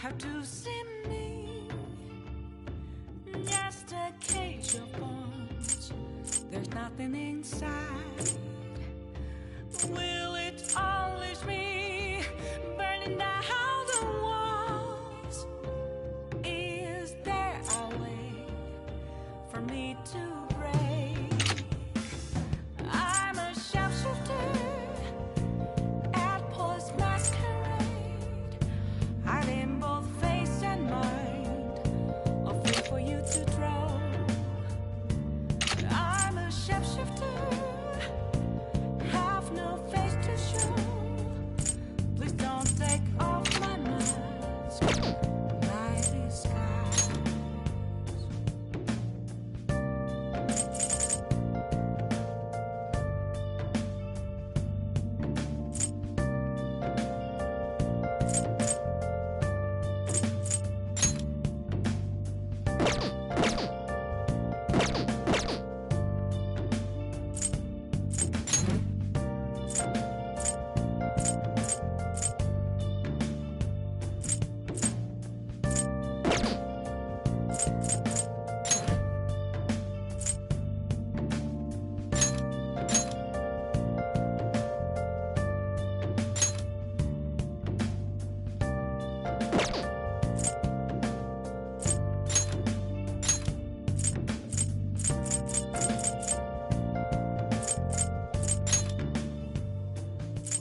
have to see me, just a cage of bones. There's nothing inside. Will it always be burning down the walls? Is there a way for me to break? I'm a sharpshooter at Post Masquerade, hiding both face and mind, afraid for you to draw. I'm a shapeshifter, have no face to show. Please don't take off my mask, my disguise.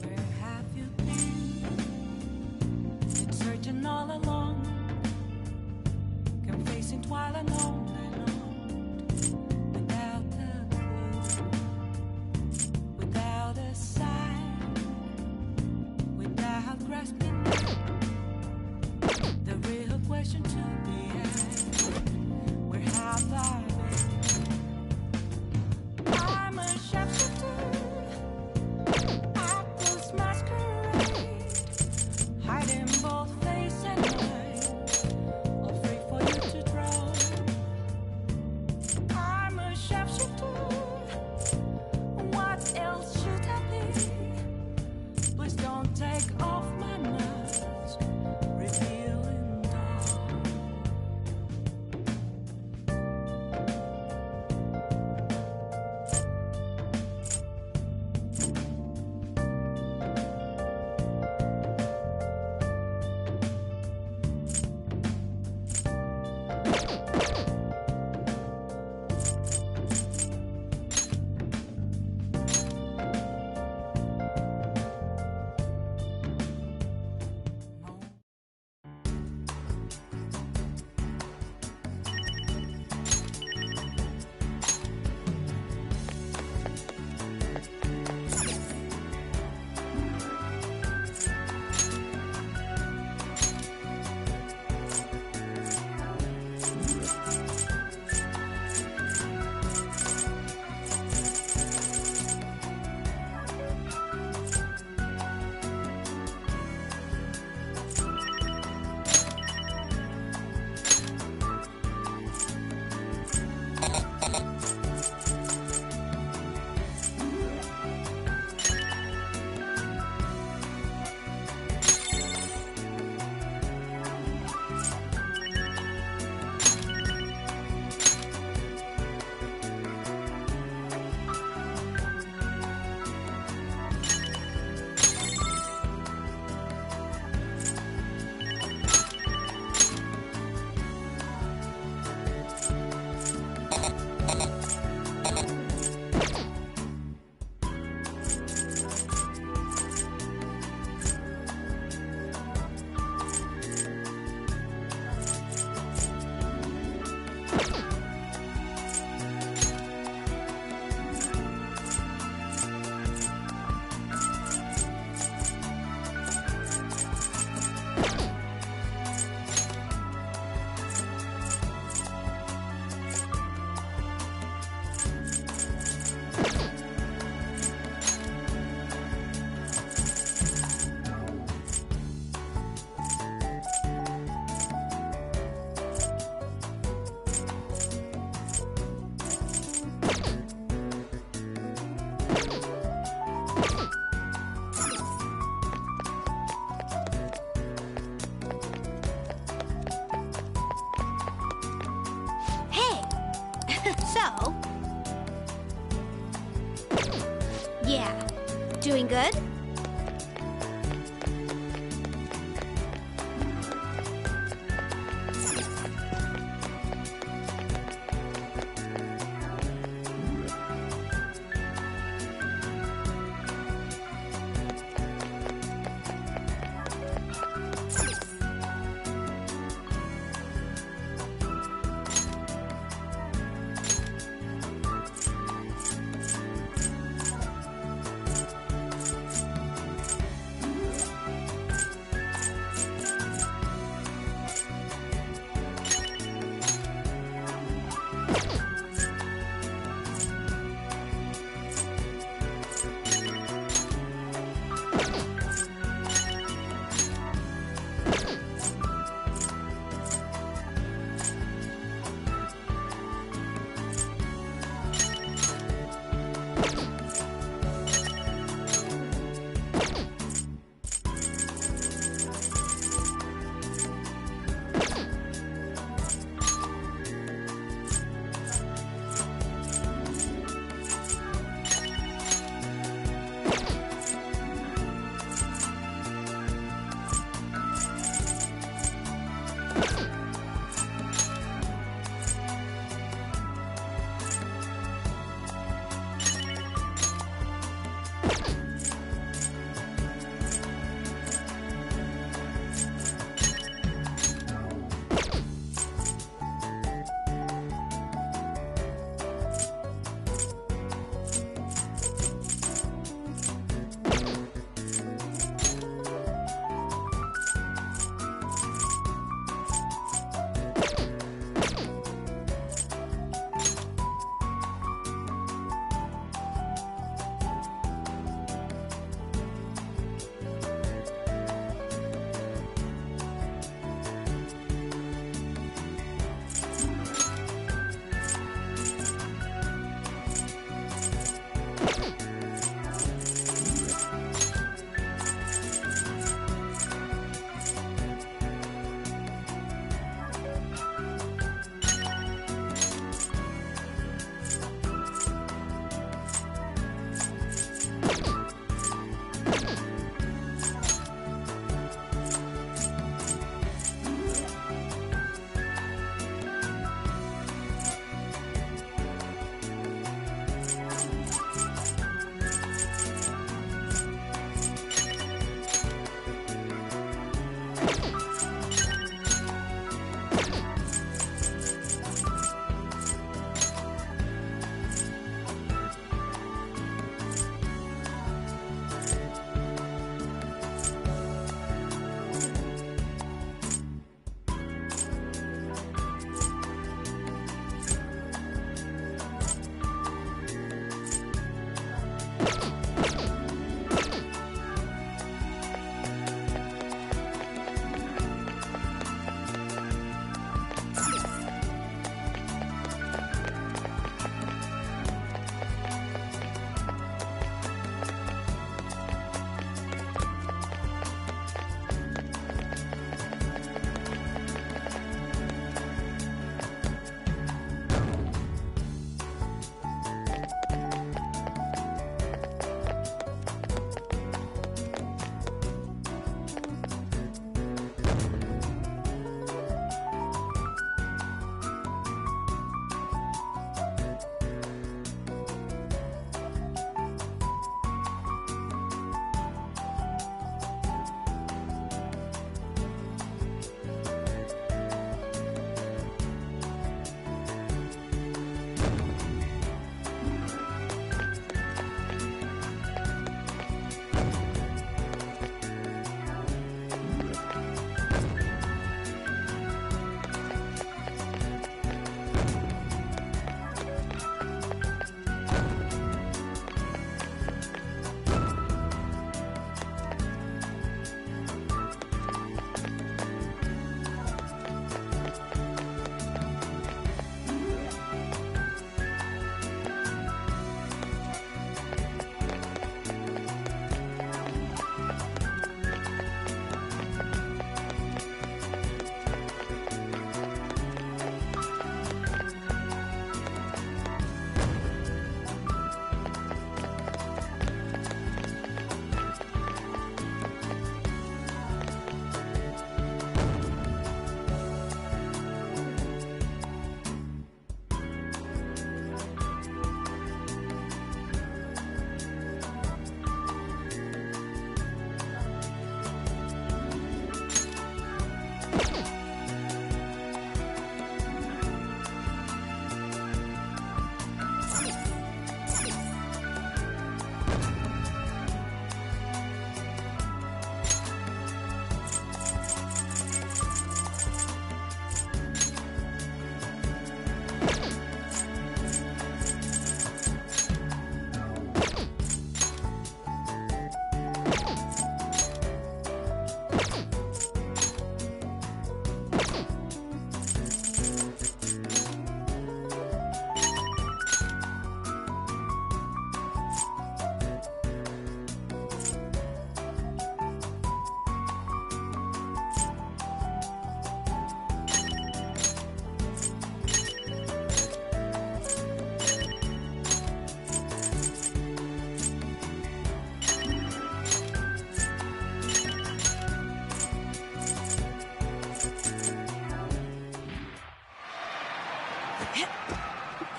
Where have you been? Been searching all along, confessing twilight on and on, without a clue, without a sign, without grasping the real question to be asked. Where have I been? I'm a shapeshifter at Post Masquerade, hiding both face and mind, afraid for you to draw. I'm a shapeshifter, what else should I be? Please don't take off my mask, Feeling good?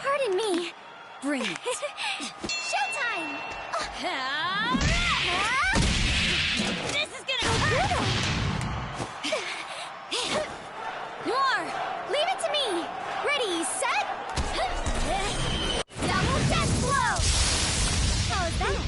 Pardon me. Bring it. Showtime! This is gonna hurt! Noir, leave it to me! Ready, set? Double death blow! How was that?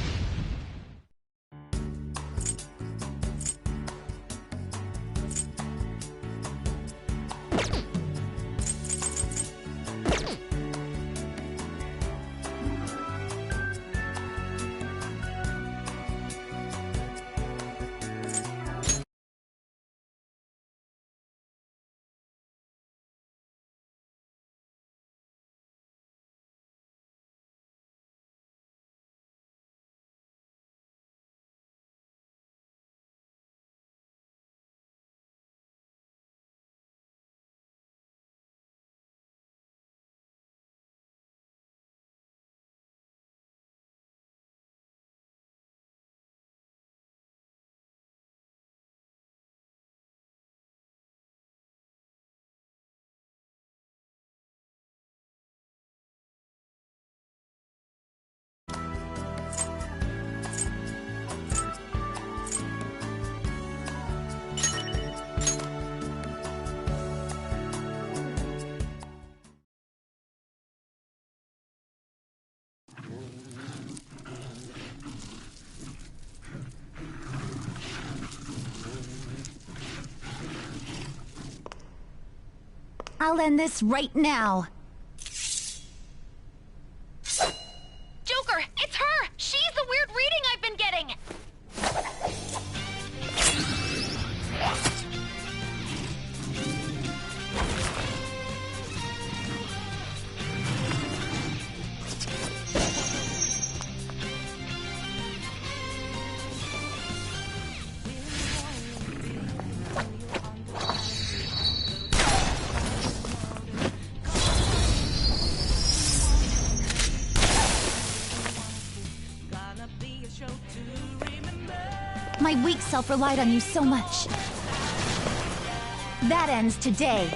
I'll end this right now. Joker, it's her! She's the weird reading I've been getting! My weak self relied on you so much. That ends today.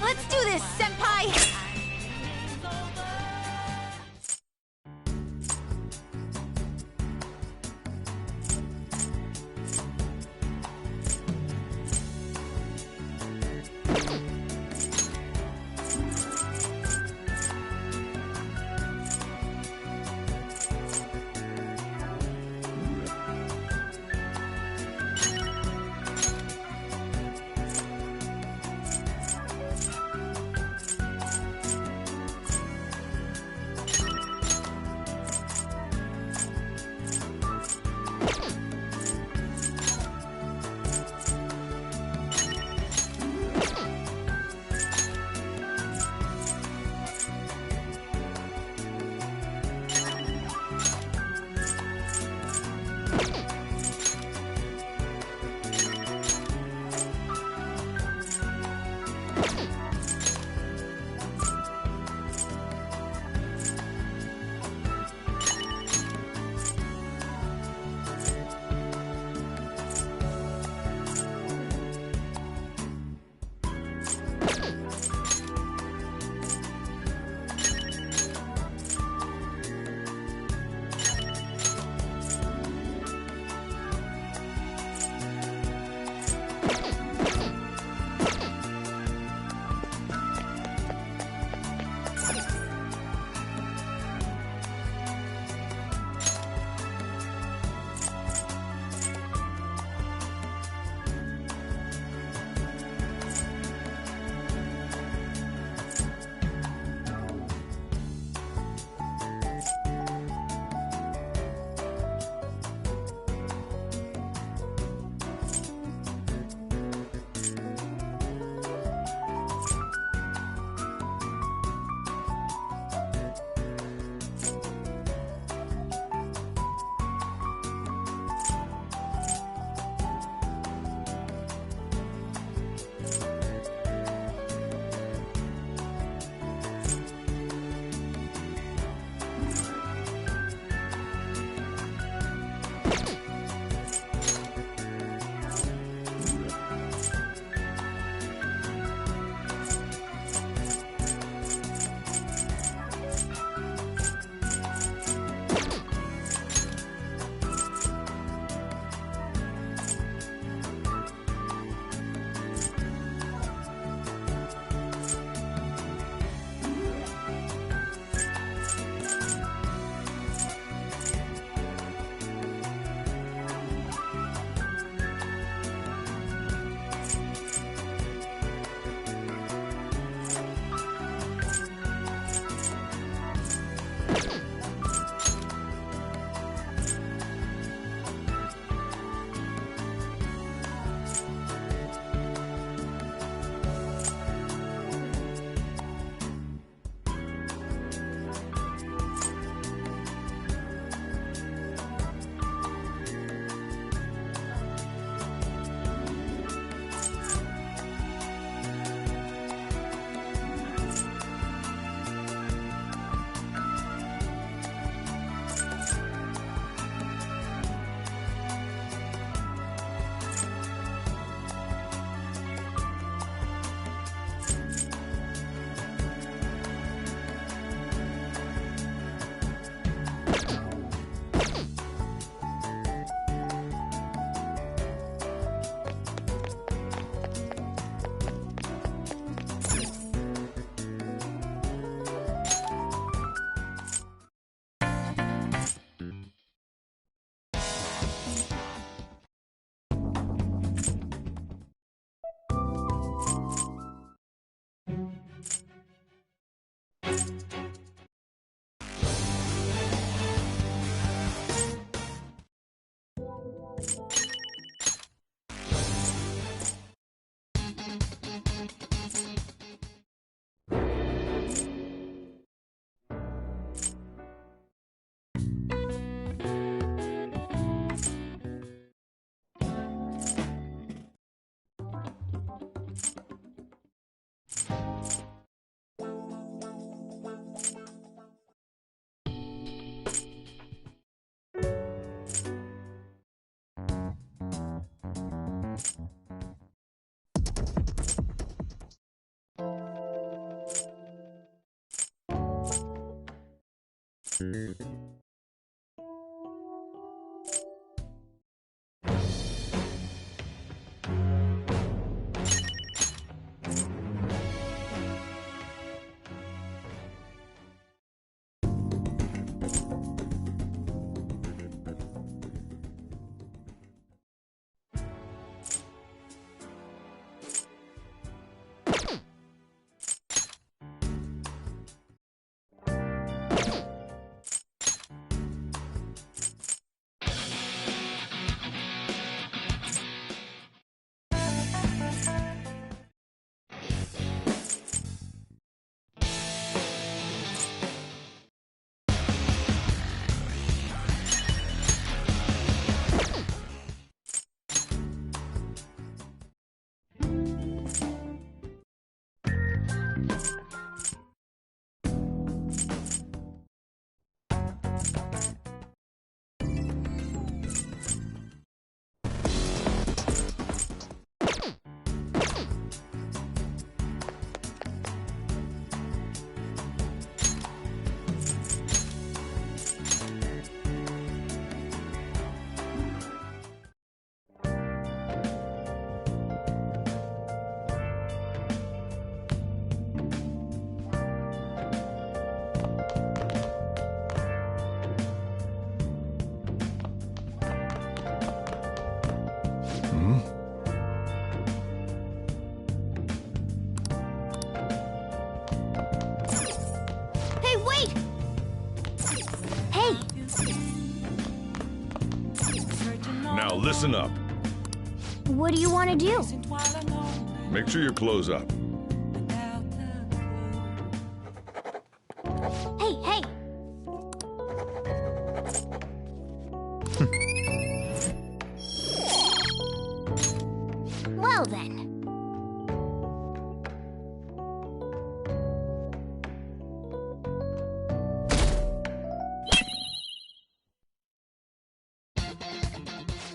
Let's do this, Senpai! Hey, wait! Hey! Now listen up. What do you want to do? Make sure your clothes up. Hey, hey! Well then.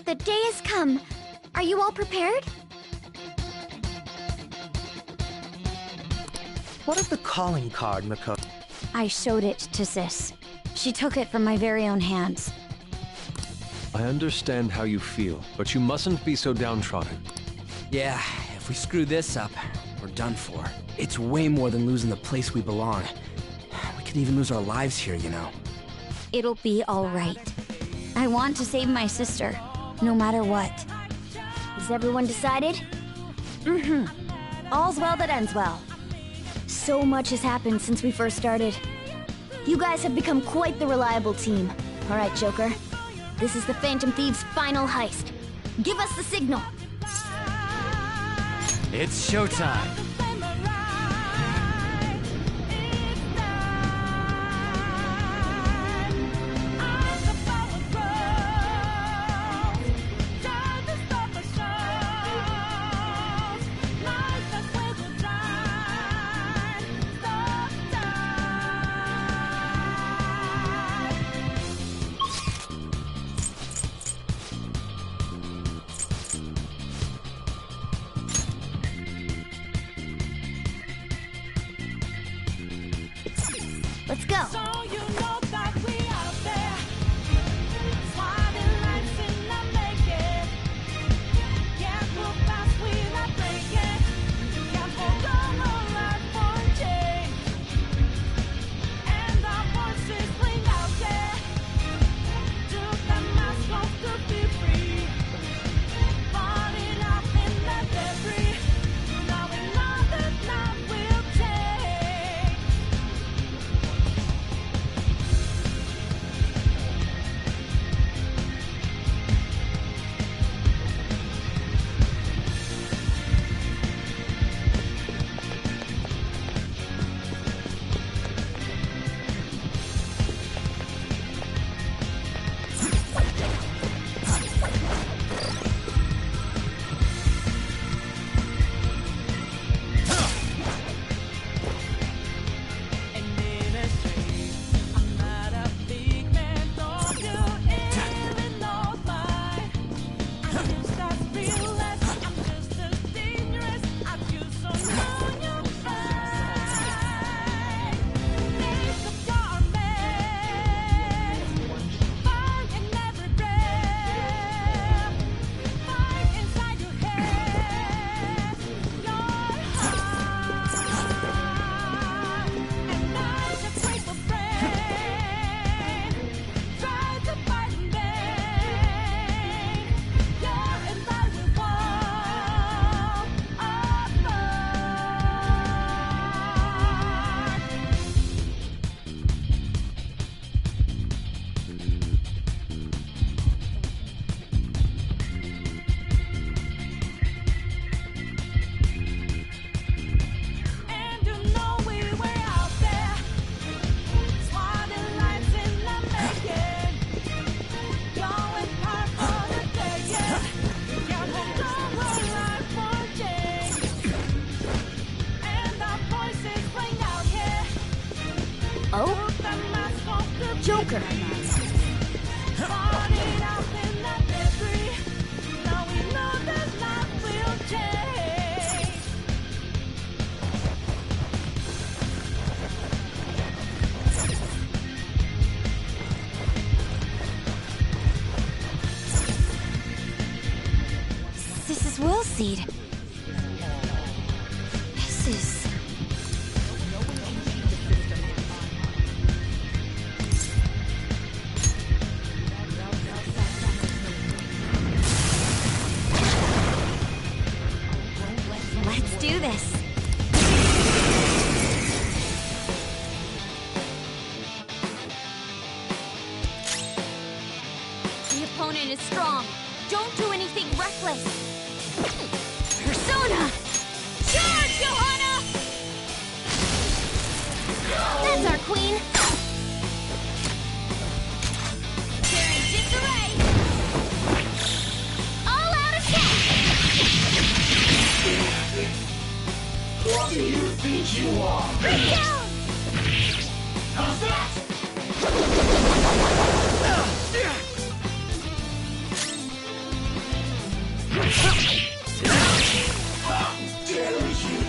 The day has come. Are you all prepared? What of the calling card, Mako? I showed it to Sis. She took it from my very own hands. I understand how you feel, but you mustn't be so downtrodden. Yeah, if we screw this up, we're done for. It's way more than losing the place we belong. We could even lose our lives here, you know. It'll be all right. I want to save my sister, no matter what. Is everyone decided? Mm-hmm. All's well that ends well. So much has happened since we first started. You guys have become quite the reliable team. All right, Joker. This is the Phantom Thieves' final heist. Give us the signal. It's showtime. Let's go. seed. This is... Let's do this. The opponent is strong. Don't do anything reckless. Persona! Charge, Johanna! That's our queen. Tearing disarray. All out attack! What do you think you are? Bring down! How's that? How dare you?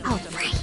All right.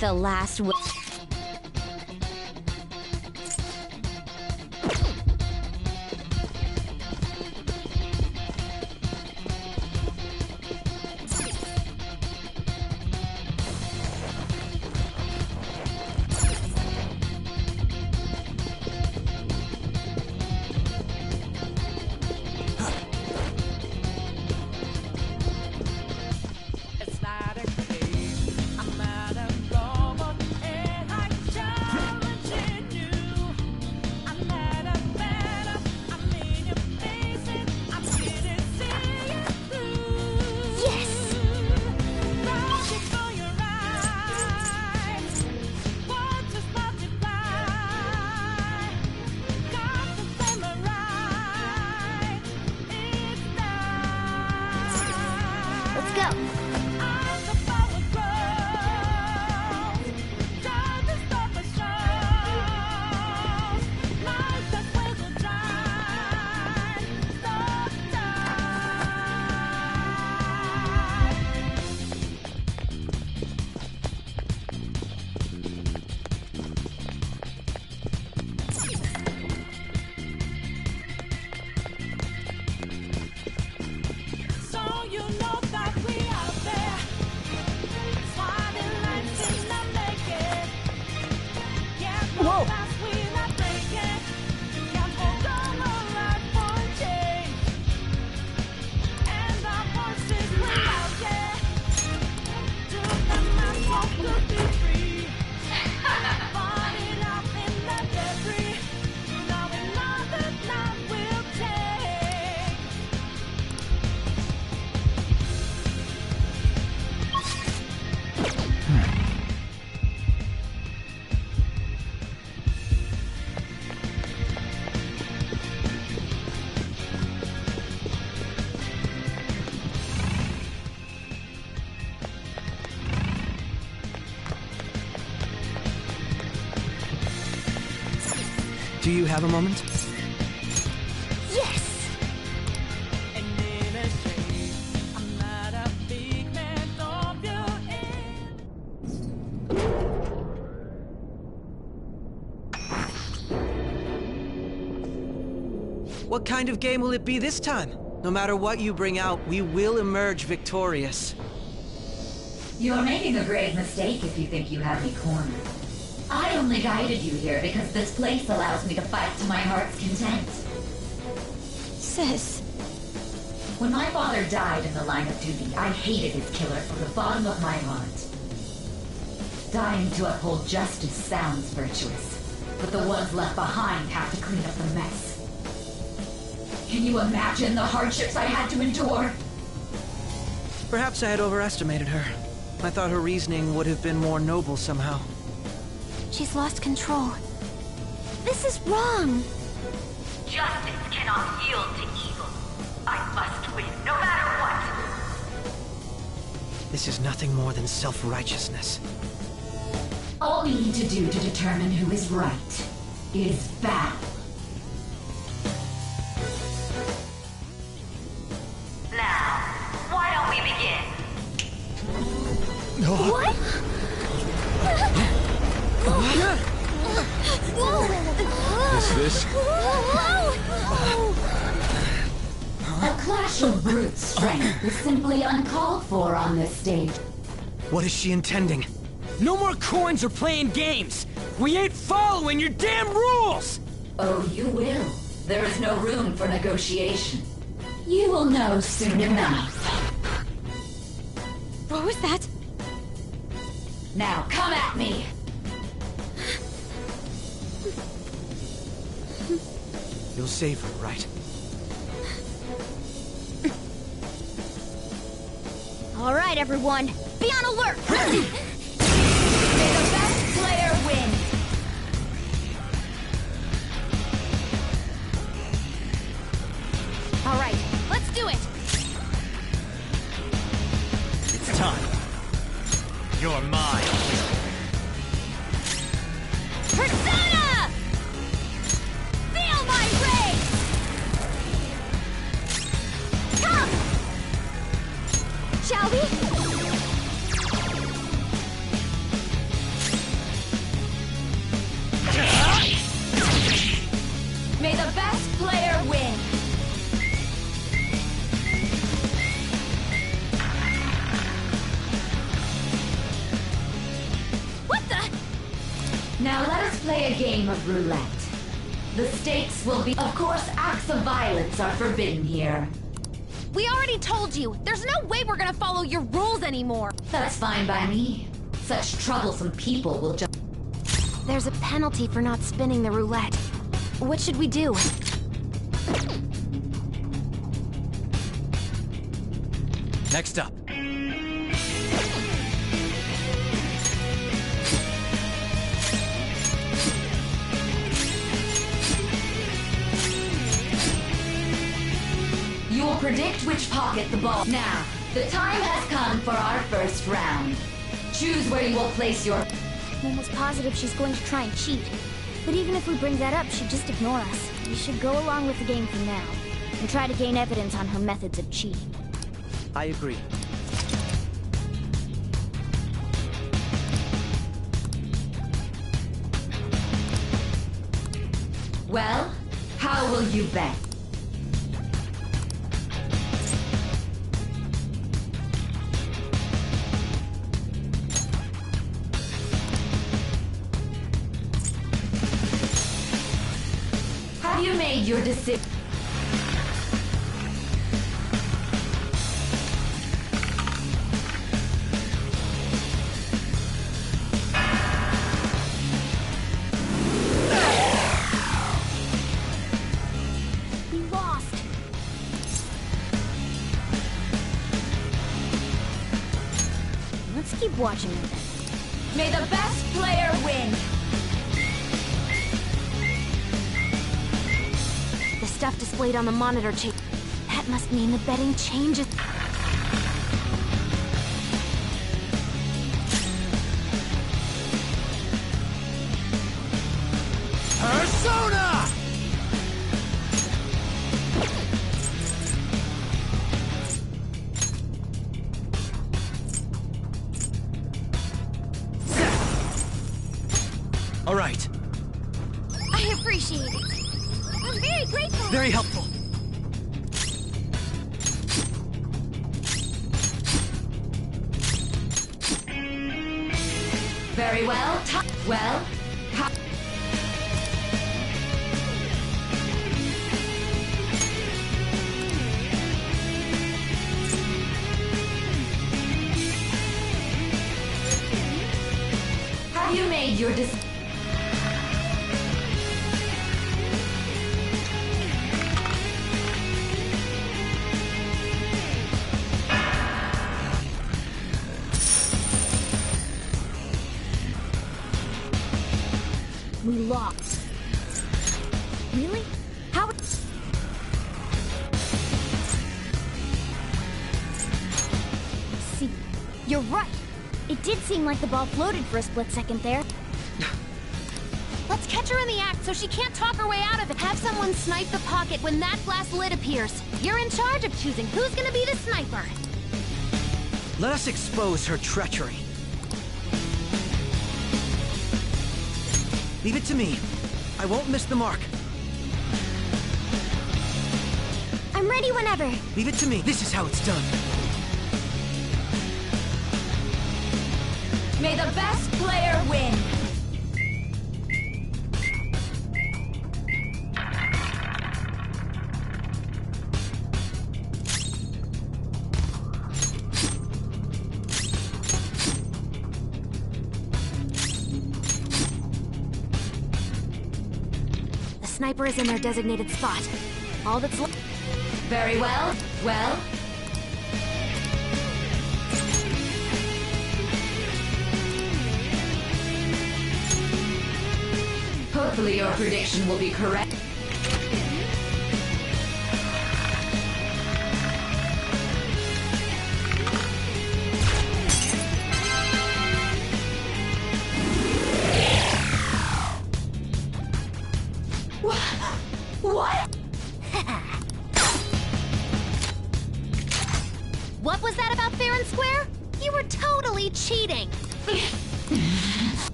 The last It's not a game. I'm not a robot, and I challenge you. I'm not a better. I'm in your face, and I'm here to see you through. Yes! Rushing for your eyes. Watch us multiply. Got to samurai. It's time. Let's go. As the power grows, time to stop the shows. Light the wheels will drive. Stop so you know that we out there. Swatting lights in the naked. Yeah, Whoa. fast we not breaking. Can't hold on our life for change. And our voices will out there. To the mass hope to be free. Falling out in the debris. Knowing all that love will take. Do you have a moment? Yes! And in a shade, I'm not a big man, don't you What kind of game will it be this time? No matter what you bring out, we will emerge victorious. You're making a grave mistake if you think you have me cornered. I only guided you here because this place allows me to fight to my heart's content. Sis. When my father died in the line of duty, I hated his killer from the bottom of my heart. Dying to uphold justice sounds virtuous, but the ones left behind have to clean up the mess. Can you imagine the hardships I had to endure? Perhaps I had overestimated her. I thought her reasoning would have been more noble somehow. She's lost control. This is wrong. Justice cannot yield to evil. I must win, no matter what. This is nothing more than self-righteousness. All we need to do to determine who is right is battle. Now, why don't we begin? What? Is this? A clash of brute strength is simply uncalled for on this stage. What is she intending? No more coins or playing games! We ain't following your damn rules! Oh, you will. There is no room for negotiation. You will know soon enough. What was that? Now come at me! You'll save her, right? All right, everyone. Be on alert! May the best player win! All right, let's do it! It's time. You're mine. Persona! Feel my rage! Come! Shall we? May the best player win! What the? Now let us play a game of roulette. The stakes will be... Of course, acts of violence are forbidden here. We already told you. There's no way we're gonna follow your rules anymore. That's fine by me. Such troublesome people will just... There's a penalty for not spinning the roulette. What should we do? Next up. You will predict which pocket the ball... Now, the time has come for our first round. Choose where you will place your... I'm almost positive she's going to try and cheat. But even if we bring that up, she'd just ignore us. We should go along with the game for now, and try to gain evidence on her methods of cheating. I agree. Well, how will you bet? Have you made your decision? We lost! Let's keep watching her then. May the best player win! The stuff displayed on the monitor change. That must mean the betting changes. Persona! All right. I appreciate it. I'm very grateful. Very helpful. Very well. Well, have you made your decision? You're right. It did seem like the ball floated for a split second there. Let's catch her in the act so she can't talk her way out of it. Have someone snipe the pocket when that glass lid appears. You're in charge of choosing who's gonna be the sniper. Let us expose her treachery. Leave it to me. I won't miss the mark. I'm ready whenever. Leave it to me. This is how it's done. May the best player win! The sniper is in their designated spot. All that's left. Very well. Well, hopefully your prediction will be correct. What? What was that about fair and square? You were totally cheating. You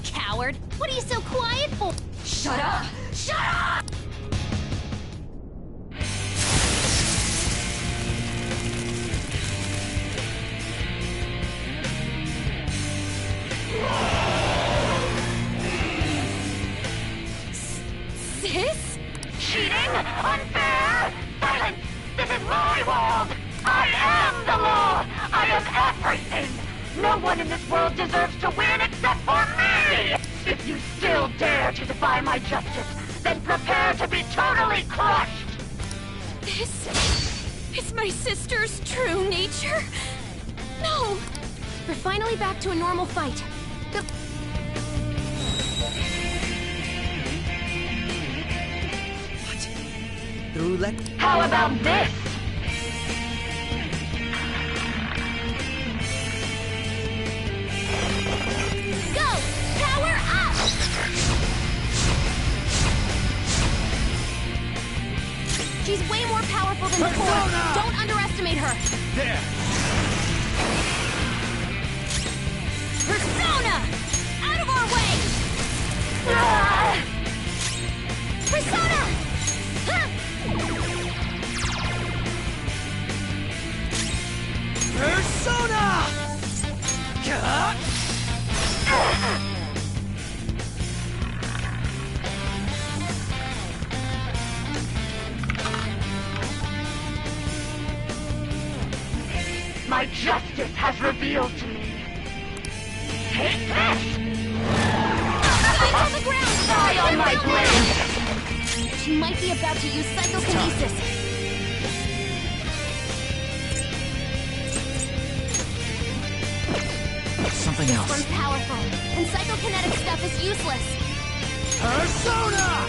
coward. What are you so quiet for? Shut up! Shut up! Sis? Cheating? Unfair? Silence! This is my world! I am the law! I am everything! No one in this world deserves to win except for me! If you still dare to defy my justice, then prepare to be totally crushed! This is my sister's true nature? No! We're finally back to a normal fight. How about this? Go! Power up! She's way more powerful than before. Persona! Don't underestimate her. There! Persona! Out of our way! Persona! Huh! Persona! My justice has revealed to me. Take this! Get on the ground! Die on my blade! She might be about to use psychokinesis. Something This else. one's powerful, and psychokinetic stuff is useless. Persona!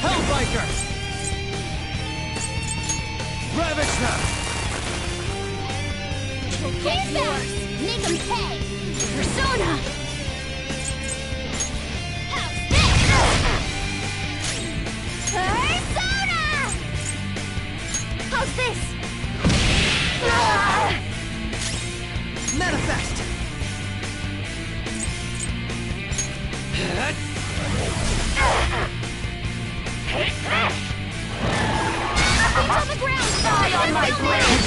Hellbiker! Ravage them! Get back! Make him pay! Persona! How's this? Persona! How's this? Manifest! Take this! Nothing's on the ground! Die on my blade!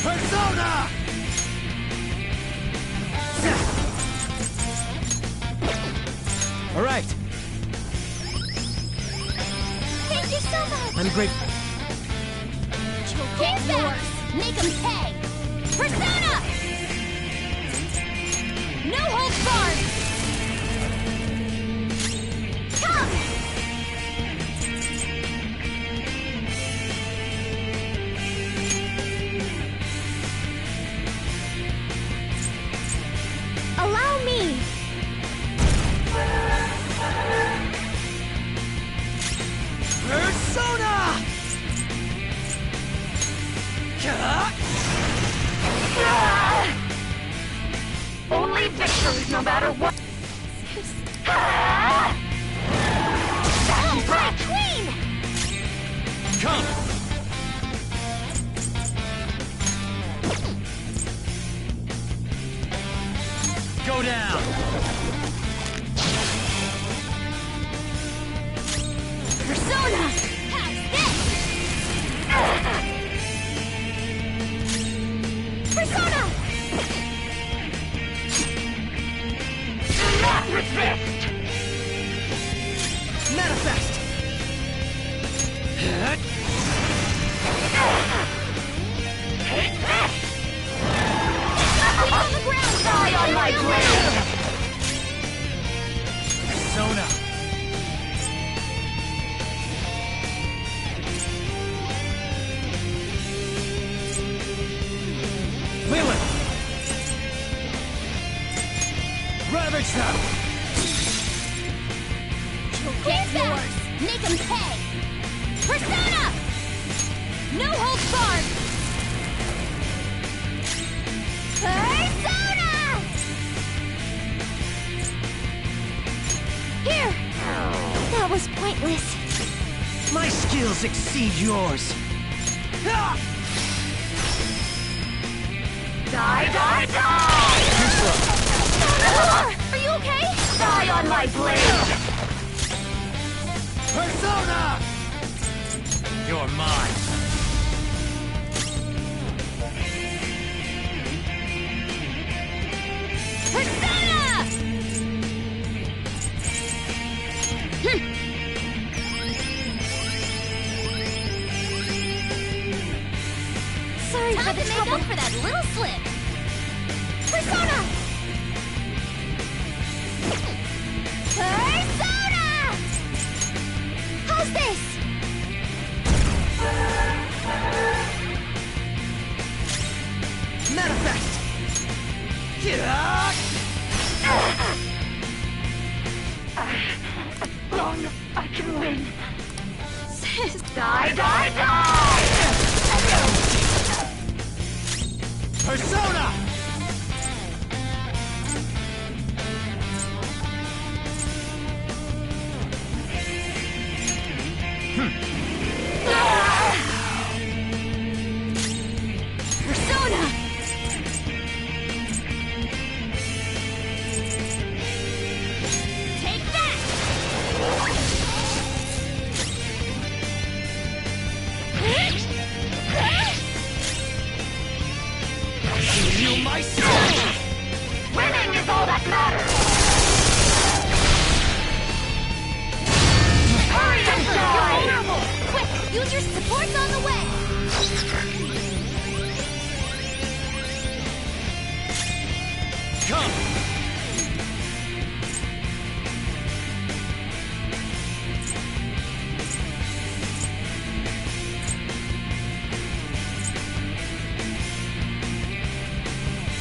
Persona! All right. Thank you so much! I'm grateful. Get back! Make him pay! Persona! No holds barred! Come! Allow me! Persona! Only victories, no matter what. Oh, my queen! Come! Go down! Persona! How's this? Persona! Do not resist! Manifest! Take this! He's on the ground! Die on my blade! Persona! Lilith! Ravage them! Get yours! Make him pay! Persona! No holds barred! Persona! Here! That was pointless. My skills exceed yours. Ah! Die, die, die! Are you okay? Die on my blade! Persona! You're mine. Persona! Sorry for the trouble. Make up for that little slip. Persona! Persona! How's this? Manifest! As long as I can win. Die, die, die! Persona! Persona! Take that! You my soul! Winning is all that matters! Hurry and die! You're vulnerable! Quick, use your supports on the way! Come!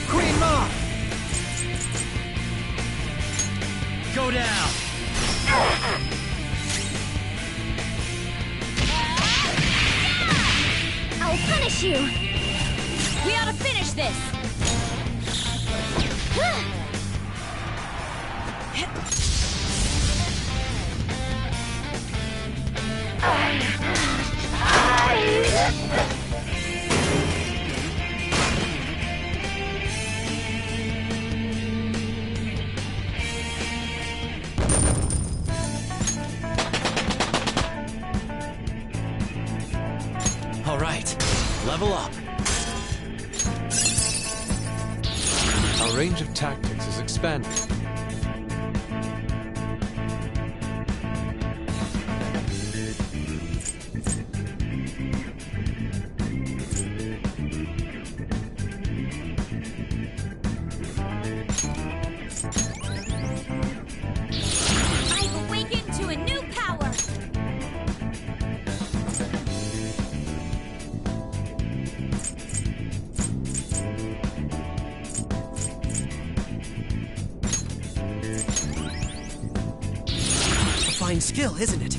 Queen Ma! Go down! I'll punish you! We ought to finish this! All right, level up. Our range of tactics is expanding. I've awakened to a new power! A fine skill, isn't it?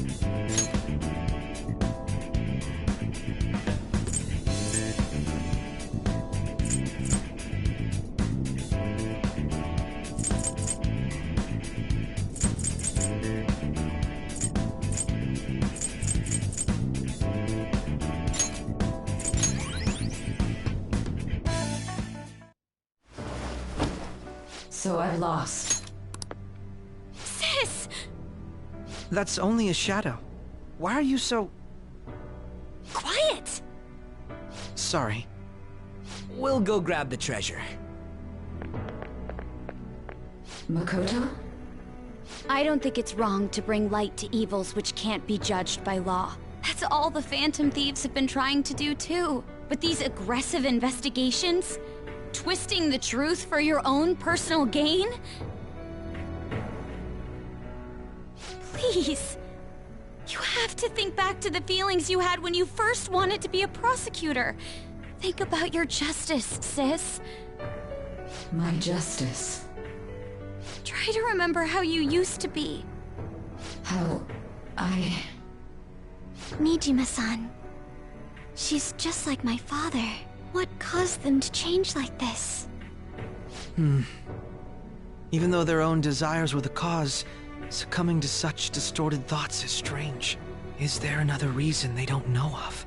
So I've lost. Sis! That's only a shadow. Why are you so... Quiet! Sorry. We'll go grab the treasure. Makoto? I don't think it's wrong to bring light to evils which can't be judged by law. That's all the Phantom Thieves have been trying to do too. But these aggressive investigations? Twisting the truth for your own personal gain? Please. You have to think back to the feelings you had when you first wanted to be a prosecutor. Think about your justice, sis. My justice. Try to remember how you used to be. How I... Nijima-san. She's just like my father. What caused them to change like this? Even though their own desires were the cause, succumbing to such distorted thoughts is strange. Is there another reason they don't know of?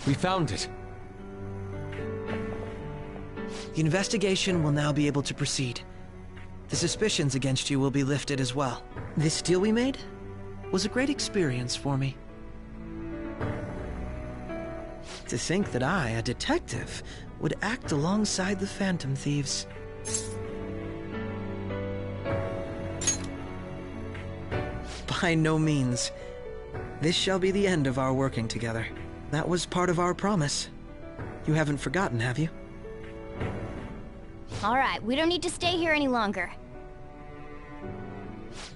We found it. The investigation will now be able to proceed. The suspicions against you will be lifted as well. This deal we made was a great experience for me. To think that I, a detective, would act alongside the Phantom Thieves. By no means. This shall be the end of our working together. That was part of our promise. You haven't forgotten, have you? All right, we don't need to stay here any longer.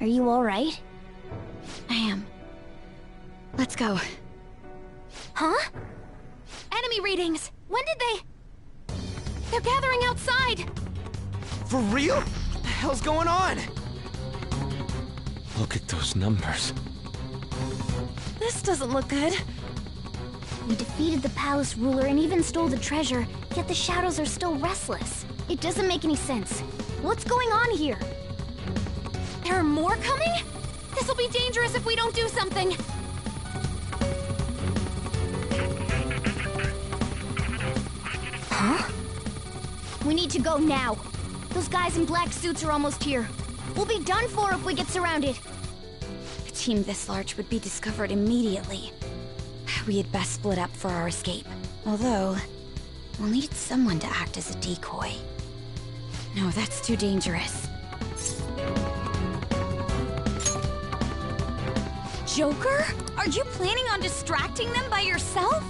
Are you all right? I am. Let's go. Huh? Enemy readings! When did they... They're gathering outside! For real? What the hell's going on? Look at those numbers. This doesn't look good. We defeated the palace ruler and even stole the treasure, yet the shadows are still restless. It doesn't make any sense. What's going on here? There are more coming? This'll be dangerous if we don't do something. Huh? We need to go now. Those guys in black suits are almost here. We'll be done for if we get surrounded. A team this large would be discovered immediately. We had best split up for our escape. Although, we'll need someone to act as a decoy. No, that's too dangerous. Joker? Are you planning on distracting them by yourself?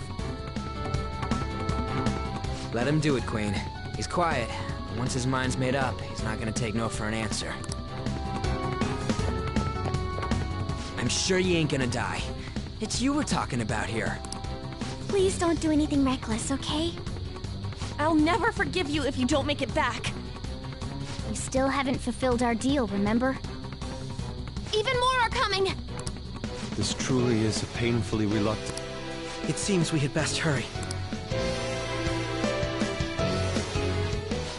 Let him do it, Queen. He's quiet. But once his mind's made up, he's not gonna take no for an answer. I'm sure you ain't gonna die. It's you we're talking about here. Please don't do anything reckless, okay? I'll never forgive you if you don't make it back. We still haven't fulfilled our deal, remember? Even more are coming! This truly is a painfully reluctant... It seems we had best hurry.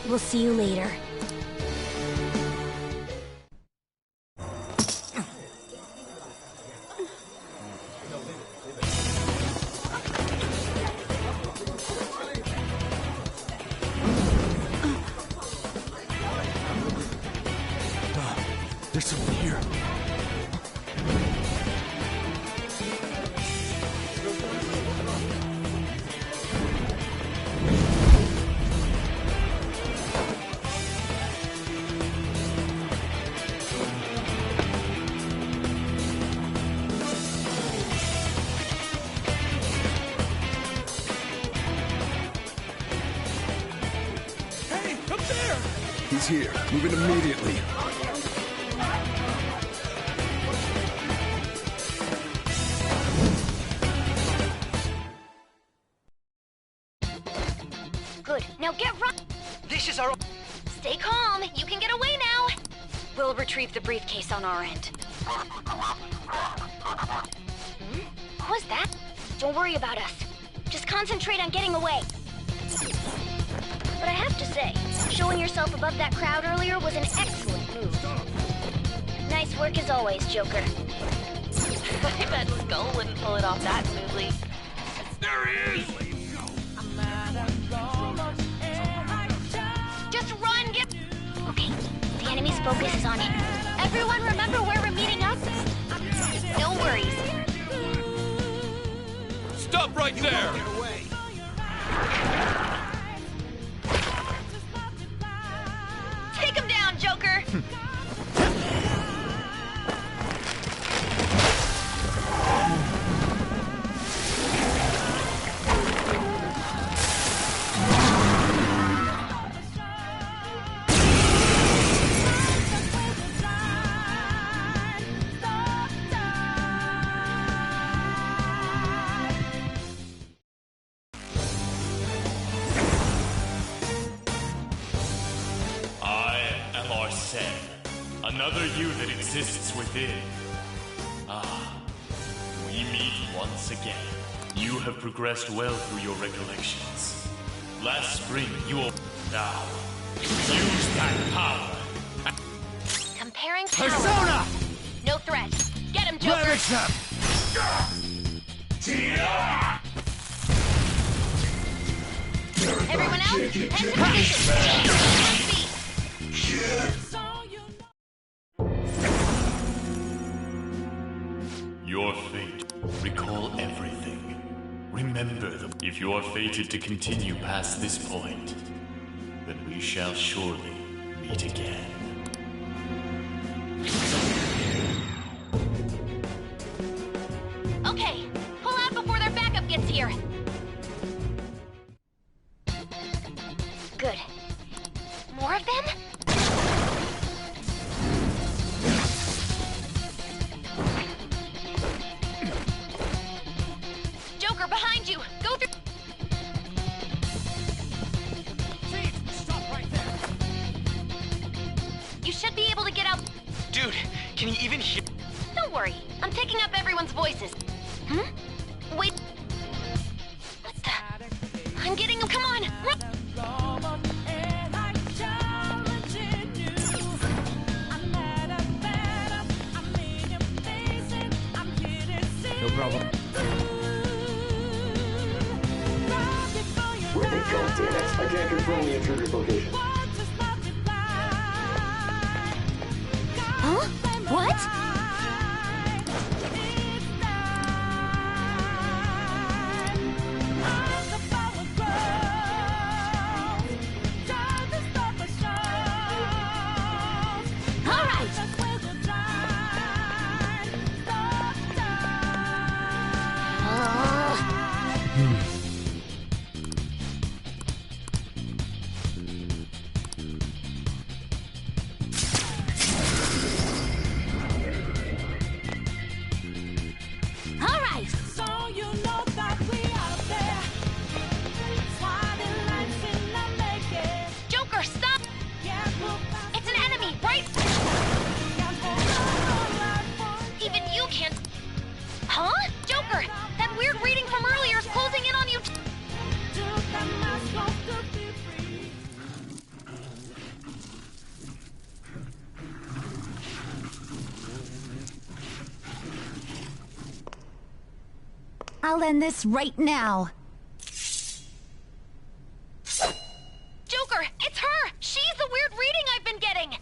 We'll see you later. There's someone here. Hey, up there! He's here. Move it immediately. Good, now get right! This is our... Stay calm, you can get away now! We'll retrieve the briefcase on our end. What was that? Don't worry about us. Just concentrate on getting away. But I have to say, showing yourself above that crowd earlier was an excellent move. Nice work as always, Joker. I bet Skull wouldn't pull it off that smoothly. There he is! Just run, get... focus is on it. Everyone remember where we're meeting up? No worries. Stop right there! Take him down, Joker! Another you that exists within. Ah, we meet once again. You have progressed well through your recollections. Last spring, you will now use that power. Comparing powers. Persona! No threat. Get him, Joker! Ravage them! Everyone else, head to position. Let's see. Your fate. Recall everything. Remember them. If you are fated to continue past this point, then we shall surely meet again. Okay, pull out before their backup gets here. Good. More of them? Joker, behind you! Go through... Stop right there! You should be able to get out... Dude, can you even hear? Don't worry, I'm picking up everyone's voices. Hmm? Wait... What the... I'm getting them... Come on! Run! No problem. Where they go, damn it. I can't confirm the intruder's location. Huh? What? All right. All right. So you know that we out there. Swatting lights in the making. Joker, stop! It's an enemy, right? Even you can't... Huh? Joker, that weird reading from earlier is closing in on you. I'll end this right now. Joker, it's her! She's the weird reading I've been getting!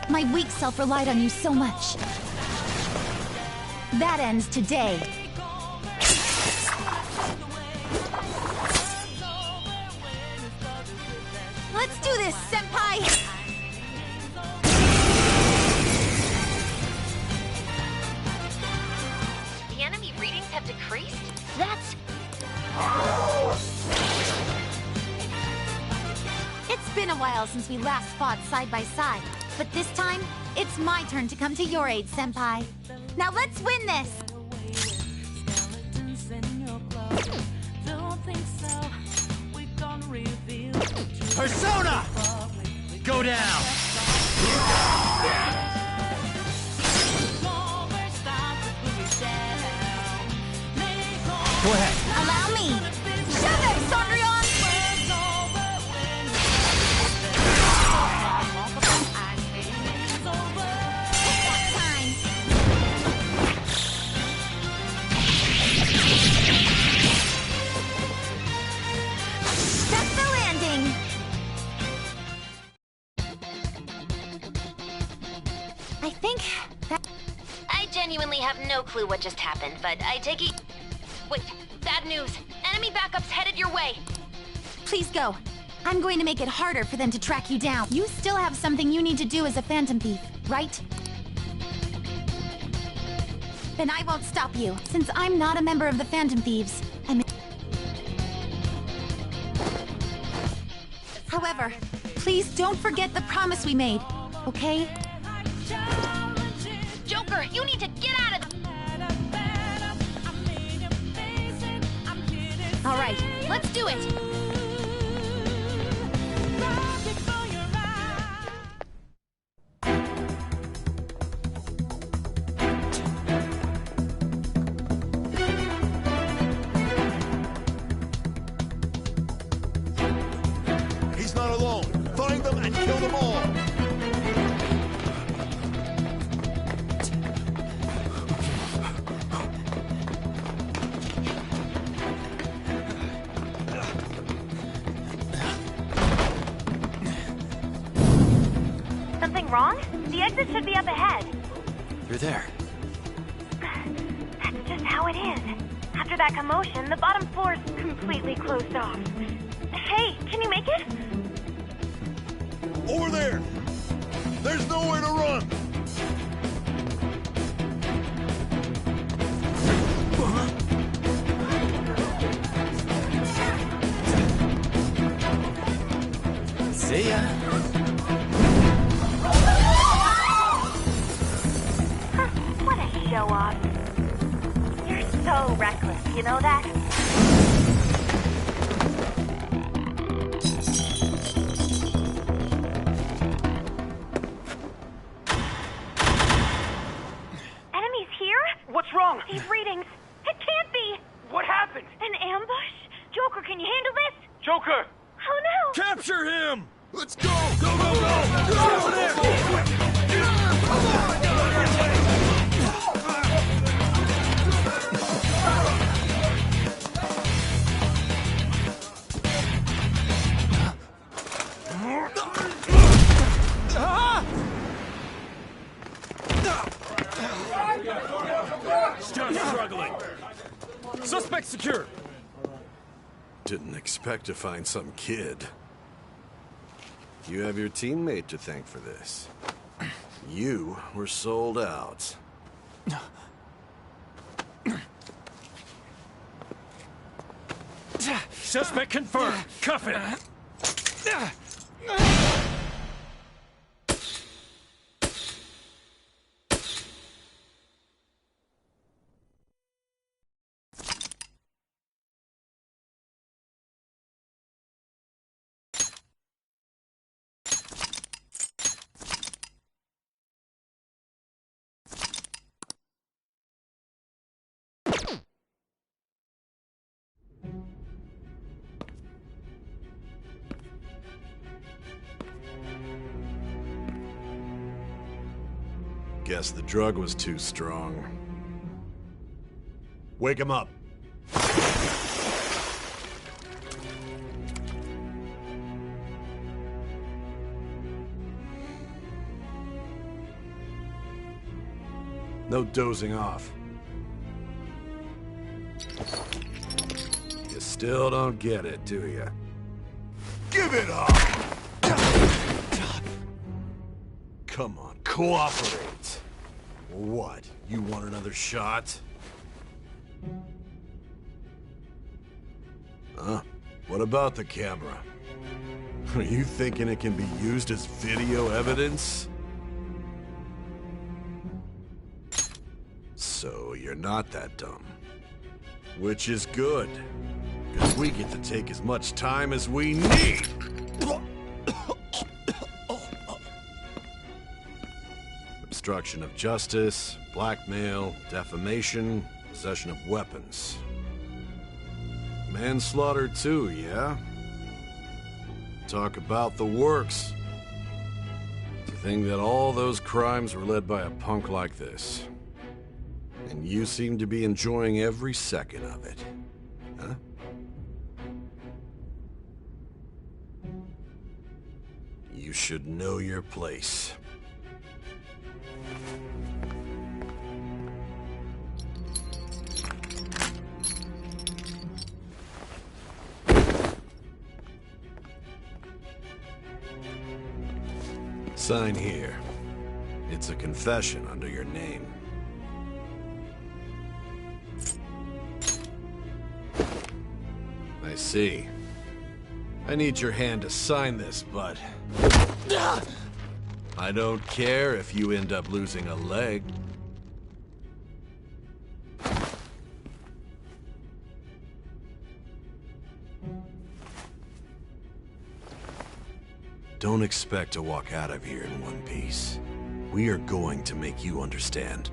My weak self relied on you so much. That ends today. Let's do this, Senpai! The enemy readings have decreased? That's... It's been a while since we last fought side by side, but this time, it's my turn to come to your aid, Senpai. Now let's win this! Persona! Go down! Go ahead. Allow me. Shove it, Sondrion! That's the landing. I think that... I genuinely have no clue what just happened, but I take it... Wait, bad news. Enemy backup's headed your way. Please go. I'm going to make it harder for them to track you down. You still have something you need to do as a Phantom Thief, right? Then I won't stop you, since I'm not a member of the Phantom Thieves. However, please don't forget the promise we made, okay? Joker, you need to get out of... All right, let's do it. He's not alone. Find them and kill them all. Something wrong? The exit should be up ahead. You're there. That's just how it is. After that commotion, the bottom floor's completely closed off. Hey, can you make it? Over there. There's nowhere to run. See ya. What a show off. You're so reckless, you know that? Enemies here? What's wrong? These readings. It can't be. What happened? An ambush? Joker, can you handle this? Joker! Oh no! Capture him! Let's go! Go, go, go! Go over there! Still struggling. Suspect secure. Didn't expect to find some kid. You have your teammate to thank for this. You were sold out. Suspect confirmed. Cuff it. Guess the drug was too strong. Wake him up. No dozing off. You still don't get it, do you? Give it up! Come on, cooperate. What? You want another shot? Huh? What about the camera? Are you thinking it can be used as video evidence? So you're not that dumb. Which is good. Because we get to take as much time as we need. obstruction of justice, blackmail, defamation, possession of weapons. Manslaughter too, yeah? Talk about the works. To think that all those crimes were led by a punk like this. And you seem to be enjoying every second of it. Huh? You should know your place. Sign here. It's a confession under your name. I see. I need your hand to sign this, but... I don't care if you end up losing a leg. Don't expect to walk out of here in one piece. We are going to make you understand.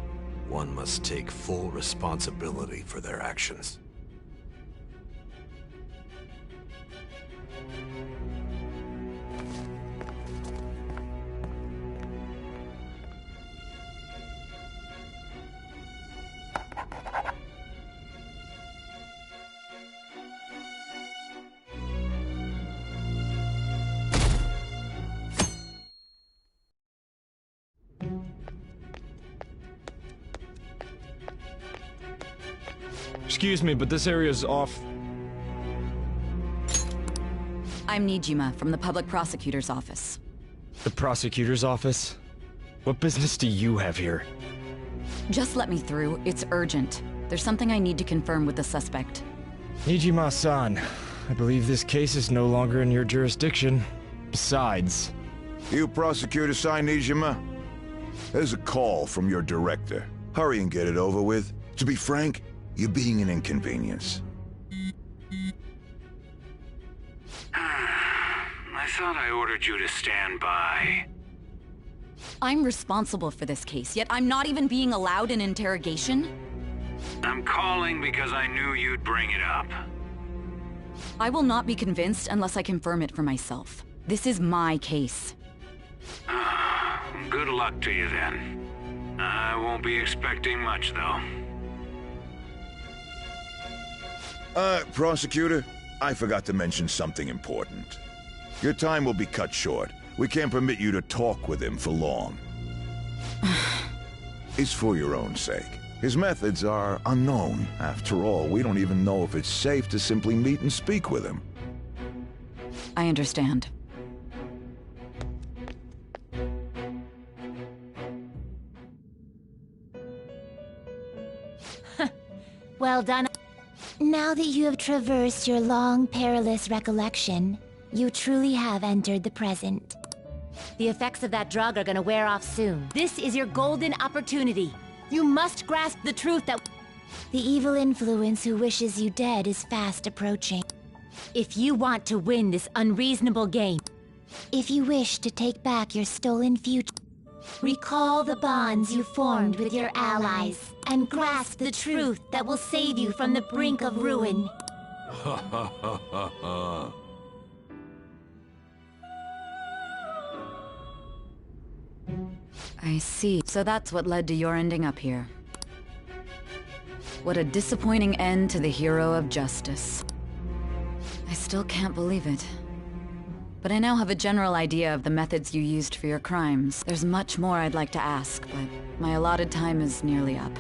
One must take full responsibility for their actions. Excuse me, but this area's off. I'm Nijima from the Public Prosecutor's Office. The prosecutor's office? What business do you have here? Just let me through. It's urgent. There's something I need to confirm with the suspect. Nijima-san, I believe this case is no longer in your jurisdiction. Besides... You Prosecutor-san Nijima? There's a call from your director. Hurry and get it over with. To be frank, you're being an inconvenience. I thought I ordered you to stand by. I'm responsible for this case, yet I'm not even being allowed an interrogation? I'm calling because I knew you'd bring it up. I will not be convinced unless I confirm it for myself. This is my case. Good luck to you then. I won't be expecting much, though. Prosecutor, I forgot to mention something important. Your time will be cut short. We can't permit you to talk with him for long. It's for your own sake. His methods are unknown. After all, we don't even know if it's safe to simply meet and speak with him. I understand. Well done. Now that you have traversed your long, perilous recollection, you truly have entered the present. The effects of that drug are gonna wear off soon. This is your golden opportunity. You must grasp the truth that the evil influence who wishes you dead is fast approaching. If you want to win this unreasonable game, if you wish to take back your stolen future, recall the bonds you formed with your allies and grasp the truth that will save you from the brink of ruin. Ha ha ha ha ha. I see. So that's what led to your ending up here. What a disappointing end to the hero of justice. I still can't believe it. But I now have a general idea of the methods you used for your crimes. There's much more I'd like to ask, but my allotted time is nearly up.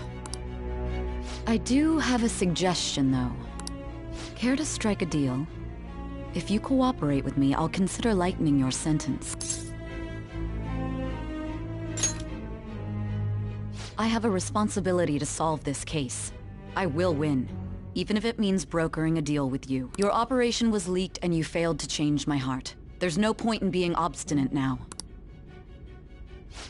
I do have a suggestion, though. Care to strike a deal? If you cooperate with me, I'll consider lightening your sentence. I have a responsibility to solve this case. I will win, even if it means brokering a deal with you. Your operation was leaked and you failed to change my heart. There's no point in being obstinate now.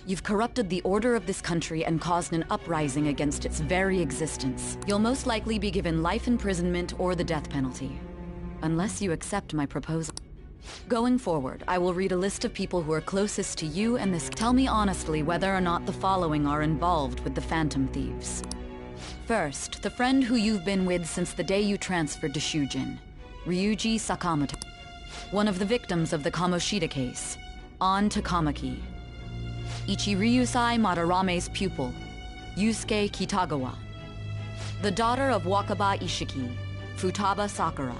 You've corrupted the order of this country and caused an uprising against its very existence. You'll most likely be given life imprisonment or the death penalty. Unless you accept my proposal. Going forward, I will read a list of people who are closest to you and this. Tell me honestly whether or not the following are involved with the Phantom Thieves. First, the friend who you've been with since the day you transferred to Shujin, Ryuji Sakamoto. One of the victims of the Kamoshida case, An Takamaki. Ichiryusai Madarame's pupil, Yusuke Kitagawa. The daughter of Wakaba Ishiki, Futaba Sakura.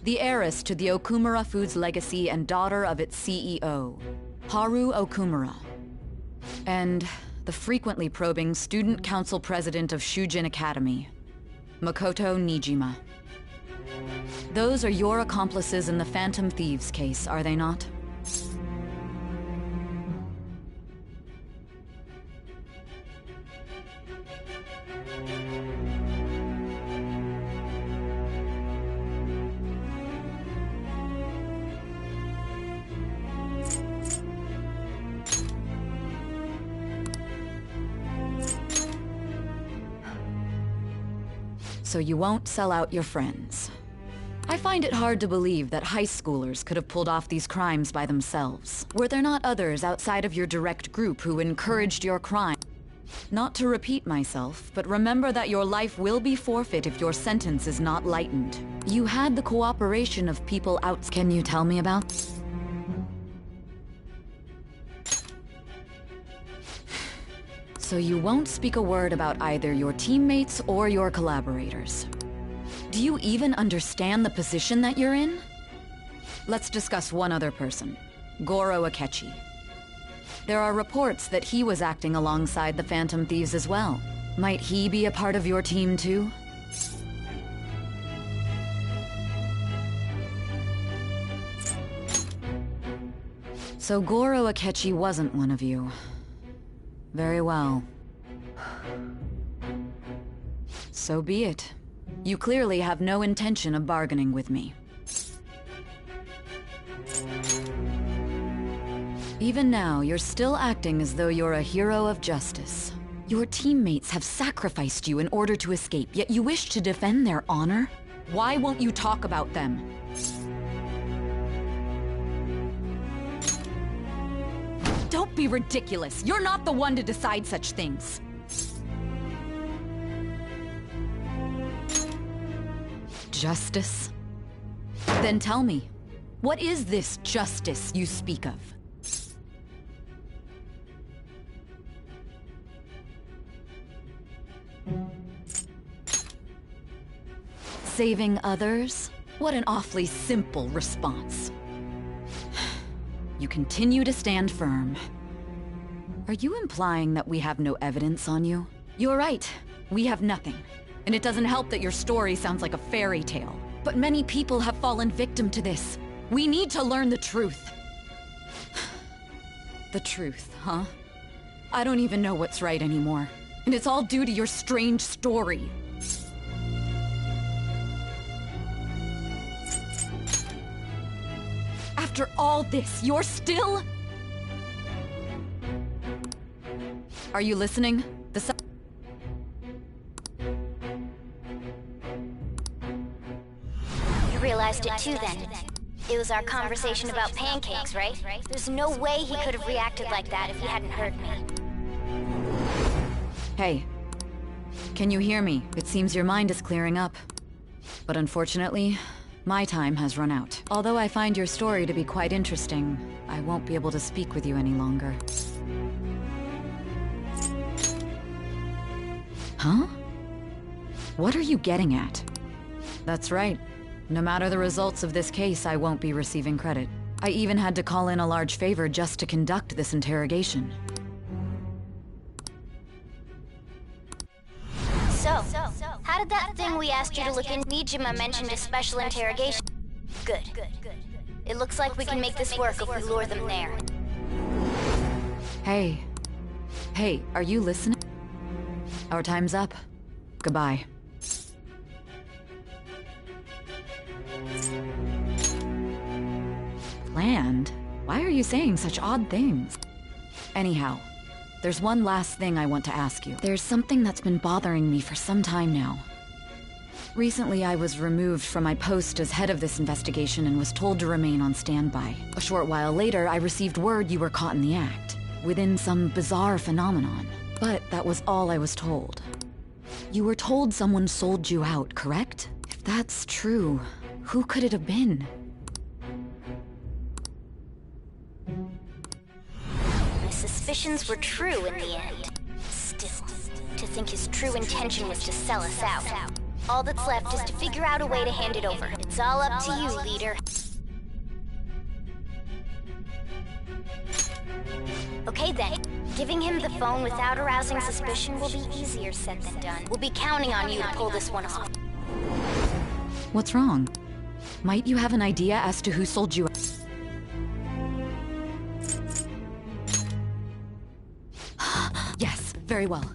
The heiress to the Okumura Foods legacy and daughter of its CEO, Haru Okumura. And the frequently probing student council president of Shujin Academy, Makoto Nijima. Those are your accomplices in the Phantom Thieves case, are they not? So you won't sell out your friends. I find it hard to believe that high schoolers could have pulled off these crimes by themselves. Were there not others outside of your direct group who encouraged your crime? Not to repeat myself, but remember that your life will be forfeit if your sentence is not lightened. You had the cooperation of people out. Can you tell me about? So you won't speak a word about either your teammates or your collaborators. Do you even understand the position that you're in? Let's discuss one other person, Goro Akechi. There are reports that he was acting alongside the Phantom Thieves as well. Might he be a part of your team too? So Goro Akechi wasn't one of you. Very well. So be it. You clearly have no intention of bargaining with me. Even now, you're still acting as though you're a hero of justice. Your teammates have sacrificed you in order to escape, yet you wish to defend their honor? Why won't you talk about them? Don't be ridiculous. You're not the one to decide such things. Justice? Then tell me, what is this justice you speak of? Saving others? What an awfully simple response. You continue to stand firm. Are you implying that we have no evidence on you? You're right. We have nothing. And it doesn't help that your story sounds like a fairy tale. But many people have fallen victim to this. We need to learn the truth. The truth, huh? I don't even know what's right anymore. And it's all due to your strange story. After all this, you're still... Are you listening? You realized it too then. It was our conversation about pancakes, right? There's no way he could have reacted like that if he hadn't heard me. Hey. Can you hear me? It seems your mind is clearing up. But unfortunately, my time has run out. Although I find your story to be quite interesting, I won't be able to speak with you any longer. Huh? What are you getting at? That's right. No matter the results of this case, I won't be receiving credit. I even had to call in a large favor just to conduct this interrogation. So, how did that thing we asked you to look in? Nijima mentioned a special interrogation. Good. It looks like we can make this work if we lure them there. Hey. Hey, are you listening? Our time's up. Goodbye. Planned? Why are you saying such odd things? Anyhow, there's one last thing I want to ask you. There's something that's been bothering me for some time now. Recently, I was removed from my post as head of this investigation and was told to remain on standby. A short while later, I received word you were caught in the act, within some bizarre phenomenon. But that was all I was told. You were told someone sold you out, correct? If that's true, who could it have been? My suspicions were true in the end. Still, to think his true intention was to sell us out. All that's left is to figure out a way to hand it over. It's all up to you, leader. Okay then. Giving him the phone without arousing suspicion will be easier said than done. We'll be counting on you to pull this one off. What's wrong? Might you have an idea as to who sold you? Yes, very well.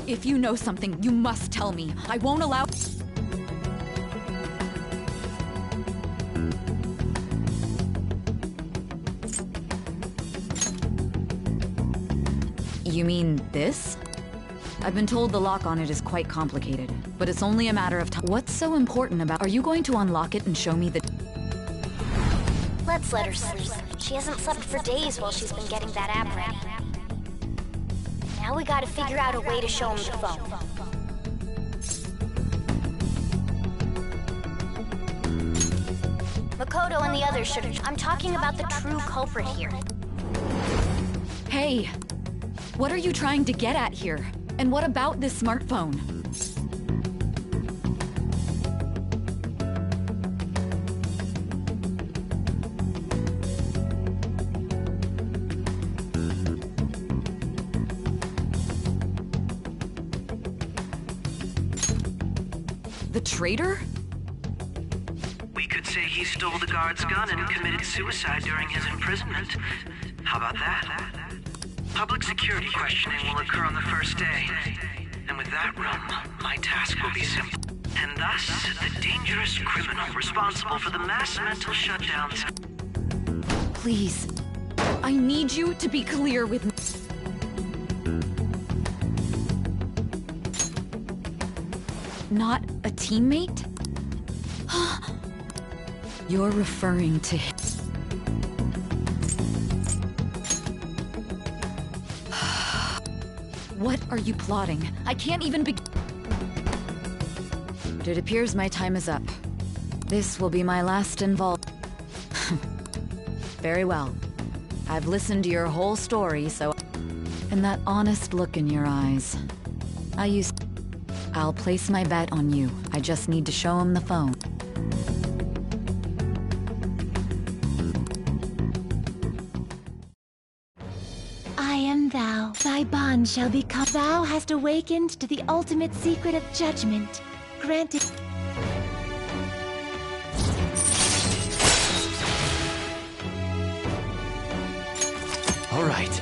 If you know something, you must tell me. I won't allow... You mean this? I've been told the lock on it is quite complicated, but it's only a matter of time. What's so important about... Are you going to unlock it and show me the... Let's let her sleep. She hasn't slept for days while she's been getting that app ready. Now we gotta figure out a way to show him the phone. Makoto and the others should... I'm talking about the true culprit here. Hey! What are you trying to get at here? And what about this smartphone? The traitor? We could say he stole the guard's gun and committed suicide during his imprisonment. How about that? Public security questioning will occur on the first day. And with that room, my task will be simple. And thus, the dangerous criminal responsible for the mass mental shutdowns. Please. I need you to be clear with me. Not a teammate? You're referring to him. What are you plotting? I can't even begin. It appears my time is up. This will be my last involvement. Very well. I've listened to your whole story, so... And that honest look in your eyes. I'll place my bet on you. I just need to show him the phone. I am thou. Thy bond shall become. Thou hast awakened to the ultimate secret of judgment. Granted. All right.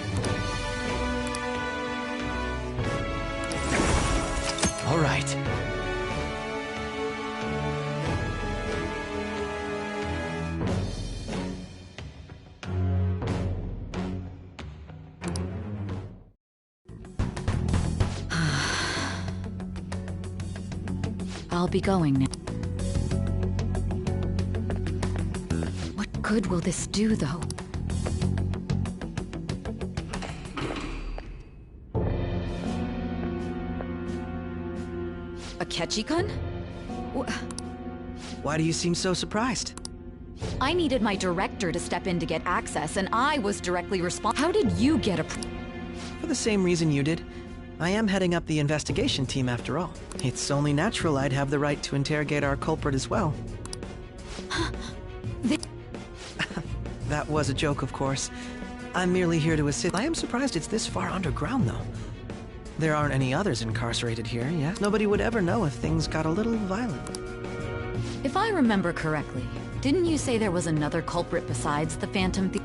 All right. I'll be going now. What good will this do, though? Akechi-kun? Why do you seem so surprised? I needed my director to step in to get access, and I was directly responsible. How did you get a... For the same reason you did. I am heading up the investigation team after all. It's only natural I'd have the right to interrogate our culprit as well. That was a joke, of course. I'm merely here to assist. I am surprised it's this far underground, though. There aren't any others incarcerated here, yes? Nobody would ever know if things got a little violent. If I remember correctly, didn't you say there was another culprit besides the Phantom Thief?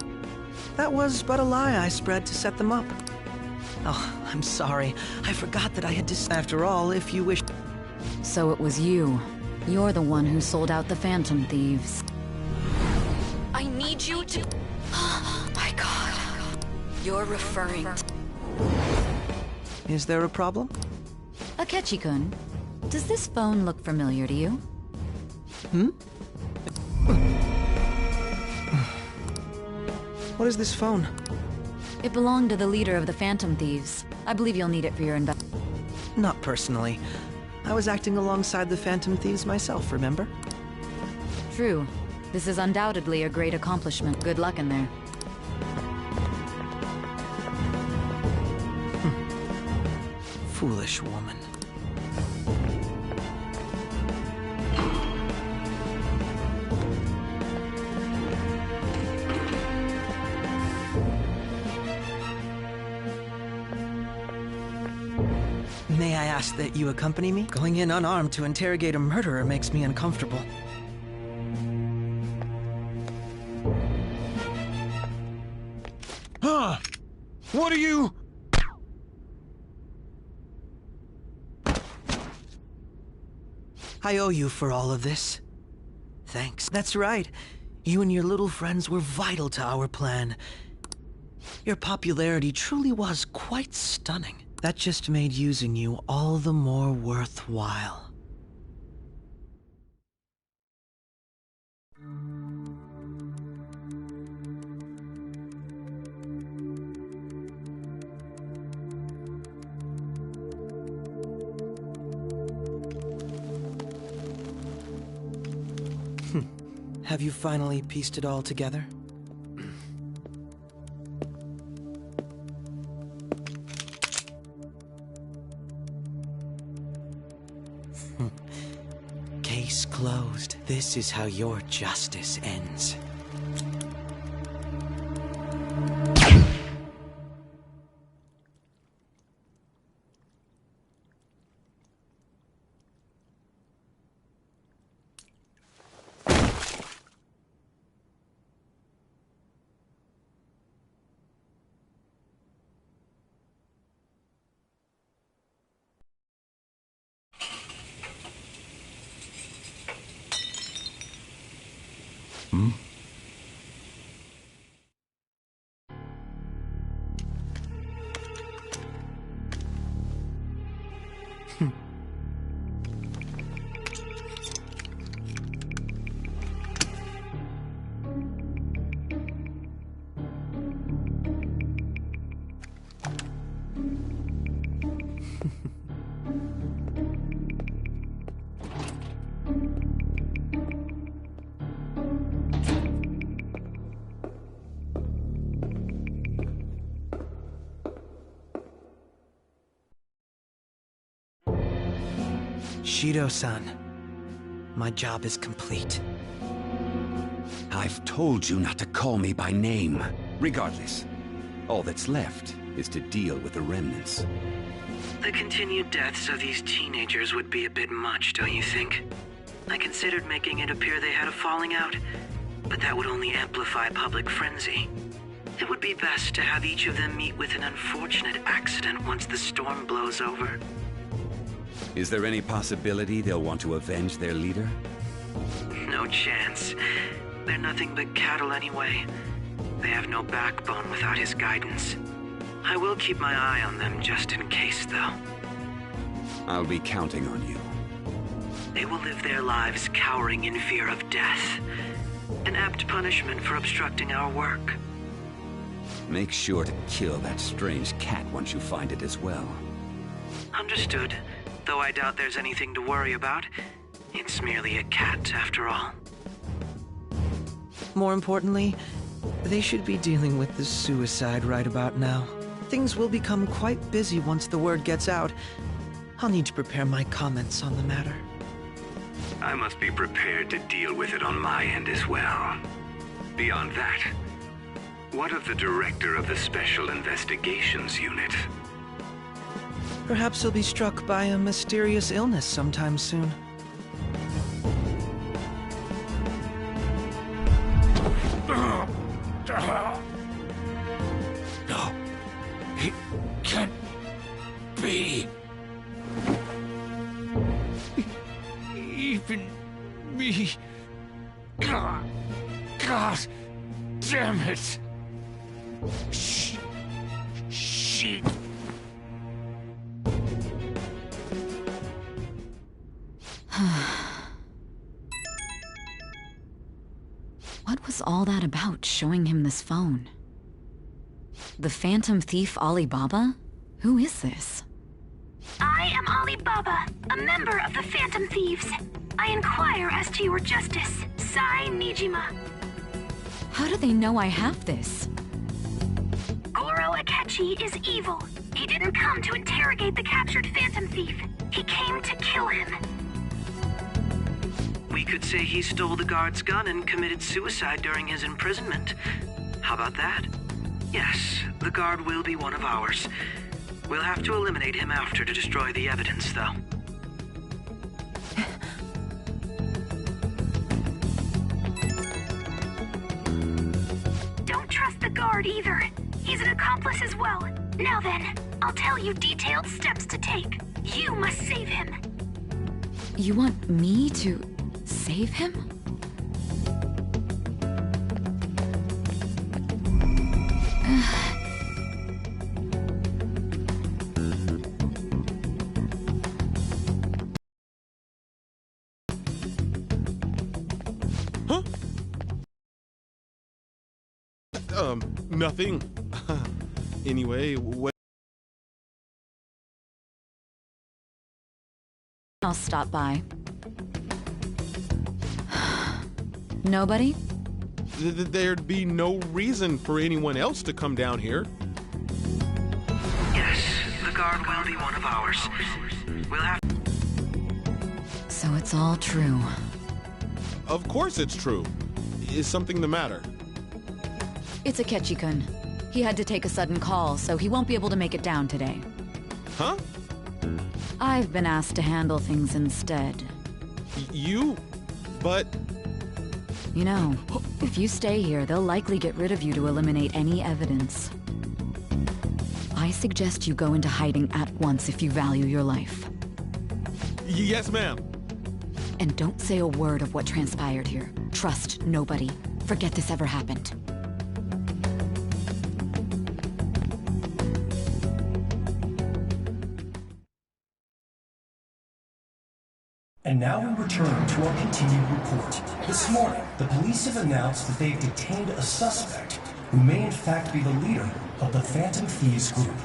That was but a lie I spread to set them up. Oh, I'm sorry. I forgot that I had to... After all, if you wish... So it was you. You're the one who sold out the Phantom Thieves. I need you to... Oh my god. You're referring to... Is there a problem? Akechi-kun, Does this phone look familiar to you? Hmm? What is this phone? It belonged to the leader of the Phantom Thieves. I believe you'll need it for your Not personally. I was acting alongside the Phantom Thieves myself, remember? True. This is undoubtedly a great accomplishment. Good luck in there. Foolish woman. May I ask that you accompany me? Going in unarmed to interrogate a murderer makes me uncomfortable. Huh? What are you... I owe you for all of this. Thanks. That's right. You and your little friends were vital to our plan. Your popularity truly was quite stunning. That just made using you all the more worthwhile. Have you finally pieced it all together? Case closed. This is how your justice ends. Hmm? Shido-san, my job is complete. I've told you not to call me by name. Regardless, all that's left is to deal with the remnants. The continued deaths of these teenagers would be a bit much, don't you think? I considered making it appear they had a falling out, but that would only amplify public frenzy. It would be best to have each of them meet with an unfortunate accident once the storm blows over. Is there any possibility they'll want to avenge their leader? No chance. They're nothing but cattle anyway. They have no backbone without his guidance. I will keep my eye on them just in case, though. I'll be counting on you. They will live their lives cowering in fear of death. An apt punishment for obstructing our work. Make sure to kill that strange cat once you find it as well. Understood. Though I doubt there's anything to worry about. It's merely a cat, after all. More importantly, they should be dealing with the suicide right about now. Things will become quite busy once the word gets out. I'll need to prepare my comments on the matter. I must be prepared to deal with it on my end as well. Beyond that, what of the director of the Special Investigations Unit? Perhaps he'll be struck by a mysterious illness sometime soon. No, it can't be. Even me. God damn it. She. was all that about, showing him this phone? The Phantom Thief Alibaba? Who is this? I am Alibaba, a member of the Phantom Thieves. I inquire as to your justice, Sai Nijima. How do they know I have this? Goro Akechi is evil. He didn't come to interrogate the captured Phantom Thief. He came to kill him. We could say he stole the guard's gun and committed suicide during his imprisonment. How about that? Yes, the guard will be one of ours. We'll have to eliminate him after to destroy the evidence, though. Don't trust the guard either. He's an accomplice as well. Now then, I'll tell you detailed steps to take. You must save him. You want me to save him? Nothing. Anyway, what? I'll stop by. Nobody? There'd be no reason for anyone else to come down here. Yes, the guard will be one of ours. We'll have... So it's all true. Of course it's true. Is something the matter? It's Akechi-kun. He had to take a sudden call, so he won't be able to make it down today. Huh? I've been asked to handle things instead. You? But... You know, if you stay here, they'll likely get rid of you to eliminate any evidence. I suggest you go into hiding at once if you value your life. Yes, ma'am. And don't say a word of what transpired here. Trust nobody. Forget this ever happened. And now we return to our continued report. This morning, the police have announced that they've detained a suspect who may in fact be the leader of the Phantom Thieves group.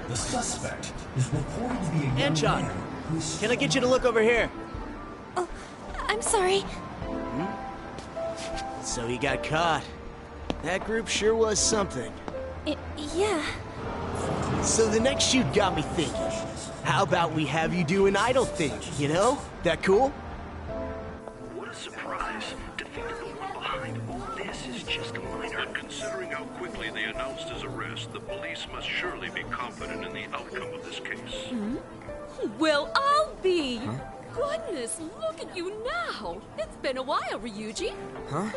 The suspect is reported to be a young man who's... Can I get you to look over here? Oh, I'm sorry. So he got caught. That group sure was something. Yeah. So the next shoot got me thinking. How about we have you do an idol thing, you know? That cool? What a surprise. To think that the one behind all this is just a minor. And considering how quickly they announced his arrest, the police must surely be confident in the outcome of this case. Well, I'll be. Goodness, look at you now. It's been a while, Ryuji. Huh?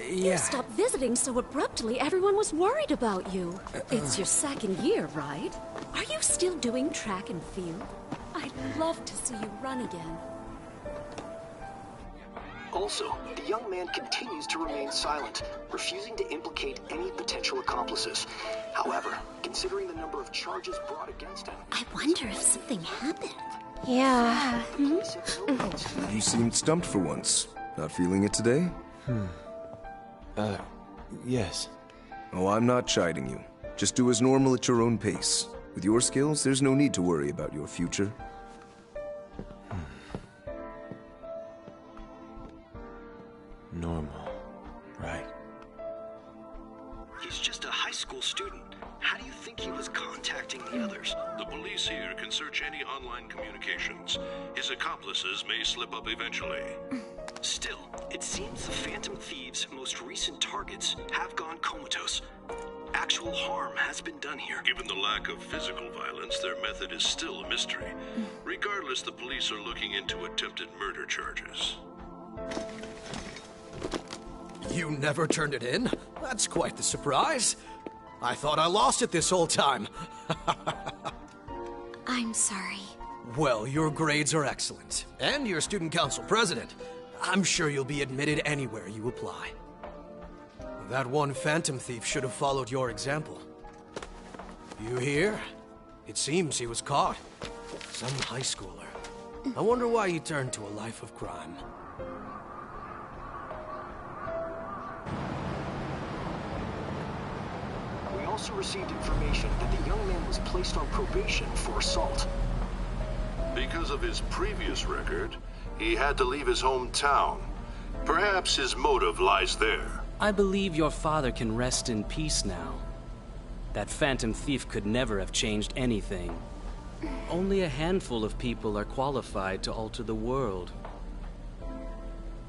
You stopped visiting so abruptly, everyone was worried about you. It's your second year, right? Are you still doing track and field? I'd love to see you run again. Also, the young man continues to remain silent, refusing to implicate any potential accomplices. However, considering the number of charges brought against him... I wonder if something happened. Yeah. You seemed stumped for once. Not feeling it today? Yes. Oh, I'm not chiding you. Just do as normal at your own pace. With your skills, there's no need to worry about your future. Normal. Right. He's just a high school student. How do you think he was contacting the others? The police here can search any online communications. His accomplices may slip up eventually. Still, it seems the Phantom Thieves' most recent targets have gone comatose. Actual harm has been done here. Given the lack of physical violence, their method is still a mystery. Regardless, the police are looking into attempted murder charges. You never turned it in? That's quite the surprise. I thought I lost it this whole time. I'm sorry. Well, your grades are excellent. And you're student council president. I'm sure you'll be admitted anywhere you apply. That one Phantom Thief should have followed your example. You hear? It seems he was caught. Some high schooler. I wonder why he turned to a life of crime. also received information that the young man was placed on probation for assault. Because of his previous record, he had to leave his hometown. Perhaps his motive lies there. I believe your father can rest in peace now. That Phantom Thief could never have changed anything. Only a handful of people are qualified to alter the world.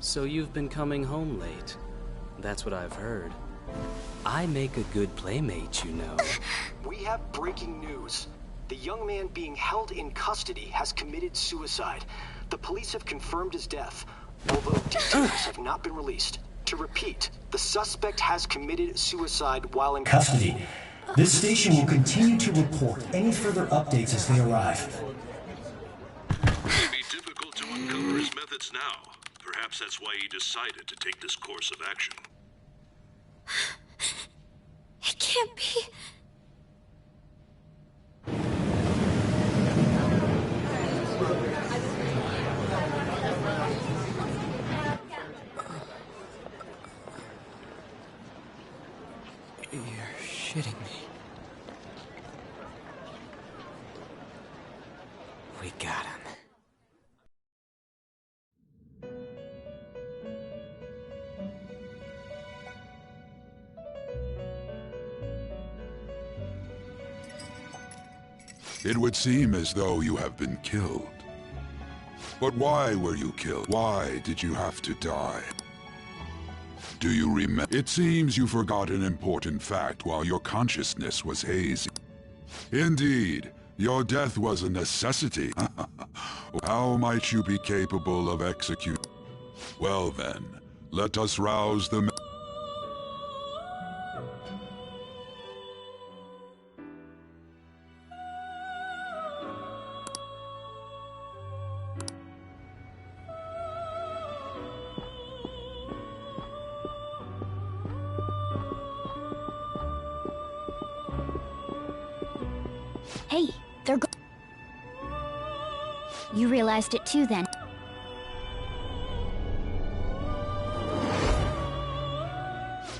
So you've been coming home late. That's what I've heard. I make a good playmate, you know. We have breaking news. The young man being held in custody has committed suicide. The police have confirmed his death, although details have not been released. To repeat, the suspect has committed suicide while in Custody. This station will continue to report any further updates as they arrive. It would be difficult to uncover his methods now. Perhaps that's why he decided to take this course of action. It can't be. You're shitting me. We got him. It would seem as though you have been killed. But why were you killed? Why did you have to die? Do you remember? It seems you forgot an important fact while your consciousness was hazy. Indeed, your death was a necessity. How might you be capable of executing? Well then, let us rouse the... Hey, they're go- You realized it too, then.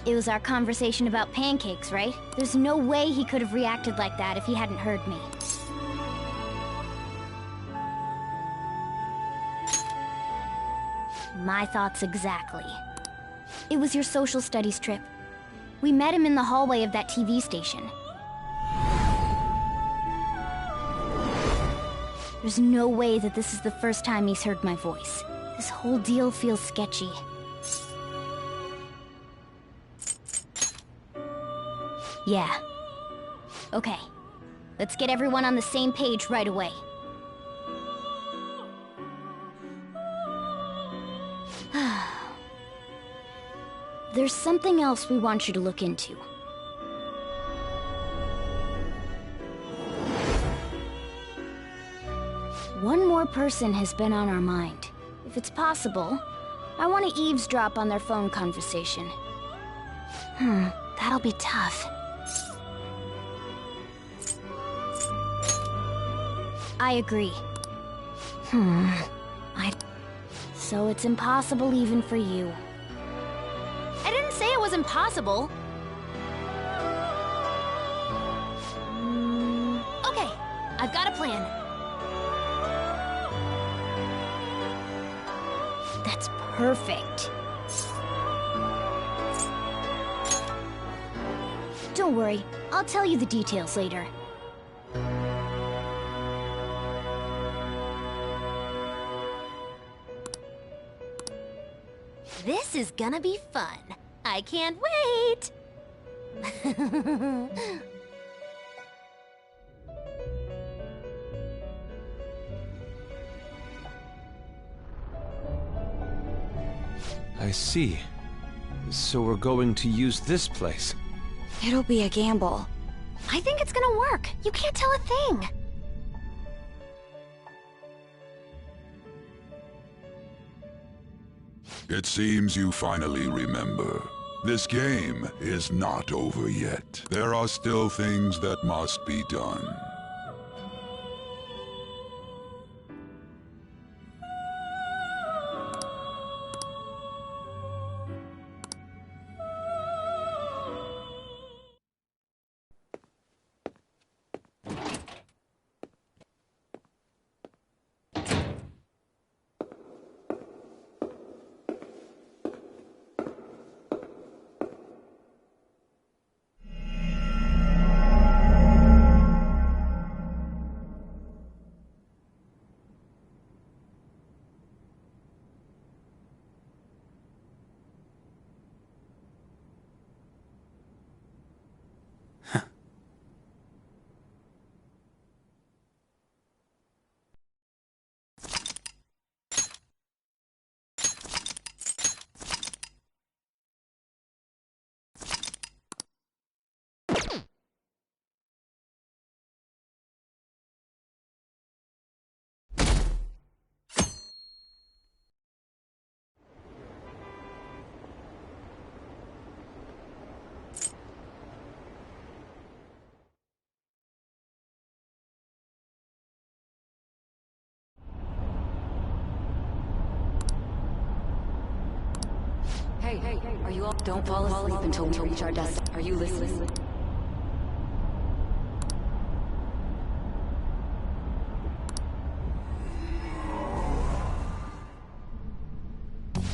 It was our conversation about pancakes, right? There's no way he could have reacted like that if he hadn't heard me. My thoughts exactly. It was your social studies trip. We met him in the hallway of that TV station. There's no way that this is the first time he's heard my voice. This whole deal feels sketchy. Yeah. Okay. Let's get everyone on the same page right away. There's something else we want you to look into. One more person has been on our mind. If it's possible, I want to eavesdrop on their phone conversation. That'll be tough. I agree. So it's impossible even for you. I didn't say it was impossible. Okay, I've got a plan. That's perfect. Don't worry, I'll tell you the details later. This is gonna be fun. I can't wait! I see. So we're going to use this place. It'll be a gamble. I think it's gonna work. You can't tell a thing. It seems you finally remember. This game is not over yet. There are still things that must be done. Hey, are you all... Don't fall asleep until we reach our destination. Are you listening?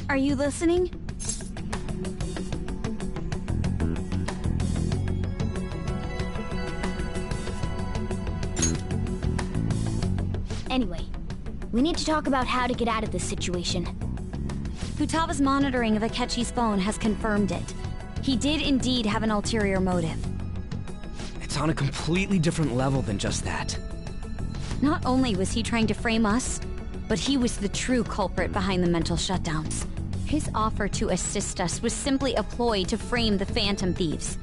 Are you listening? Anyway, we need to talk about how to get out of this situation. Futaba's monitoring of Akechi's phone has confirmed it. He did indeed have an ulterior motive. It's on a completely different level than just that. Not only was he trying to frame us, but he was the true culprit behind the mental shutdowns. His offer to assist us was simply a ploy to frame the Phantom Thieves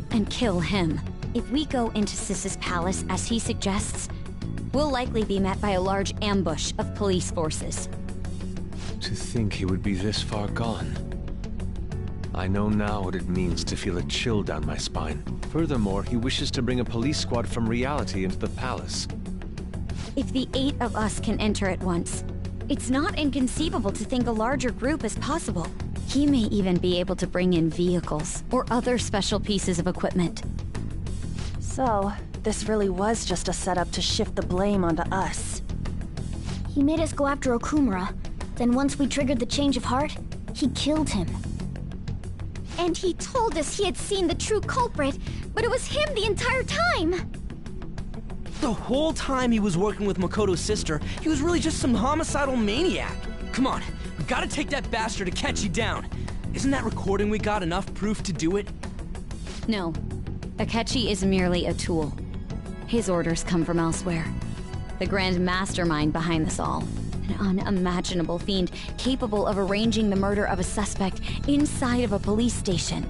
and kill him. If we go into Sis's palace as he suggests, we'll likely be met by a large ambush of police forces. To think he would be this far gone. I know now what it means to feel a chill down my spine. Furthermore, he wishes to bring a police squad from reality into the palace. If the 8 of us can enter at once, it's not inconceivable to think a larger group is possible. He may even be able to bring in vehicles or other special pieces of equipment. So, this really was just a setup to shift the blame onto us. He made us go after Okumura. Then once we triggered the change of heart, he killed him. And he told us he had seen the true culprit, but it was him the entire time! The whole time he was working with Makoto's sister, he was really just some homicidal maniac. Come on, we gotta take that bastard Akechi down. Isn't that recording we got enough proof to do it? No. Akechi is merely a tool. His orders come from elsewhere. The grand mastermind behind this all. An unimaginable fiend capable of arranging the murder of a suspect inside of a police station.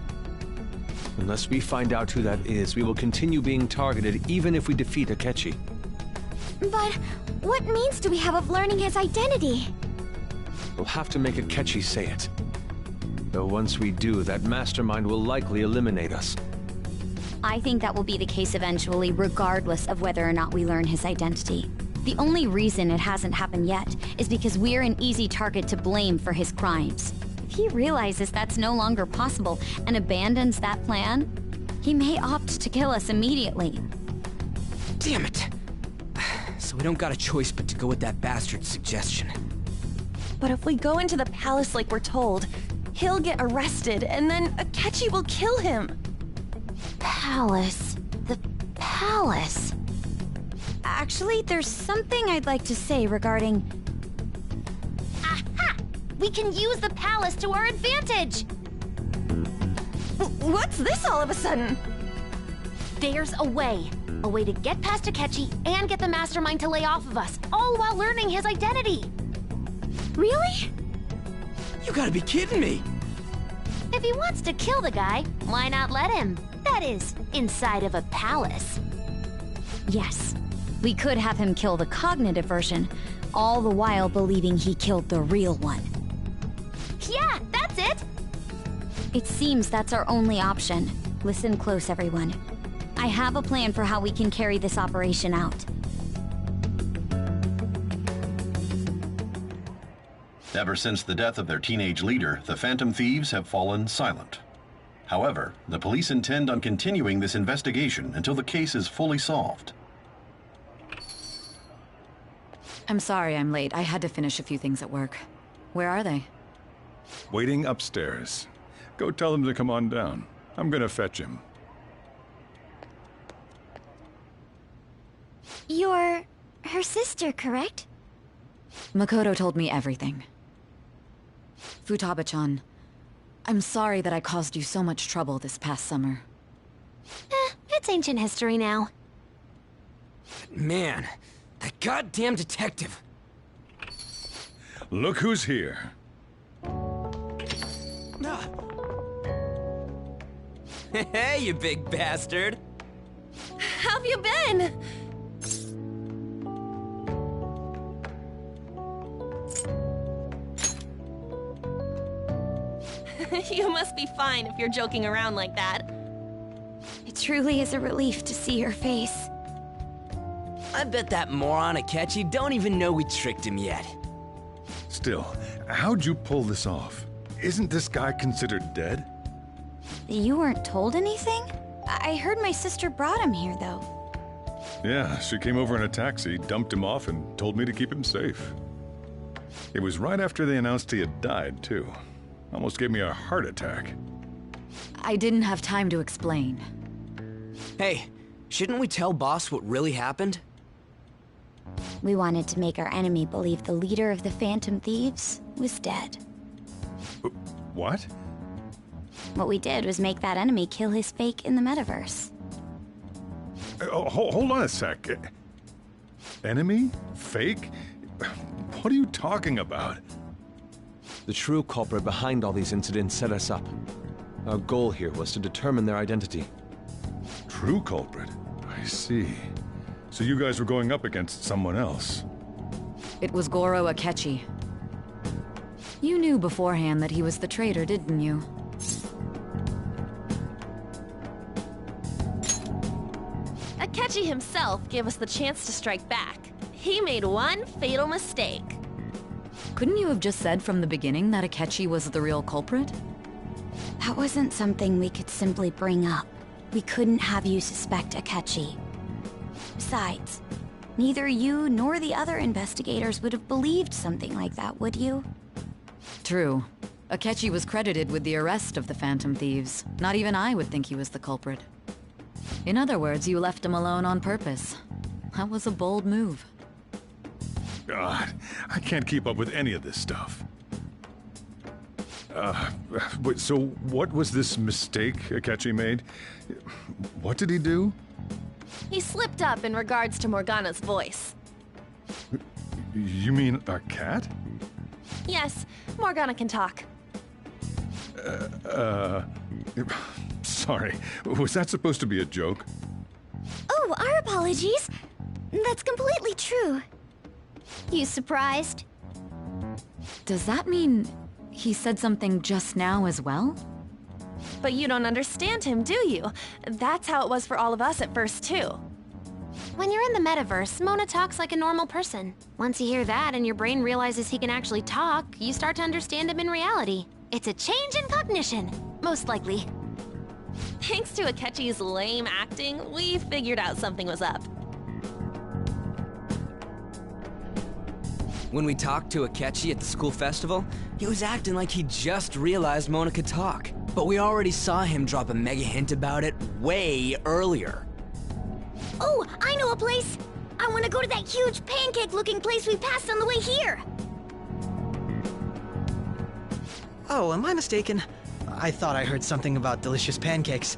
Unless we find out who that is, we will continue being targeted even if we defeat Akechi. But what means do we have of learning his identity? We'll have to make Akechi say it. Though once we do, that mastermind will likely eliminate us. I think that will be the case eventually, regardless of whether or not we learn his identity. The only reason it hasn't happened yet is because we're an easy target to blame for his crimes. If he realizes that's no longer possible and abandons that plan, he may opt to kill us immediately. Damn it! So we don't got a choice but to go with that bastard's suggestion. But if we go into the palace like we're told, he'll get arrested and then Akechi will kill him. Palace. The palace. Actually, there's something I'd like to say regarding... Aha! We can use the palace to our advantage! What's this all of a sudden? There's a way. A way to get past Akechi and get the mastermind to lay off of us, all while learning his identity. Really? You gotta be kidding me! If he wants to kill the guy, why not let him? That is, inside of a palace. Yes. We could have him kill the cognitive version, all the while believing he killed the real one. Yeah, that's it! It seems that's our only option. Listen close, everyone. I have a plan for how we can carry this operation out. Ever since the death of their teenage leader, the Phantom Thieves have fallen silent. However, the police intend on continuing this investigation until the case is fully solved. I'm sorry I'm late. I had to finish a few things at work. Where are they? Waiting upstairs. Go tell them to come on down. I'm gonna fetch him. You're... her sister, correct? Makoto told me everything. Futaba-chan, I'm sorry that I caused you so much trouble this past summer. It's ancient history now. Man, that goddamn detective. Look who's here. Hey, you big bastard. How've you been? You must be fine if you're joking around like that. It truly is a relief to see your face. I bet that moron Akechi don't even know we tricked him yet. Still, how'd you pull this off? Isn't this guy considered dead? You weren't told anything? I heard my sister brought him here, though. Yeah, she came over in a taxi, dumped him off, and told me to keep him safe. It was right after they announced he had died, too. Almost gave me a heart attack. I didn't have time to explain. Hey, shouldn't we tell Boss what really happened? We wanted to make our enemy believe the leader of the Phantom Thieves was dead. What? What we did was make that enemy kill his fake in the metaverse. Hold on a sec. Enemy? Fake? What are you talking about? The true culprit behind all these incidents set us up. Our goal here was to determine their identity. True culprit? I see. So you guys were going up against someone else? It was Goro Akechi. You knew beforehand that he was the traitor, didn't you? Akechi himself gave us the chance to strike back. He made one fatal mistake. Couldn't you have just said from the beginning that Akechi was the real culprit? That wasn't something we could simply bring up. We couldn't have you suspect Akechi. Besides, neither you nor the other investigators would have believed something like that, would you? True. Akechi was credited with the arrest of the Phantom Thieves. Not even I would think he was the culprit. In other words, you left him alone on purpose. That was a bold move. God, I can't keep up with any of this stuff. So what was this mistake Akechi made? What did he do? He slipped up in regards to Morgana's voice. You mean a cat? Yes, Morgana can talk. Sorry. Was that supposed to be a joke? Oh, our apologies. That's completely true. You surprised? Does that mean he said something just now as well? But you don't understand him, do you? That's how it was for all of us at first, too. When you're in the metaverse, Mona talks like a normal person. Once you hear that and your brain realizes he can actually talk, you start to understand him in reality. It's a change in cognition, most likely. Thanks to Akechi's lame acting, we figured out something was up. When we talked to Akechi at the school festival, he was acting like he just realized Mona could talk. But we already saw him drop a mega hint about it way earlier. Oh, I know a place! I want to go to that huge pancake-looking place we passed on the way here! Oh, am I mistaken? I thought I heard something about delicious pancakes.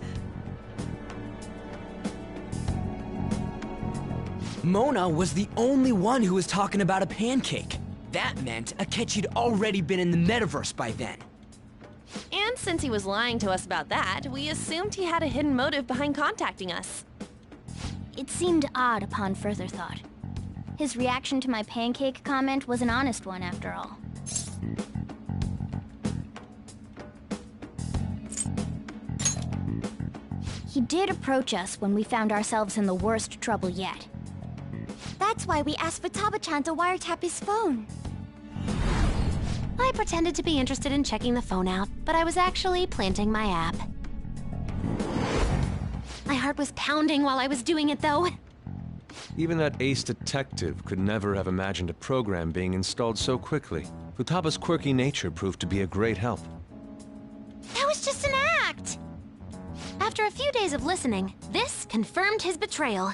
Mona was the only one who was talking about a pancake. That meant Akechi'd already been in the metaverse by then. And since he was lying to us about that, we assumed he had a hidden motive behind contacting us. It seemed odd upon further thought. His reaction to my pancake comment was an honest one, after all. He did approach us when we found ourselves in the worst trouble yet. That's why we asked Futaba-chan to wiretap his phone. I pretended to be interested in checking the phone out, but I was actually planting my app. My heart was pounding while I was doing it, though. Even that ace detective could never have imagined a program being installed so quickly. Futaba's quirky nature proved to be a great help. That was just an act! After a few days of listening, this confirmed his betrayal.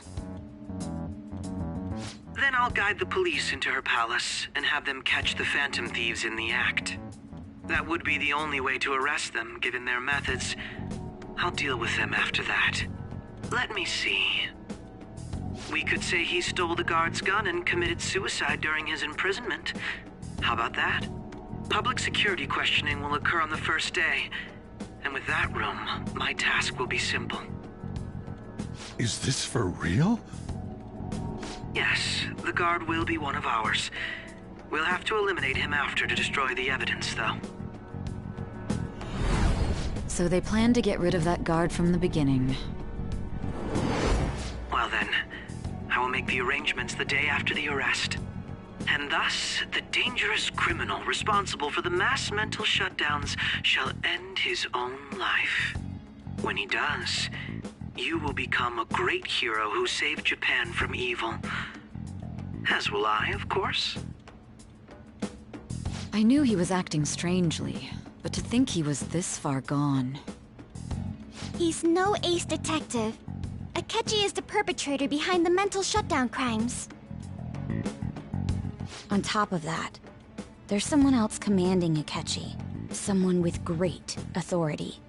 Then I'll guide the police into her palace and have them catch the Phantom Thieves in the act. That would be the only way to arrest them, given their methods. I'll deal with them after that. Let me see. We could say he stole the guard's gun and committed suicide during his imprisonment. How about that? Public security questioning will occur on the first day. And with that room, my task will be simple. Is this for real? Yes, the guard will be one of ours. We'll have to eliminate him after to destroy the evidence, though. So they planned to get rid of that guard from the beginning. Well then, I will make the arrangements the day after the arrest. And And thus, the dangerous criminal responsible for the mass mental shutdowns shall end his own life. When he does, you will become a great hero who saved Japan from evil. As will I, of course. I knew he was acting strangely, but to think he was this far gone. He's no ace detective. Akechi is the perpetrator behind the mental shutdown crimes. On top of that, there's someone else commanding Akechi. Someone with great authority.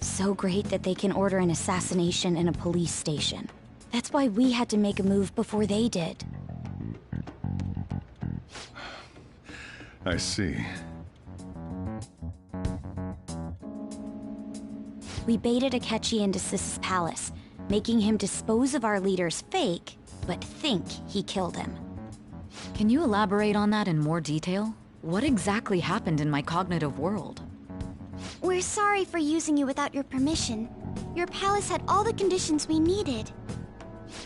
So great that they can order an assassination in a police station. That's why we had to make a move before they did. I see. We baited Akechi into Sis's palace, making him dispose of our leader's fake, but think he killed him. Can you elaborate on that in more detail? What exactly happened in my cognitive world? We're sorry for using you without your permission. Your palace had all the conditions we needed.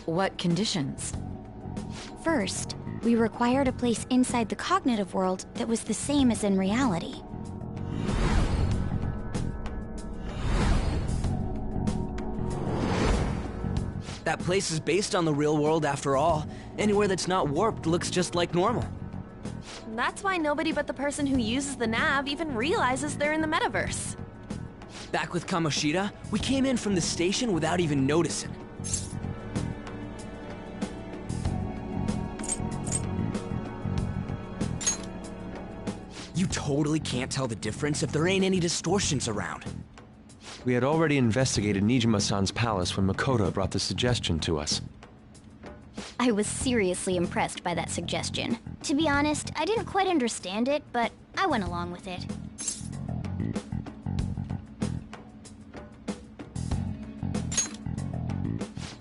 What conditions? First, we required a place inside the cognitive world that was the same as in reality. That place is based on the real world after all. Anywhere that's not warped looks just like normal. That's why nobody but the person who uses the nav even realizes they're in the metaverse. Back with Kamoshida, we came in from the station without even noticing. You totally can't tell the difference if there ain't any distortions around. We had already investigated Nijima-san's palace when Makoto brought the suggestion to us. I was seriously impressed by that suggestion. To be honest, I didn't quite understand it, but I went along with it.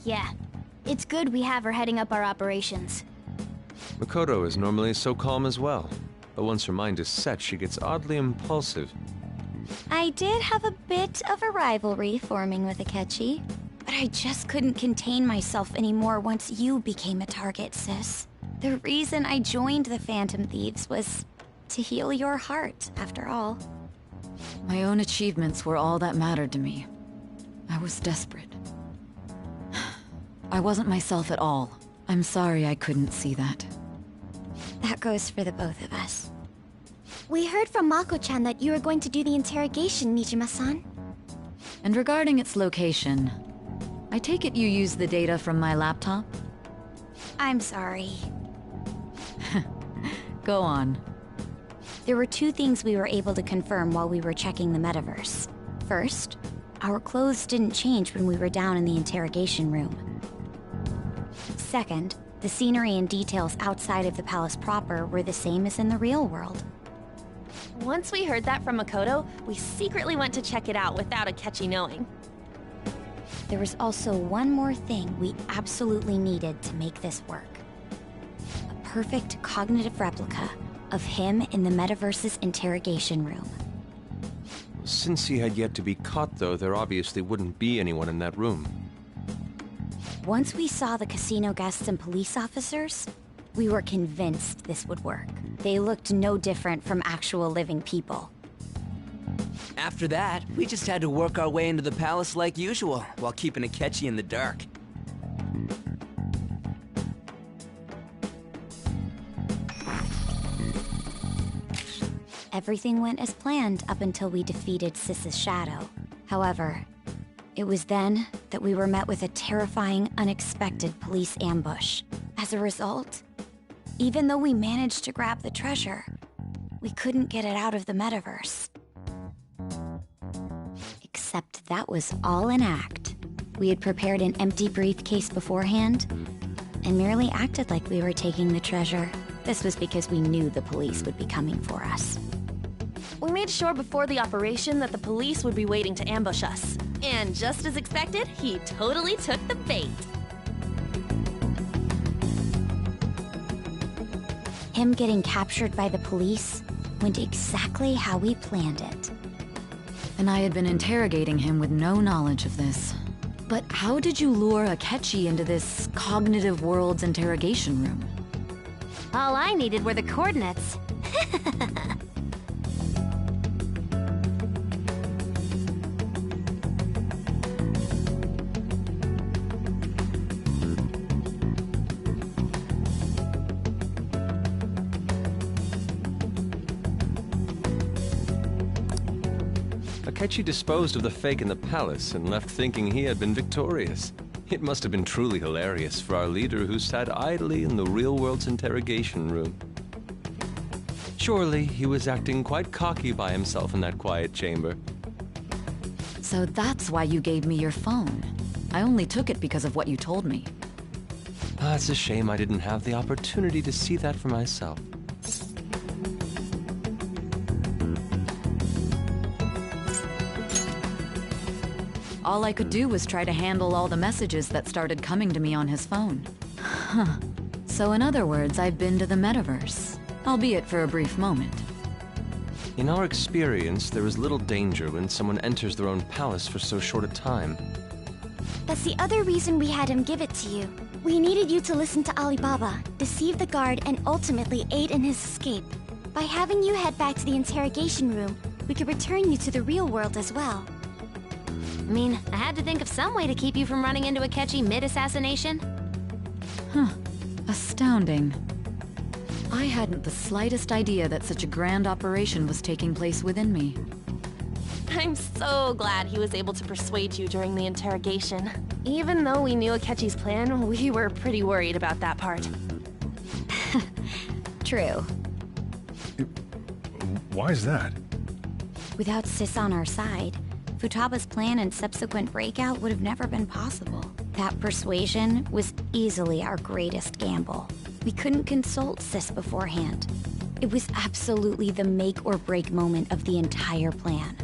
Yeah, it's good we have her heading up our operations. Makoto is normally so calm as well, but once her mind is set, she gets oddly impulsive. I did have a bit of a rivalry forming with Akechi, but I just couldn't contain myself anymore once you became a target, sis. The reason I joined the Phantom Thieves was to heal your heart, after all. My own achievements were all that mattered to me. I was desperate. I wasn't myself at all. I'm sorry I couldn't see that. That goes for the both of us. We heard from Mako-chan that you were going to do the interrogation, Nijima-san. And regarding its location, I take it you used the data from my laptop? I'm sorry. Go on. There were two things we were able to confirm while we were checking the metaverse. First, our clothes didn't change when we were down in the interrogation room. Second, the scenery and details outside of the palace proper were the same as in the real world. Once we heard that from Makoto, we secretly went to check it out without Akechi knowing. There was also one more thing we absolutely needed to make this work. A perfect cognitive replica of him in the metaverse's interrogation room. Since he had yet to be caught, though, there obviously wouldn't be anyone in that room. Once we saw the casino guests and police officers, we were convinced this would work. They looked no different from actual living people. After that, we just had to work our way into the palace like usual, while keeping Akechi in the dark. Everything went as planned up until we defeated Sis's shadow. However, it was then that we were met with a terrifying, unexpected police ambush. As a result, even though we managed to grab the treasure, we couldn't get it out of the metaverse. Except that was all an act. We had prepared an empty briefcase beforehand and merely acted like we were taking the treasure. This was because we knew the police would be coming for us. We made sure before the operation that the police would be waiting to ambush us. And just as expected, he totally took the bait. Him getting captured by the police went exactly how we planned it. And I had been interrogating him with no knowledge of this. But how did you lure Akechi into this cognitive world's interrogation room? All I needed were the coordinates. Akechi disposed of the fake in the palace and left thinking he had been victorious. It must have been truly hilarious for our leader who sat idly in the real world's interrogation room. Surely he was acting quite cocky by himself in that quiet chamber. So that's why you gave me your phone. I only took it because of what you told me. It's a shame I didn't have the opportunity to see that for myself. All I could do was try to handle all the messages that started coming to me on his phone. Huh. So in other words, I've been to the metaverse, albeit for a brief moment. In our experience, there is little danger when someone enters their own palace for so short a time. That's the other reason we had him give it to you. We needed you to listen to Alibaba, deceive the guard, and ultimately aid in his escape. By having you head back to the interrogation room, we could return you to the real world as well. I mean, I had to think of some way to keep you from running into Akechi mid-assassination. Huh. Astounding. I hadn't the slightest idea that such a grand operation was taking place within me. I'm so glad he was able to persuade you during the interrogation. Even though we knew Akechi's plan, we were pretty worried about that part. True. Why is that? Without Sis on our side, Futaba's plan and subsequent breakout would have never been possible. That persuasion was easily our greatest gamble. We couldn't consult Sis beforehand. It was absolutely the make or break moment of the entire plan.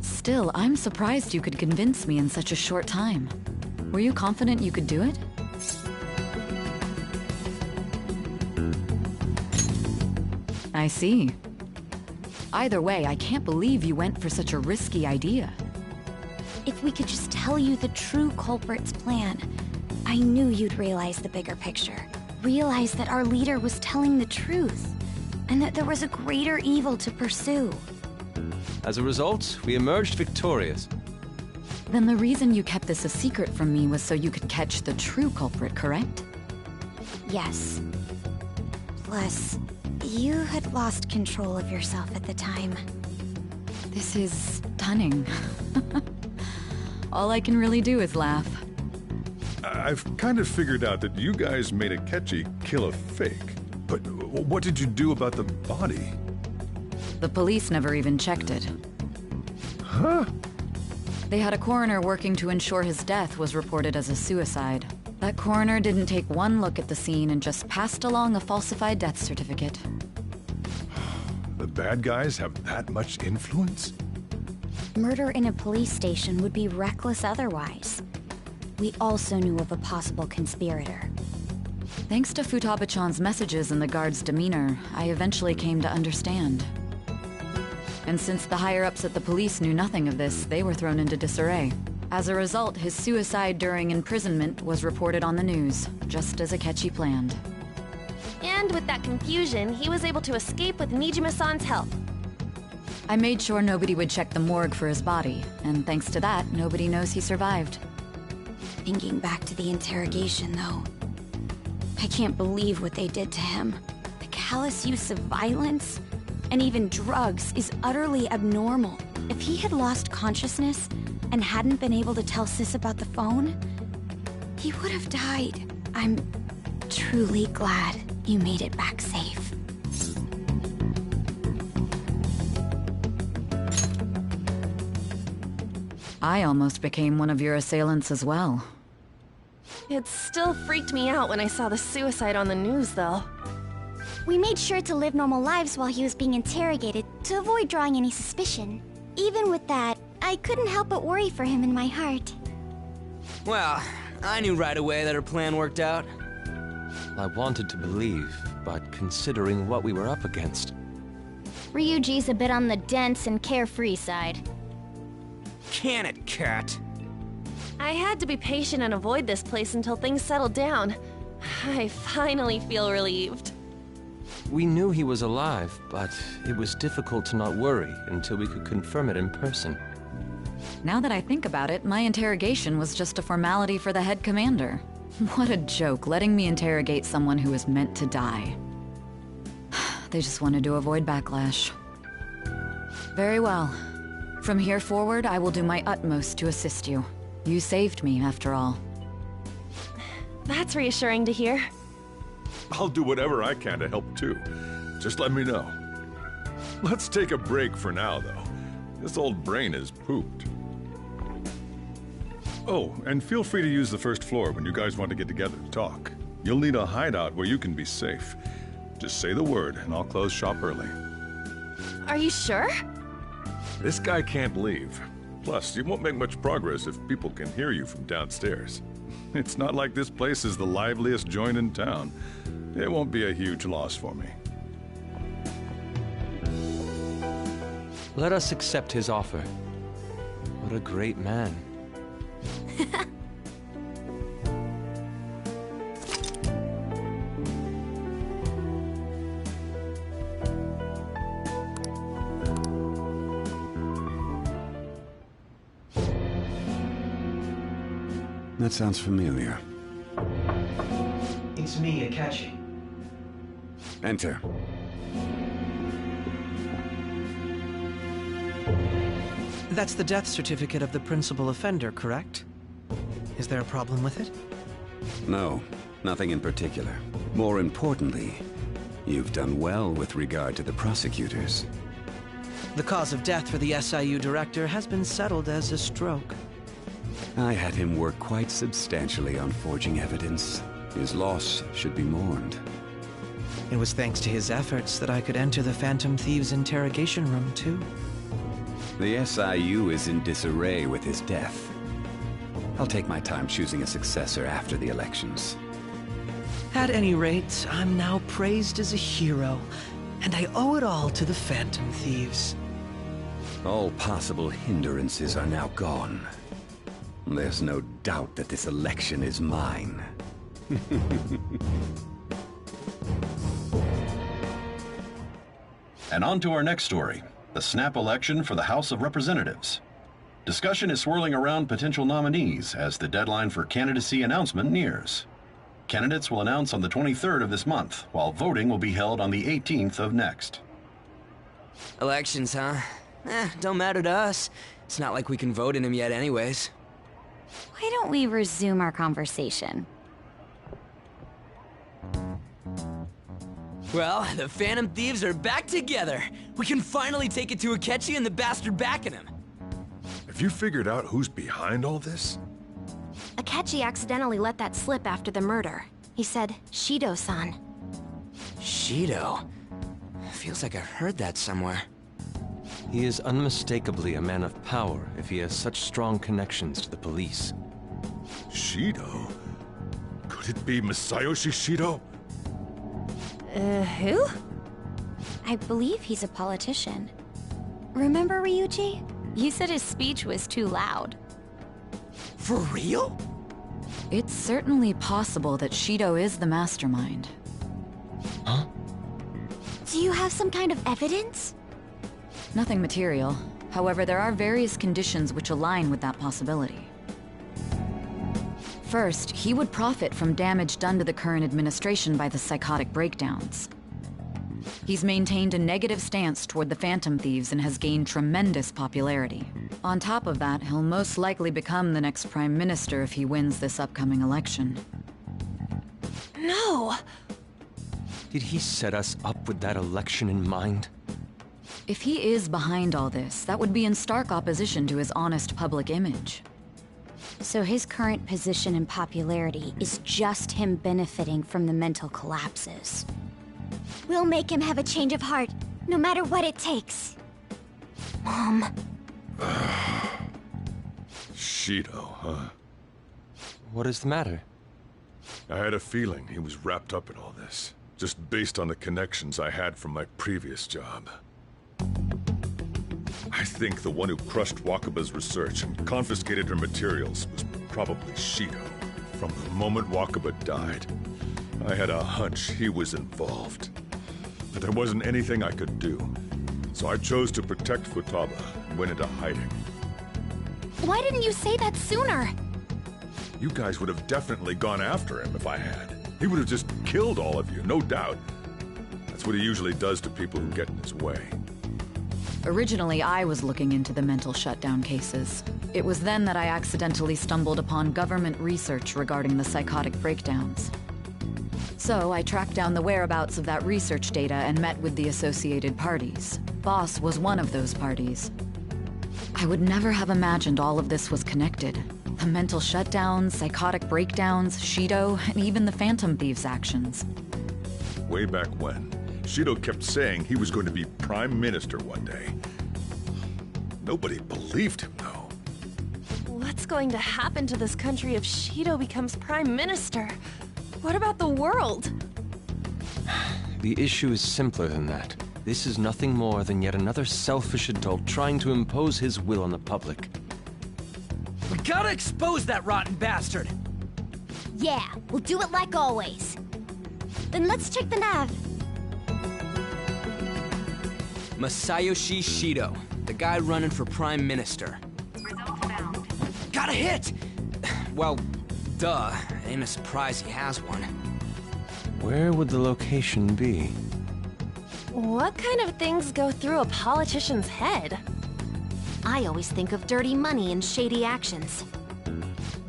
Still, I'm surprised you could convince me in such a short time. Were you confident you could do it? I see. Either way, I can't believe you went for such a risky idea. If we could just tell you the true culprit's plan, I knew you'd realize the bigger picture. Realize that our leader was telling the truth, and that there was a greater evil to pursue. As a result, we emerged victorious. Then the reason you kept this a secret from me was so you could catch the true culprit, correct? Yes. Plus, you had lost control of yourself at the time. This is stunning. All I can really do is laugh. I've kind of figured out that you guys made Akechi kill a fake. But what did you do about the body? The police never even checked it. Huh? They had a coroner working to ensure his death was reported as a suicide. That coroner didn't take one look at the scene and just passed along a falsified death certificate. The bad guys have that much influence? Murder in a police station would be reckless otherwise. We also knew of a possible conspirator. Thanks to Futaba-chan's messages and the guard's demeanor, I eventually came to understand. And since the higher-ups at the police knew nothing of this, they were thrown into disarray. As a result, his suicide during imprisonment was reported on the news, just as Akechi planned. And with that confusion, he was able to escape with Nijima-san's help. I made sure nobody would check the morgue for his body, and thanks to that, nobody knows he survived. Thinking back to the interrogation, though, I can't believe what they did to him. The callous use of violence, and even drugs, is utterly abnormal. If he had lost consciousness and hadn't been able to tell Sis about the phone, he would have died. I'm truly glad you made it back safe. I almost became one of your assailants as well. It still freaked me out when I saw the suicide on the news, though. We made sure to live normal lives while he was being interrogated to avoid drawing any suspicion. Even with that, I couldn't help but worry for him in my heart. Well, I knew right away that her plan worked out. I wanted to believe, but considering what we were up against... Ryuji's a bit on the dense and carefree side. Can it, Cat? I had to be patient and avoid this place until things settled down. I finally feel relieved. We knew he was alive, but it was difficult to not worry until we could confirm it in person. Now that I think about it, my interrogation was just a formality for the head commander. What a joke, letting me interrogate someone who was meant to die. They just wanted to avoid backlash. Very well. From here forward, I will do my utmost to assist you. You saved me, after all. That's reassuring to hear. I'll do whatever I can to help too. Just let me know. Let's take a break for now, though. This old brain is pooped. Oh, and feel free to use the first floor when you guys want to get together to talk. You'll need a hideout where you can be safe. Just say the word, and I'll close shop early. Are you sure? This guy can't leave. Plus, you won't make much progress if people can hear you from downstairs. It's not like this place is the liveliest joint in town. It won't be a huge loss for me. Let us accept his offer. What a great man. That sounds familiar. It's me, Akechi. Enter. That's the death certificate of the principal offender, correct? Is there a problem with it? No, nothing in particular. More importantly, you've done well with regard to the prosecutors. The cause of death for the SIU director has been settled as a stroke. I had him work quite substantially on forging evidence. His loss should be mourned. It was thanks to his efforts that I could enter the Phantom Thieves' interrogation room, too. The SIU is in disarray with his death. I'll take my time choosing a successor after the elections. At any rate, I'm now praised as a hero, and I owe it all to the Phantom Thieves. All possible hindrances are now gone. There's no doubt that this election is mine. And on to our next story, the snap election for the House of Representatives. Discussion is swirling around potential nominees as the deadline for candidacy announcement nears. Candidates will announce on the 23rd of this month, while voting will be held on the 18th of next. Elections, huh? Don't matter to us. It's not like we can vote in them yet anyways. Why don't we resume our conversation? Well, the Phantom Thieves are back together. We can finally take it to Akechi and the bastard backing him. Have you figured out who's behind all this? Akechi accidentally let that slip after the murder. He said, Shido-san. Shido? Feels like I've heard that somewhere. He is unmistakably a man of power if he has such strong connections to the police. Shido? Could it be Masayoshi Shido? Who? I believe he's a politician. Remember, Ryuji? You said his speech was too loud. For real? It's certainly possible that Shido is the mastermind. Huh? Do you have some kind of evidence? Nothing material. However, there are various conditions which align with that possibility. First, he would profit from damage done to the current administration by the psychotic breakdowns. He's maintained a negative stance toward the Phantom Thieves and has gained tremendous popularity. On top of that, he'll most likely become the next Prime Minister if he wins this upcoming election. No! Did he set us up with that election in mind? If he is behind all this, that would be in stark opposition to his honest public image. So his current position and popularity is just him benefiting from the mental collapses. We'll make him have a change of heart, no matter what it takes. Mom. Shido, huh? What is the matter? I had a feeling he was wrapped up in all this, just based on the connections I had from my previous job. I think the one who crushed Wakaba's research and confiscated her materials was probably Shido, from the moment Wakaba died. I had a hunch he was involved. But there wasn't anything I could do. So I chose to protect Futaba and went into hiding. Why didn't you say that sooner? You guys would have definitely gone after him if I had. He would have just killed all of you, no doubt. That's what he usually does to people who get in his way. Originally, I was looking into the mental shutdown cases. It was then that I accidentally stumbled upon government research regarding the psychotic breakdowns. So I tracked down the whereabouts of that research data and met with the associated parties. Boss was one of those parties. I would never have imagined all of this was connected. The mental shutdowns, psychotic breakdowns, Shido, and even the Phantom Thieves' actions. Way back when, Shido kept saying he was going to be Prime Minister one day. Nobody believed him, though. What's going to happen to this country if Shido becomes Prime Minister? What about the world? The issue is simpler than that. This is nothing more than yet another selfish adult trying to impose his will on the public. We gotta expose that rotten bastard! Yeah, we'll do it like always. Then let's check the nav. Masayoshi Shido, the guy running for Prime Minister. Got a hit! Well, duh. Ain't a surprise he has one. Where would the location be? What kind of things go through a politician's head? I always think of dirty money and shady actions.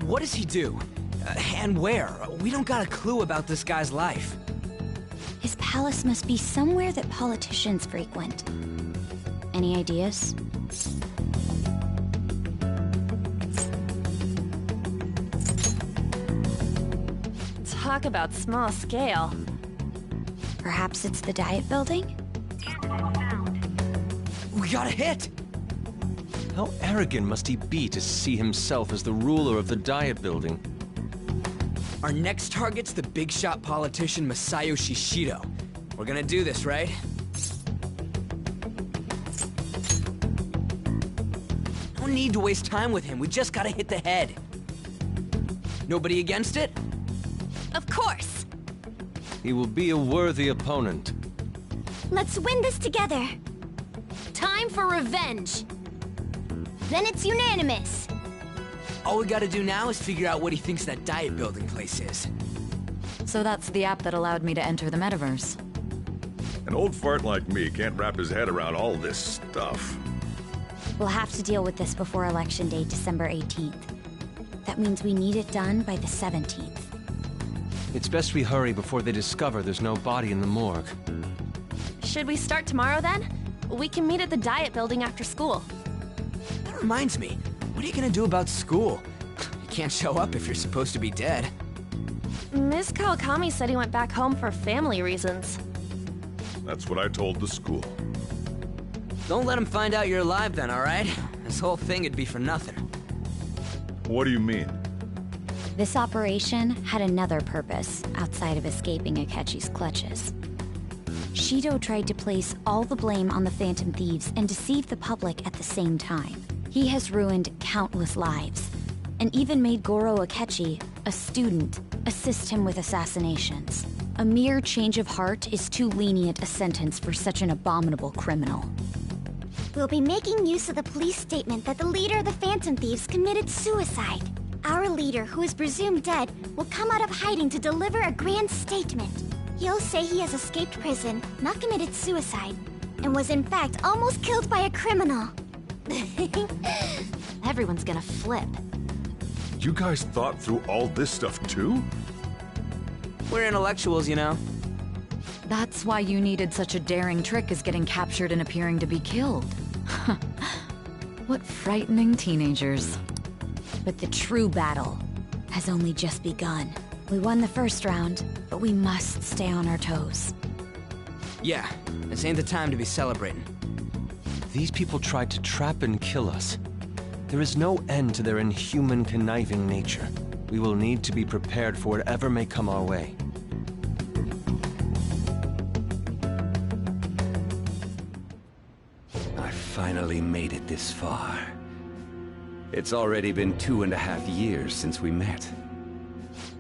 What does he do? And where? We don't got a clue about this guy's life. His palace must be somewhere that politicians frequent. Any ideas? Talk about small scale. Perhaps it's the Diet Building? We got a hit! How arrogant must he be to see himself as the ruler of the Diet Building? Our next target's the big shot politician Masayoshi Shido. We're gonna do this, right? No need to waste time with him, we just gotta hit the head. Nobody against it? Of course! He will be a worthy opponent. Let's win this together. Time for revenge! Then it's unanimous. All we gotta do now is figure out what he thinks that Diet Building place is. So that's the app that allowed me to enter the metaverse. An old fart like me can't wrap his head around all this stuff. We'll have to deal with this before Election Day, December 18th. That means we need it done by the 17th. It's best we hurry before they discover there's no body in the morgue. Should we start tomorrow then? We can meet at the Diet Building after school. That reminds me, what are you gonna do about school? You can't show up if you're supposed to be dead. Ms. Kawakami said he went back home for family reasons. That's what I told the school. Don't let him find out you're alive then, alright? This whole thing would be for nothing. What do you mean? This operation had another purpose outside of escaping Akechi's clutches. Shido tried to place all the blame on the Phantom Thieves and deceive the public at the same time. He has ruined countless lives, and even made Goro Akechi, a student, assist him with assassinations. A mere change of heart is too lenient a sentence for such an abominable criminal. We'll be making use of the police statement that the leader of the Phantom Thieves committed suicide. Our leader, who is presumed dead, will come out of hiding to deliver a grand statement. He'll say he has escaped prison, not committed suicide, and was in fact almost killed by a criminal. Everyone's gonna flip. You guys thought through all this stuff too? We're intellectuals, you know. That's why you needed such a daring trick as getting captured and appearing to be killed. What frightening teenagers. But the true battle has only just begun. We won the first round, but we must stay on our toes. Yeah, this ain't the time to be celebrating. These people tried to trap and kill us. There is no end to their inhuman, conniving nature. We will need to be prepared for whatever may come our way. I finally made it this far. It's already been 2.5 years since we met.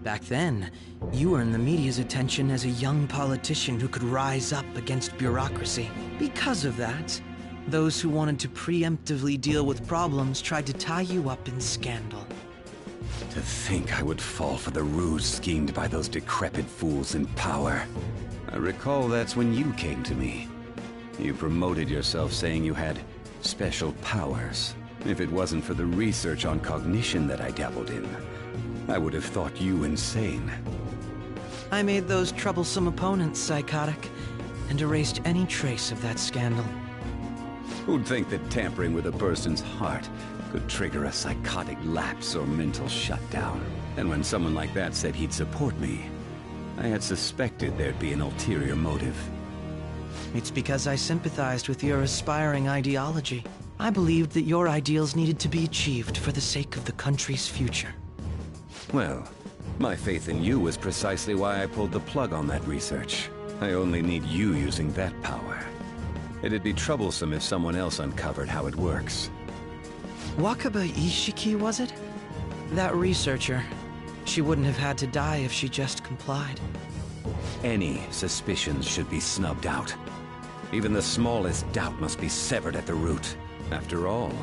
Back then, you earned the media's attention as a young politician who could rise up against bureaucracy. Because of that, those who wanted to preemptively deal with problems tried to tie you up in scandal. To think I would fall for the ruse schemed by those decrepit fools in power. I recall that's when you came to me. You promoted yourself saying you had special powers. If it wasn't for the research on cognition that I dabbled in, I would have thought you insane. I made those troublesome opponents psychotic, and erased any trace of that scandal. Who'd think that tampering with a person's heart could trigger a psychotic lapse or mental shutdown? And when someone like that said he'd support me, I had suspected there'd be an ulterior motive. It's because I sympathized with your aspiring ideology. I believed that your ideals needed to be achieved for the sake of the country's future. Well, my faith in you was precisely why I pulled the plug on that research. I only need you using that power. It'd be troublesome if someone else uncovered how it works. Wakaba Ishiki, was it? That researcher. She wouldn't have had to die if she just complied. Any suspicions should be snubbed out. Even the smallest doubt must be severed at the root. After all,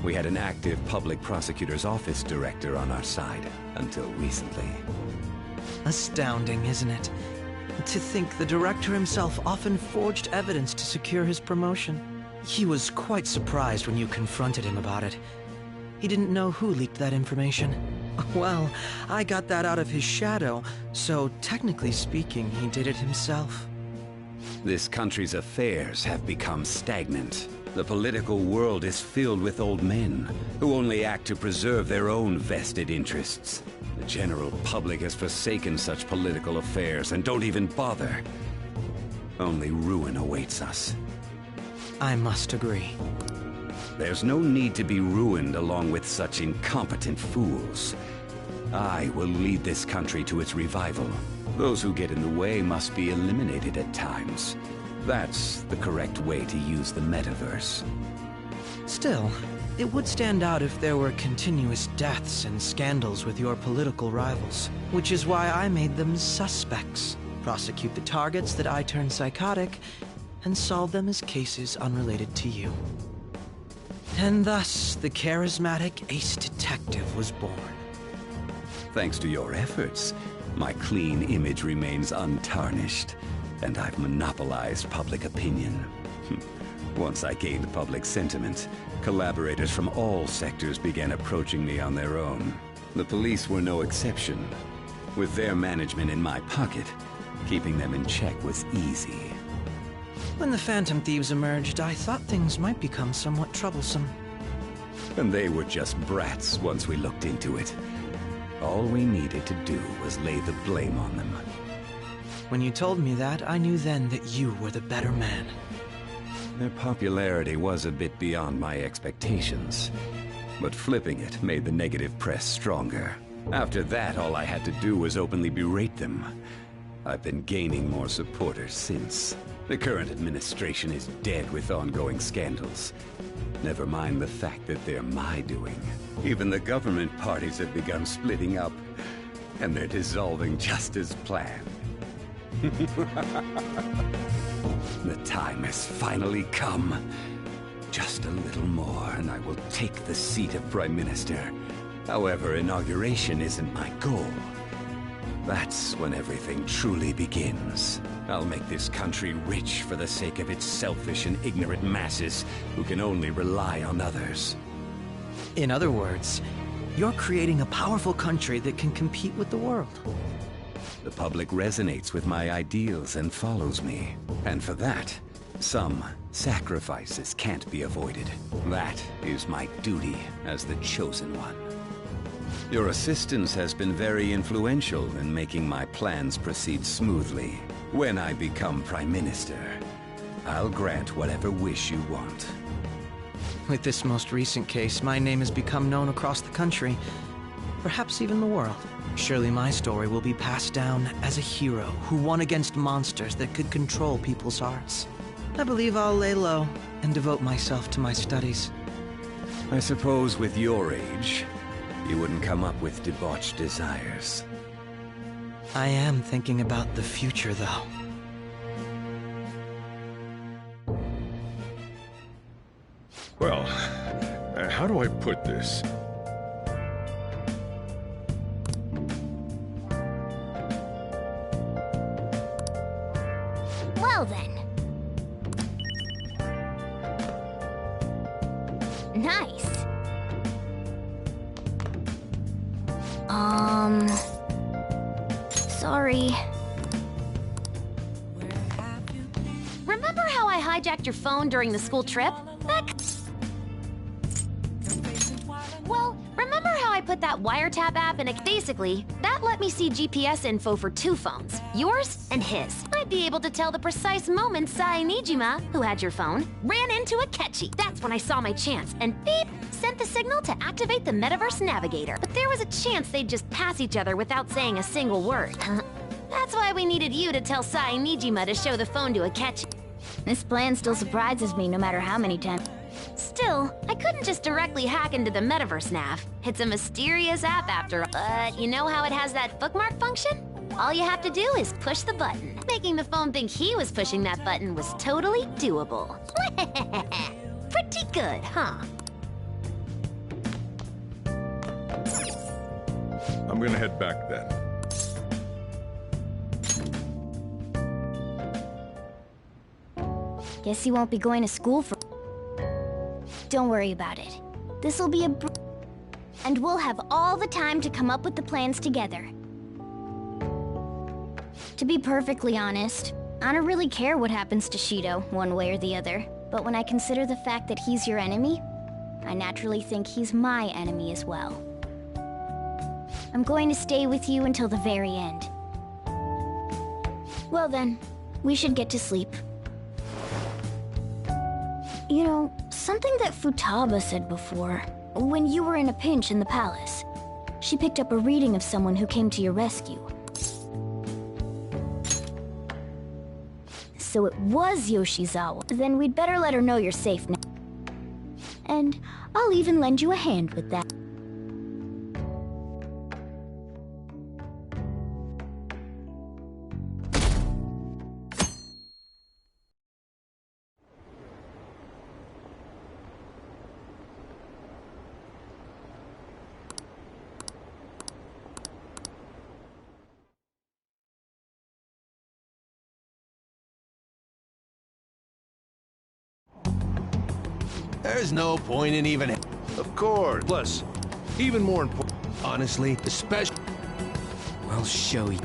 we had an active public prosecutor's office director on our side, until recently. Astounding, isn't it? To think the director himself often forged evidence to secure his promotion. He was quite surprised when you confronted him about it. He didn't know who leaked that information. Well, I got that out of his shadow, so technically speaking, he did it himself. This country's affairs have become stagnant. The political world is filled with old men who only act to preserve their own vested interests. The general public has forsaken such political affairs and don't even bother. Only ruin awaits us. I must agree. There's no need to be ruined along with such incompetent fools. I will lead this country to its revival. Those who get in the way must be eliminated at times. That's the correct way to use the metaverse. Still, it would stand out if there were continuous deaths and scandals with your political rivals, which is why I made them suspects. Prosecute the targets that I turn psychotic, and solve them as cases unrelated to you. And thus, the charismatic ace detective was born. Thanks to your efforts, my clean image remains untarnished, and I've monopolized public opinion. Once I gained public sentiment, collaborators from all sectors began approaching me on their own. The police were no exception. With their management in my pocket, keeping them in check was easy. When the Phantom Thieves emerged, I thought things might become somewhat troublesome. And they were just brats once we looked into it. All we needed to do was lay the blame on them. When you told me that, I knew then that you were the better man. Their popularity was a bit beyond my expectations, but flipping it made the negative press stronger. After that, all I had to do was openly berate them. I've been gaining more supporters since. The current administration is dead with ongoing scandals. Never mind the fact that they're my doing. Even the government parties have begun splitting up, and they're dissolving just as planned. The time has finally come. Just a little more, and I will take the seat of Prime Minister. However, inauguration isn't my goal. That's when everything truly begins. I'll make this country rich for the sake of its selfish and ignorant masses who can only rely on others. In other words, you're creating a powerful country that can compete with the world. The public resonates with my ideals and follows me. And for that, some sacrifices can't be avoided. That is my duty as the chosen one. Your assistance has been very influential in making my plans proceed smoothly. When I become Prime Minister, I'll grant whatever wish you want. With this most recent case, my name has become known across the country, perhaps even the world. Surely my story will be passed down as a hero who won against monsters that could control people's hearts. I believe I'll lay low and devote myself to my studies. I suppose with your age, you wouldn't come up with debauched desires. I am thinking about the future, though. Well, how do I put this? Well then. Nice. Sorry. Remember how I hijacked your phone during the school trip? Well, remember how I put that wiretap app in it? Basically, that let me see GPS info for 2 phones, yours and his. I'd be able to tell the precise moment Sae-Niijima, who had your phone, ran into Akechi. That's when I saw my chance, and beep, sent the signal to activate the Metaverse Navigator. But there was a chance they'd just pass each other without saying a single word. That's why we needed you to tell Sae-Niijima to show the phone to Akechi. This plan still surprises me no matter how many times. Still, I couldn't just directly hack into the Metaverse Nav. It's a mysterious app after all. But you know how it has that bookmark function? All you have to do is push the button. Making the phone think he was pushing that button was totally doable. Pretty good, huh? I'm gonna head back then. Guess he won't be going to school for... Don't worry about it. This'll be and we'll have all the time to come up with the plans together. To be perfectly honest, I don't really care what happens to Shido, one way or the other. But when I consider the fact that he's your enemy, I naturally think he's my enemy as well. I'm going to stay with you until the very end. Well then, we should get to sleep. You know, something that Futaba said before, when you were in a pinch in the palace, she picked up a reading of someone who came to your rescue. So it was Yoshizawa. Then we'd better let her know you're safe now. And I'll even lend you a hand with that. There's no point in even... Of course. Plus, even more important... Honestly, especially... I'll show you.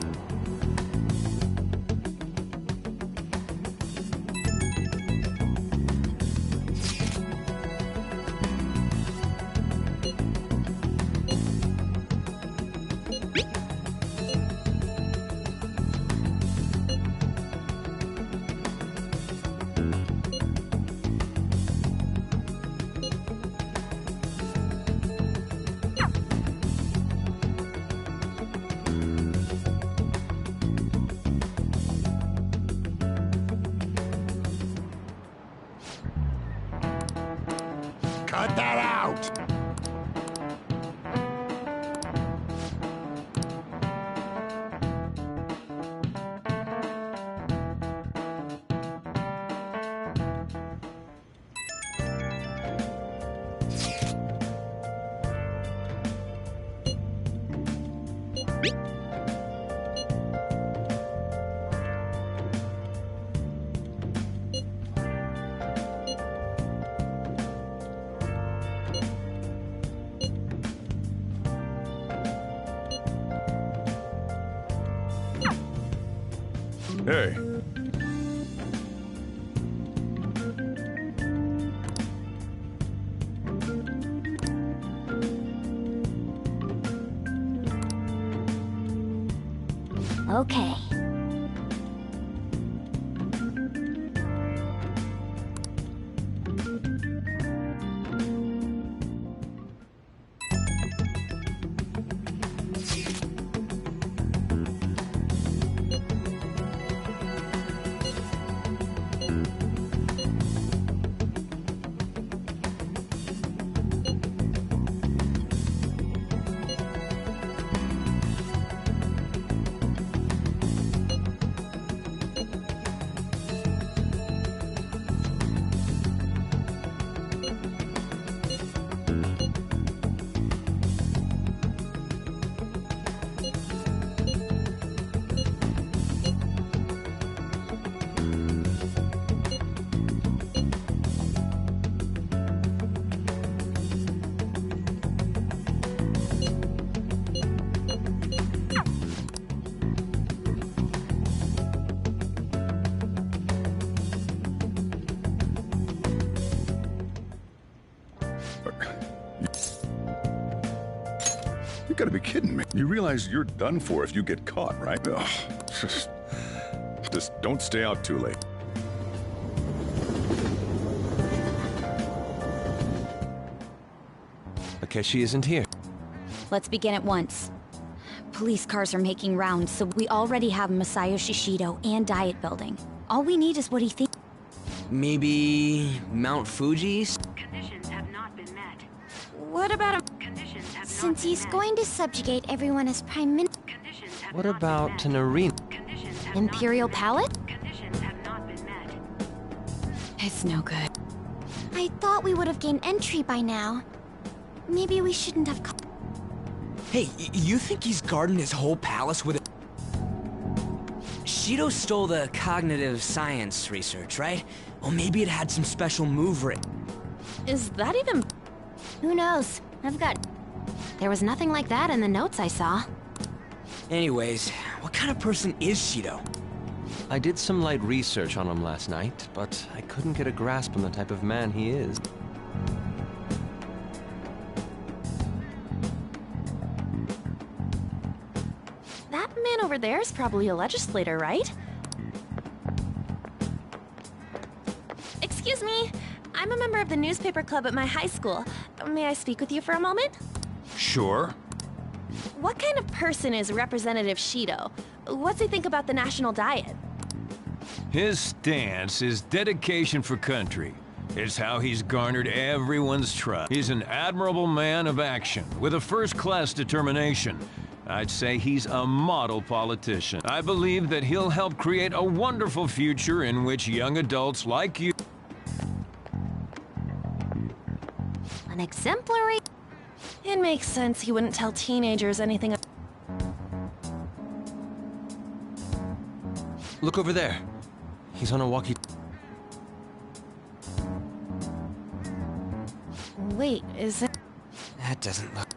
Cut that out! Hey. Okay. gotta be kidding me. You realize you're done for if you get caught, right? Ugh. Just don't stay out too late. Akechi isn't here. Let's begin at once. Police cars are making rounds, so we already have Masayoshi Shido and Diet Building. All we need is what he thinks. Maybe Mount Fuji's? Conditions have not been met. What about him? Conditions have Since he's going to subjugate everyone as Prime Minister. What about an arena? Imperial Palace? Conditions have not been met. It's no good. I thought we would have gained entry by now. Maybe we shouldn't have. Hey, you think he's guarding his whole palace with a... Shido stole the cognitive science research, right? Well, maybe it had some special move ring. Is that even... Who knows? There was nothing like that in the notes I saw. Anyways, what kind of person is Shido? I did some light research on him last night, but I couldn't get a grasp on the type of man he is. That man over there is probably a legislator, right? Excuse me. I'm a member of the newspaper club at my high school. May I speak with you for a moment? Sure. What kind of person is Representative Shido? What's he think about the national diet? His stance is dedication for country. It's how he's garnered everyone's trust. He's an admirable man of action, with a first-class determination. I'd say he's a model politician. I believe that he'll help create a wonderful future in which young adults like you... An exemplary... It makes sense he wouldn't tell teenagers anything... Look over there. He's on a walkie... Wait, is it... That doesn't look...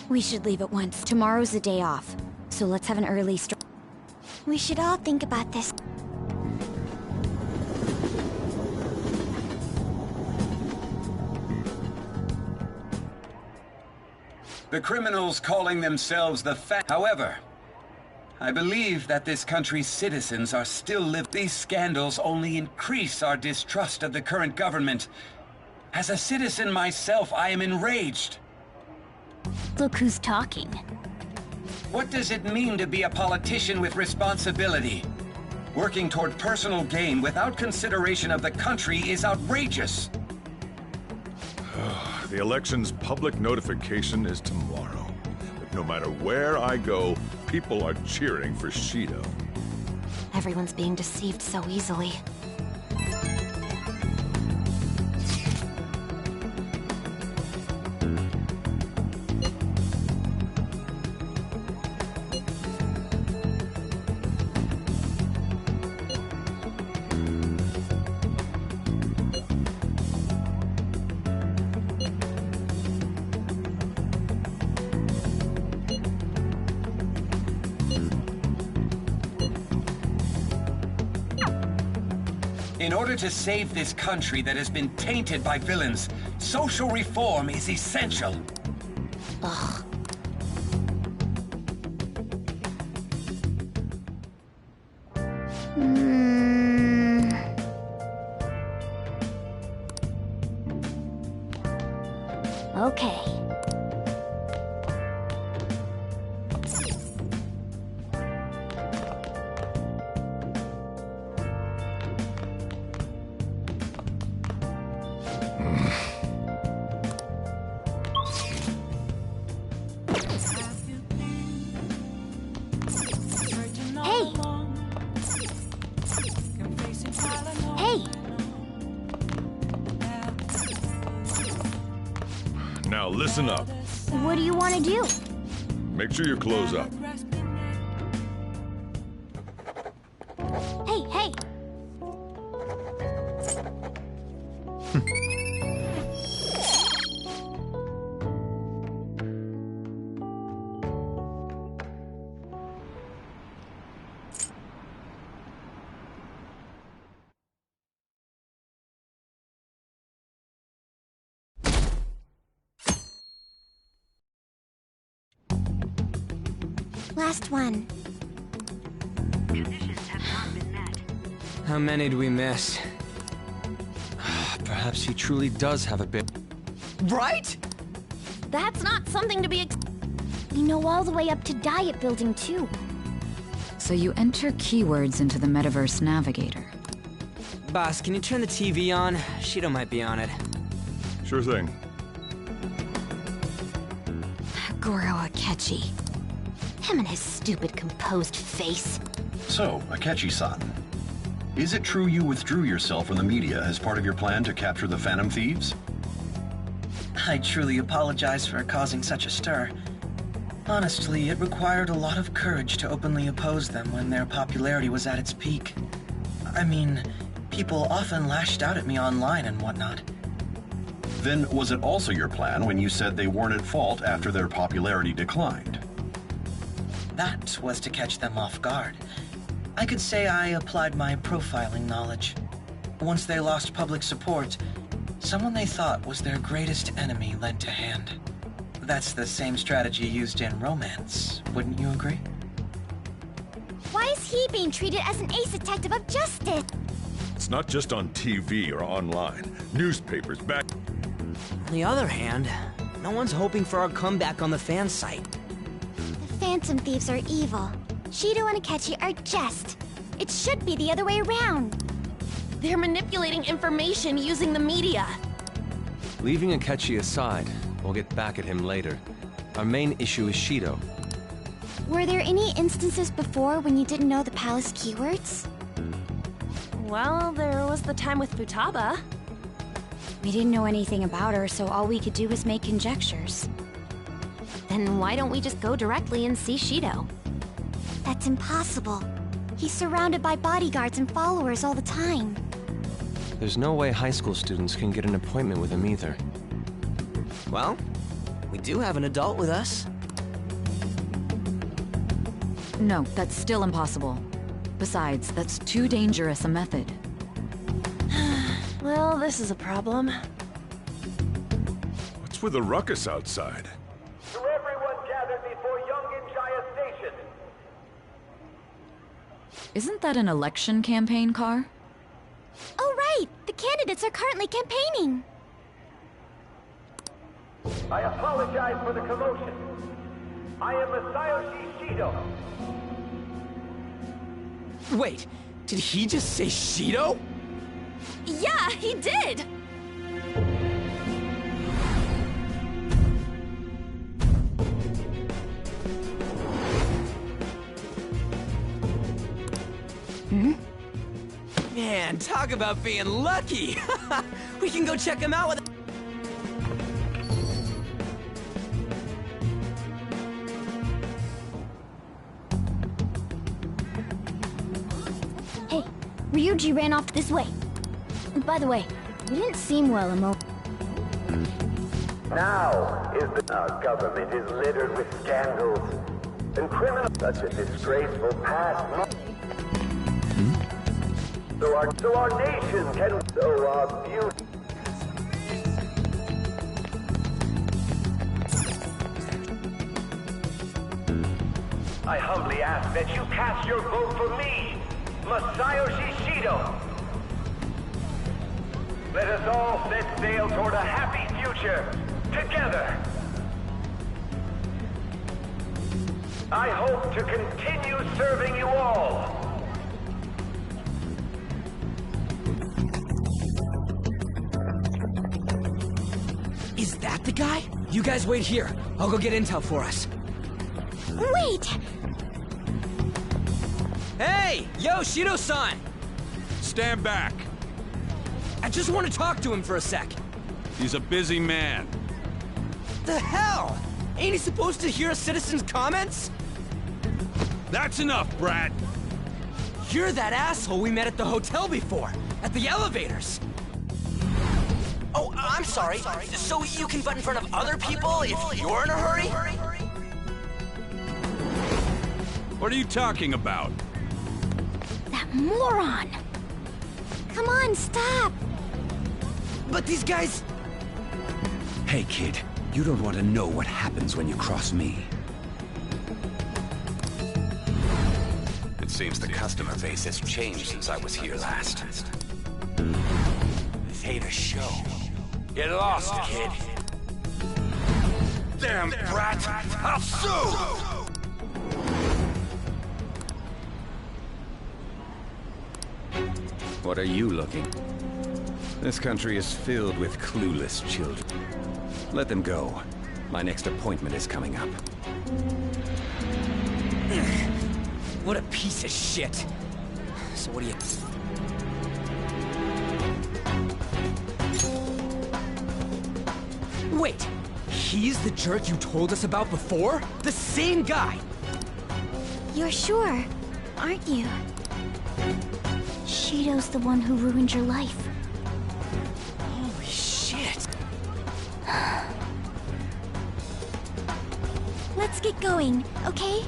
We should leave at once. Tomorrow's the day off, so let's have an early start. We should all think about this. The criminals calling themselves the However, I believe that this country's citizens are still These scandals only increase our distrust of the current government. As a citizen myself, I am enraged. Look who's talking. What does it mean to be a politician with responsibility? Working toward personal gain without consideration of the country is outrageous. The election's public notification is tomorrow. But no matter where I go, people are cheering for Shido. Everyone's being deceived so easily. In order to save this country that has been tainted by villains, social reform is essential. Ugh. Okay. Now listen up. What do you want to do? Make sure you close up. Hey, hey! Last one. Conditions have not been met. How many do we miss? Perhaps he truly does have a bit. Right? That's not something to be We know all the way up to Diet Building, too. So you enter keywords into the Metaverse Navigator. Boss, can you turn the TV on? Shido might be on it. Sure thing. Goro Akechi. Him and his stupid composed face. So, Akechi-san, is it true you withdrew yourself from the media as part of your plan to capture the Phantom Thieves? I truly apologize for causing such a stir. Honestly, it required a lot of courage to openly oppose them when their popularity was at its peak. I mean, people often lashed out at me online and whatnot. Then was it also your plan when you said they weren't at fault after their popularity declined? That was to catch them off guard. I could say I applied my profiling knowledge. Once they lost public support, someone they thought was their greatest enemy lent a hand. That's the same strategy used in romance, wouldn't you agree? Why is he being treated as an ace detective of justice? It's not just on TV or online. Newspapers back... On the other hand, no one's hoping for our comeback on the fan site. The Phantom Thieves are evil. Shido and Akechi are just. It should be the other way around. They're manipulating information using the media. Leaving Akechi aside, we'll get back at him later. Our main issue is Shido. Were there any instances before when you didn't know the palace keywords? Well, there was the time with Futaba. We didn't know anything about her, so all we could do was make conjectures. Then why don't we just go directly and see Shido? That's impossible. He's surrounded by bodyguards and followers all the time. There's no way high school students can get an appointment with him either. Well, we do have an adult with us. No, that's still impossible. Besides, that's too dangerous a method. Well, this is a problem. What's with the ruckus outside? To everyone gathered before Yongen-Jaya Station. Isn't that an election campaign car? Oh, right! The candidates are currently campaigning! I apologize for the commotion. I am Masayoshi Shido. Wait, did he just say Shido? Yeah, he did! Man, talk about being lucky! We can go check him out with... Hey, Ryuji ran off this way. By the way, you didn't seem well a moment. Now is our government is littered with scandals and criminals, such a disgraceful past. So our nation can, so our beauty. I humbly ask that you cast your vote for me, Masayoshi Shido. Let us all set sail toward a happy future, together. I hope to continue serving you all. Is that the guy? You guys wait here. I'll go get intel for us. Wait! Hey! Yo, Shido-san! Stand back. I just want to talk to him for a sec. He's a busy man. The hell? Ain't he supposed to hear a citizen's comments? That's enough, Brat. You're that asshole we met at the hotel before, at the elevators. Oh, I'm sorry. So you can butt in front of other people if you're in a hurry? What are you talking about? That moron! Come on, stop! But these guys... Hey, kid. You don't want to know what happens when you cross me. Seems the customer base has changed since I was here last. This ain't a show. Get lost, kid. Damn brat! I'll sue! What are you looking? This country is filled with clueless children. Let them go. My next appointment is coming up. What a piece of shit. So what do you... Wait, he's the jerk you told us about before? The same guy! You're sure, aren't you? Shido's the one who ruined your life. Holy shit! Let's get going, okay?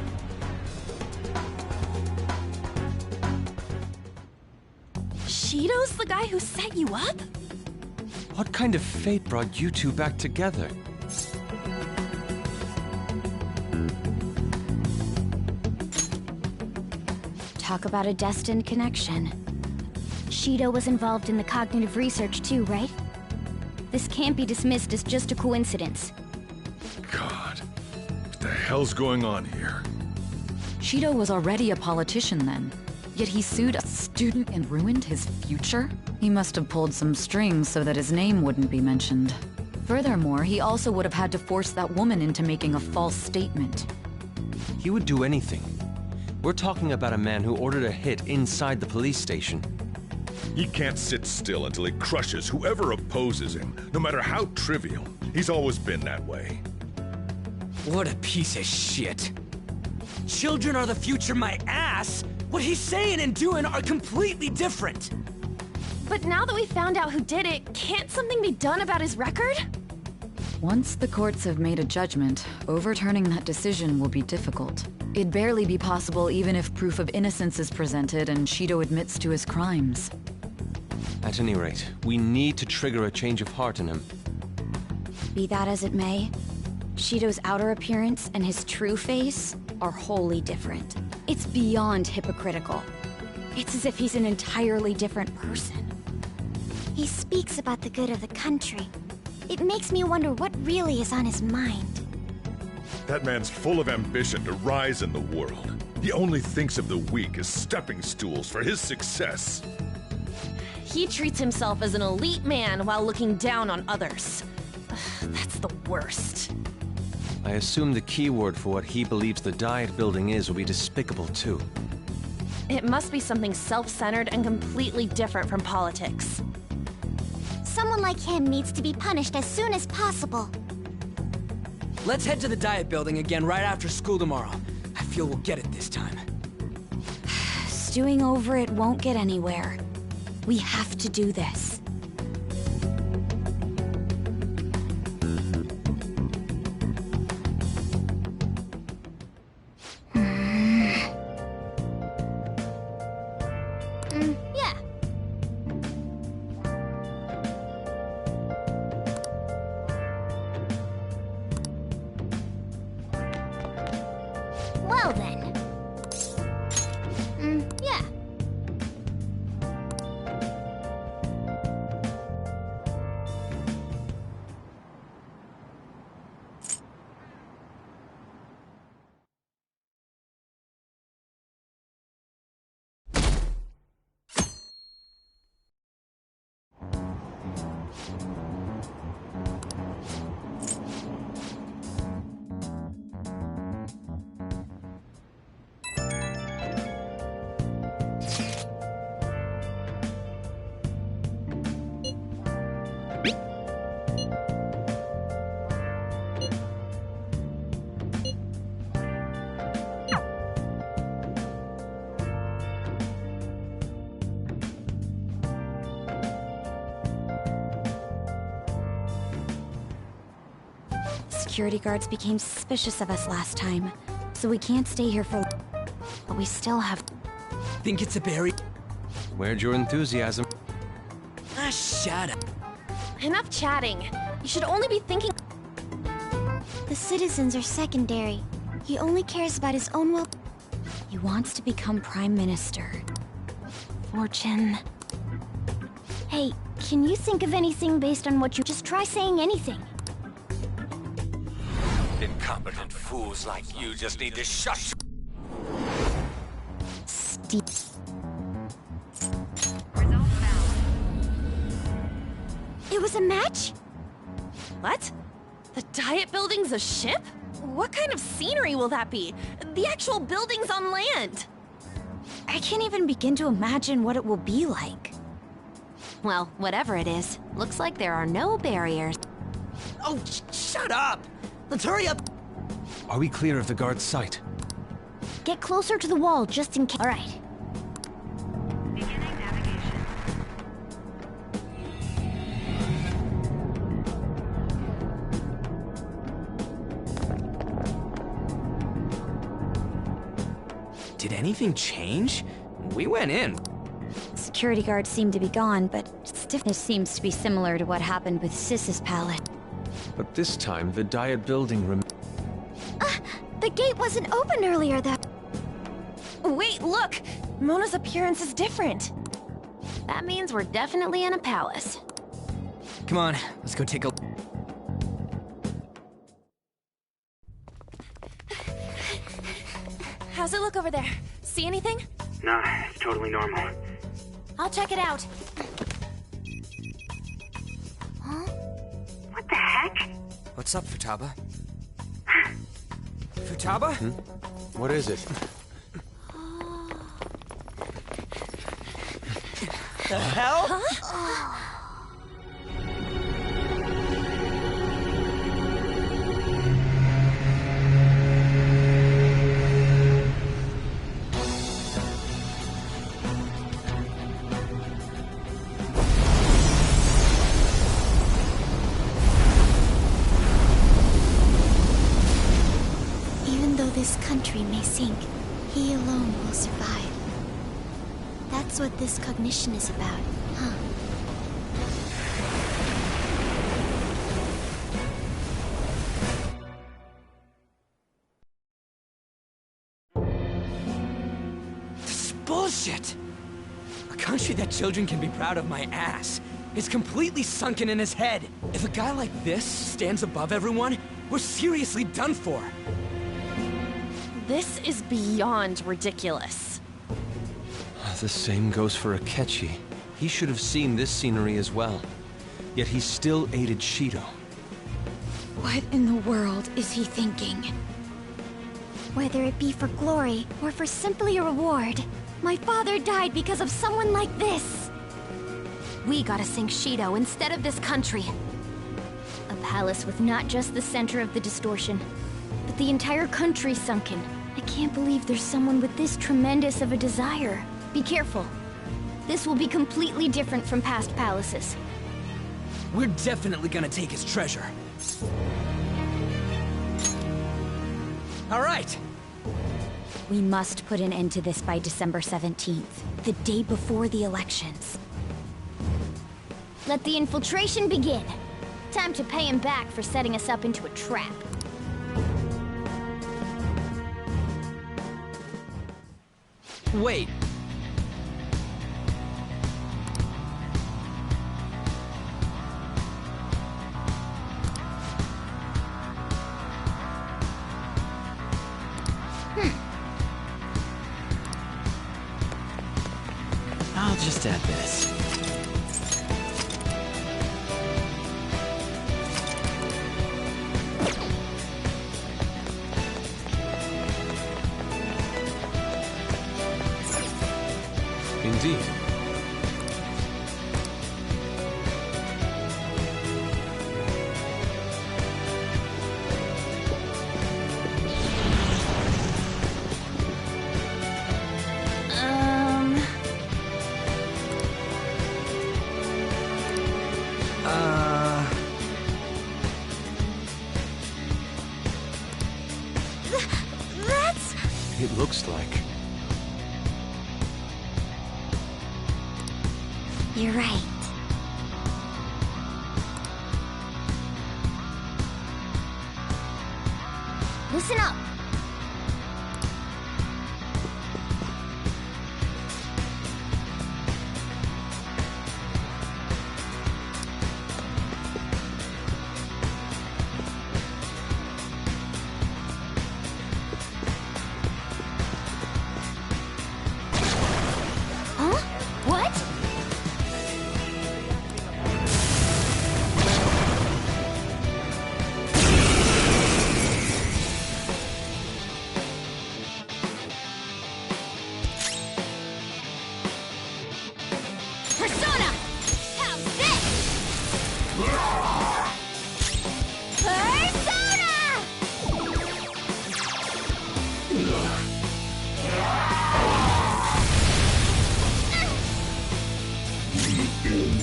Shido's the guy who set you up? What kind of fate brought you two back together? Talk about a destined connection. Shido was involved in the cognitive research too, right? This can't be dismissed as just a coincidence. God, what the hell's going on here? Shido was already a politician then, yet he sued a student and ruined his future? He must have pulled some strings so that his name wouldn't be mentioned. Furthermore, he also would have had to force that woman into making a false statement. He would do anything. We're talking about a man who ordered a hit inside the police station. He can't sit still until he crushes whoever opposes him, no matter how trivial. He's always been that way. What a piece of shit. Children are the future, my ass! What he's saying and doing are completely different! But now that we found out who did it, can't something be done about his record? Once the courts have made a judgment, overturning that decision will be difficult. It'd barely be possible even if proof of innocence is presented and Shido admits to his crimes. At any rate, we need to trigger a change of heart in him. Be that as it may, Shido's outer appearance and his true face are wholly different. It's beyond hypocritical. It's as if he's an entirely different person. He speaks about the good of the country. It makes me wonder what really is on his mind. That man's full of ambition to rise in the world. He only thinks of the weak as stepping stools for his success. He treats himself as an elite man while looking down on others. That's the worst. I assume the key word for what he believes the Diet building is will be despicable too. It must be something self-centered and completely different from politics. Someone like him needs to be punished as soon as possible. Let's head to the Diet building again right after school tomorrow. I feel we'll get it this time. Stewing over it won't get anywhere. We have to do this. Yeah. Well then. Yeah. Security guards became suspicious of us last time, so we can't stay here for... But we still have... Think it's a berry? Where'd your enthusiasm? Ah, shut up. Enough chatting. You should only be thinking... The citizens are secondary. He only cares about his own well... He wants to become Prime Minister. Fortune. Hey, can you think of anything based on what you... Just try saying anything. Incompetent fools like you just need to shut. Steve. It was a match? What? The Diet Building's a ship? What kind of scenery will that be? The actual building's on land! I can't even begin to imagine what it will be like. Well, whatever it is, looks like there are no barriers. Oh, shut up! Let's hurry up! Are we clear of the guard's sight? Get closer to the wall, just in case. All right. Did anything change? We went in. Security guards seem to be gone, but stiffness seems to be similar to what happened with Sis's palace. But this time, the Diet Building The gate wasn't open earlier, though. Wait, look! Mona's appearance is different. That means we're definitely in a palace. Come on, let's go take a... How's it look over there? See anything? Nah, it's totally normal. I'll check it out. Huh? What the heck? What's up, Futaba? Futaba? What is it? The hell? Huh? This country may sink, he alone will survive. That's what this cognition is about, huh? This is bullshit! A country that children can be proud of my ass is completely sunken in his head. If a guy like this stands above everyone, we're seriously done for. This is beyond ridiculous. The same goes for Akechi. He should have seen this scenery as well. Yet he still aided Shido. What in the world is he thinking? Whether it be for glory or for simply a reward, my father died because of someone like this. We gotta sink Shido instead of this country. A palace with not just the center of the distortion, but the entire country sunken. I can't believe there's someone with this tremendous of a desire. Be careful. This will be completely different from past palaces. We're definitely gonna take his treasure. All right. We must put an end to this by December 17th, the day before the elections. Let the infiltration begin. Time to pay him back for setting us up into a trap. Wait. I'll just add this. Indeed. That's... It looks like. You're right. Listen up.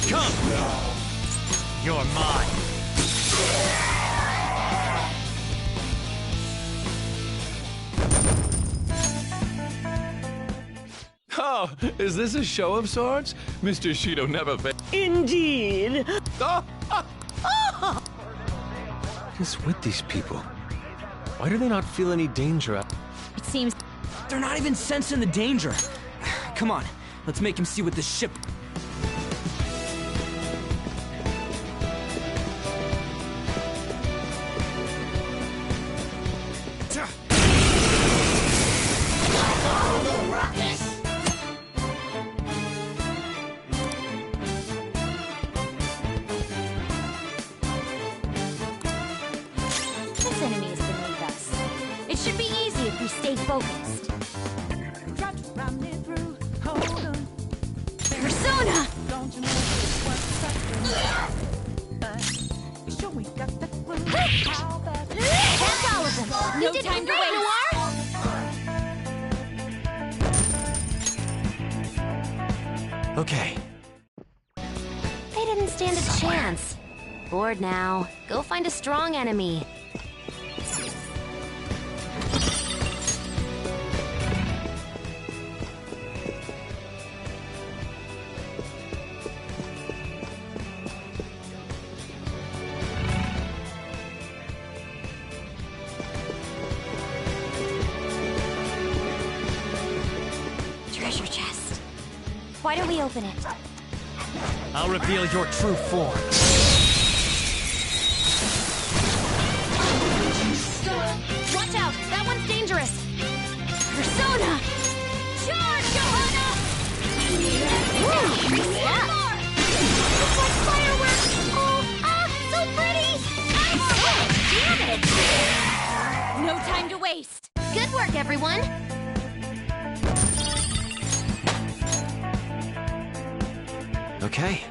Come! You're mine. Oh, is this a show of sorts? Mr. Shido never failed. Indeed. What is with these people? Why do they not feel any danger? It seems they're not even sensing the danger. Come on, let's make him see what this ship... this enemy is beneath us. It should be easy if we stay focused. Persona! That's all of them! No time to wait! Okay. They didn't stand a chance. Bored now. Go find a strong enemy. Treasure chest. Why don't we open it? I'll reveal your true form. Watch out! That one's dangerous! Persona! Charge, Johanna! Woo! Yeah. It's like fireworks! Oh, so pretty! Damn it! No time to waste! Good work, everyone! Okay.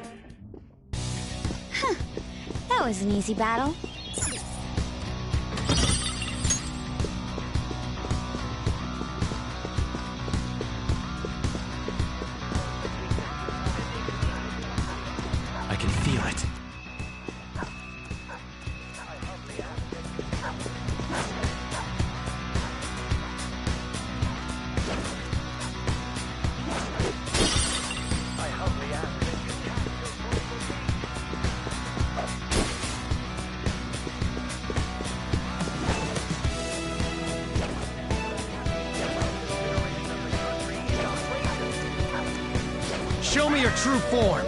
That was an easy battle. I can feel it. Show me your true form.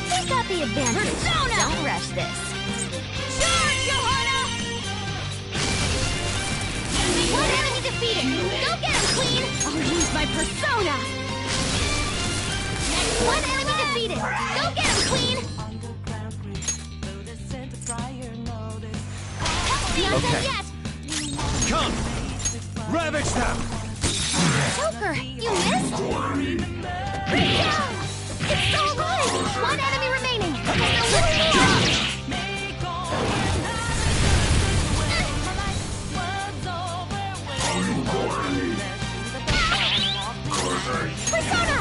They got the advantage. Persona! Don't rush this. Charge, Johanna! One enemy defeated! Go get him, Queen! I'll use my persona! One enemy defeated! Go get him, Queen! Not Okay. done yet! Come! Ravage them! Joker, you missed? It's all right! One enemy remaining! Just a little more! Persona!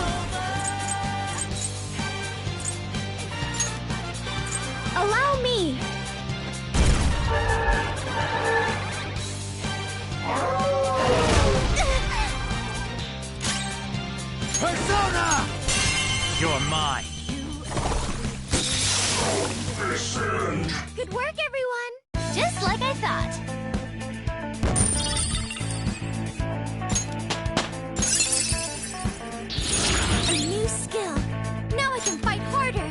Allow me! Persona! You're mine. Good work, everyone! Just like I thought. A new skill. Now I can fight harder.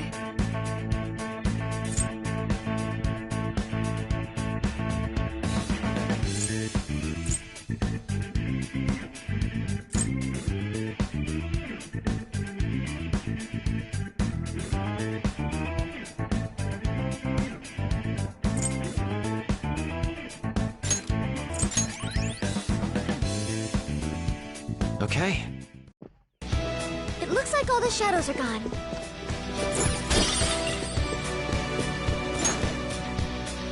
Okay. It looks like all the shadows are gone.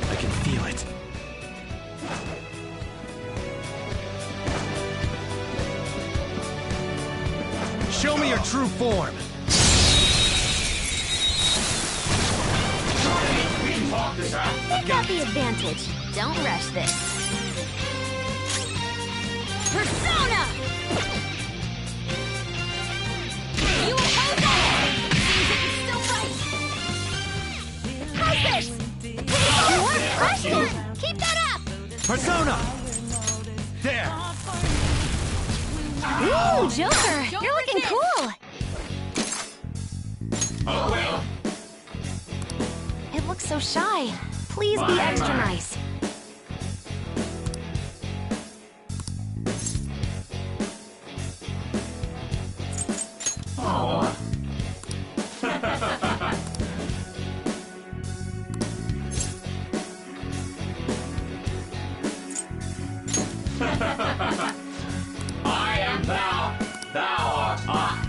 I can feel it. Show me your true form! They got the advantage. Don't rush this. Persona! You oppose that! Seems like you're still right. How's this? More pressure! Keep that up! Persona! There! Ooh, Joker! You're looking cool! Oh well. It looks so shy. Please be extra nice. I am thou, thou art I.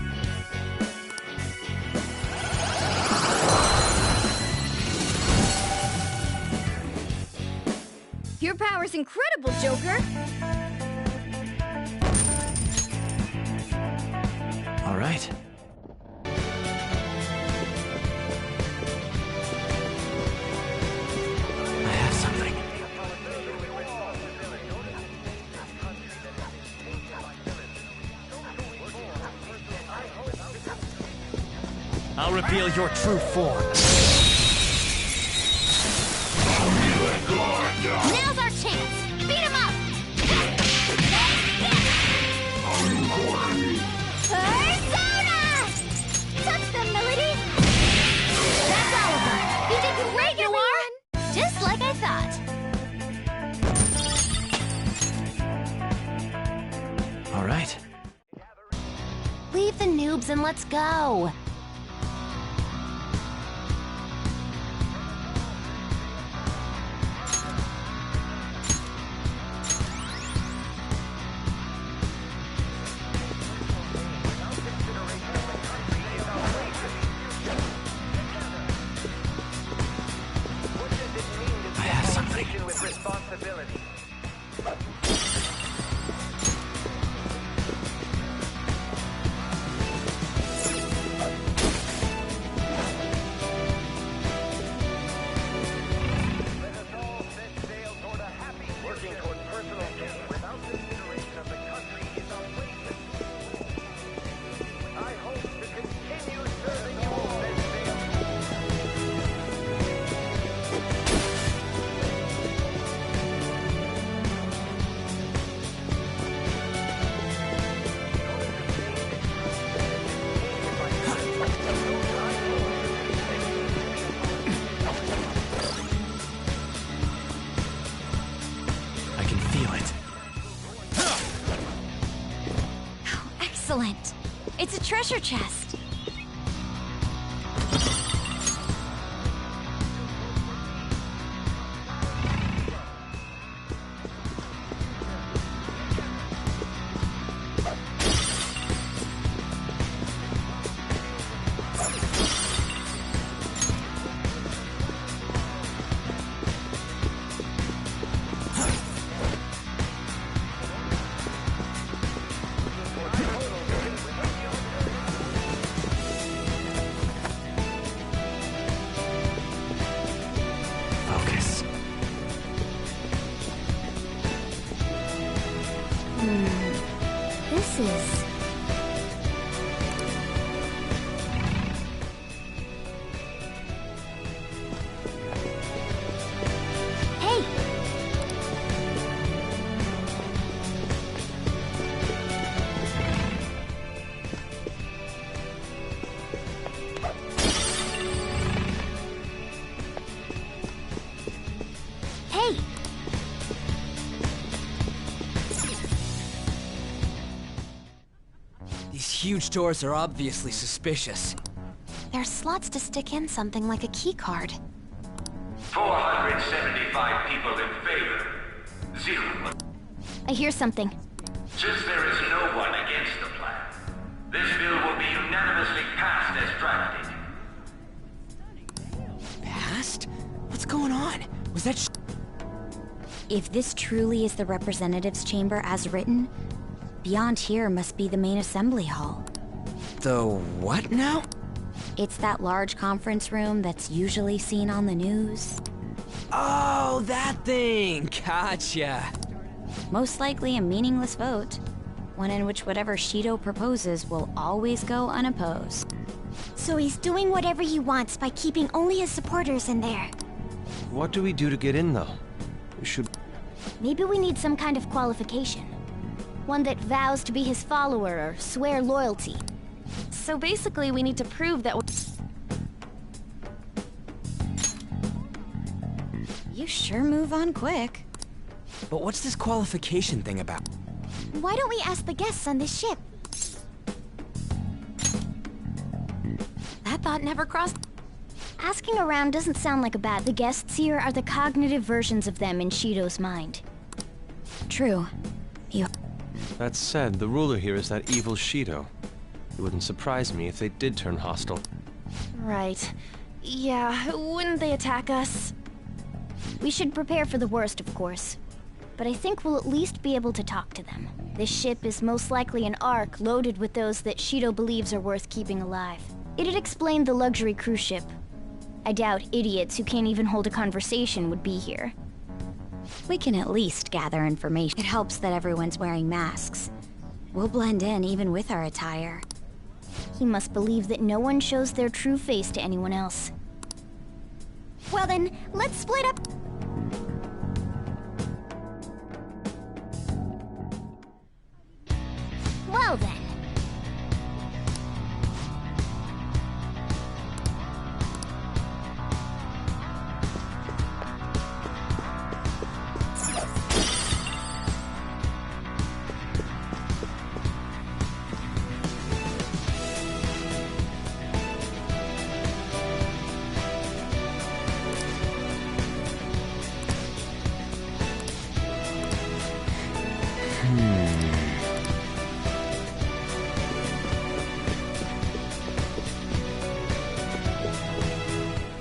Your power's incredible, Joker! All right. I have something. I'll reveal your true form. Now's our chance! Beat him up! Persona! Touch them, Melody! That's Oliver! You did great, you are! Just like I thought. All right. Leave the noobs and let's go. I have something. With responsibility. I can feel it. Excellent. It's a treasure chest. Focus. This is... Hey! Hey! These huge doors are obviously suspicious. There's slots to stick in something like a key card. 475 people in favor. 0. I hear something. Since there is no one against the plan, this bill will be unanimously going on? Was that If this truly is the representatives' chamber as written, beyond here must be the main assembly hall. The what now? It's that large conference room that's usually seen on the news. Oh, that thing! Gotcha! Most likely a meaningless vote. One in which whatever Shido proposes will always go unopposed. So he's doing whatever he wants by keeping only his supporters in there. What do we do to get in, though? We should... Maybe we need some kind of qualification. One that vows to be his follower or swear loyalty. So basically, we need to prove that You sure move on quick. But what's this qualification thing about? Why don't we ask the guests on this ship? That thought never crossed. Asking around doesn't sound like a bad. The guests here are the cognitive versions of them in Shido's mind. True. That said, the ruler here is that evil Shido. It wouldn't surprise me if they did turn hostile. Right. Yeah, wouldn't they attack us? We should prepare for the worst, of course. But I think we'll at least be able to talk to them. This ship is most likely an Ark loaded with those that Shido believes are worth keeping alive. It'd explain the luxury cruise ship. I doubt idiots who can't even hold a conversation would be here. We can at least gather information. It helps that everyone's wearing masks. We'll blend in even with our attire. He must believe that no one shows their true face to anyone else. Well then, let's split up. Well then.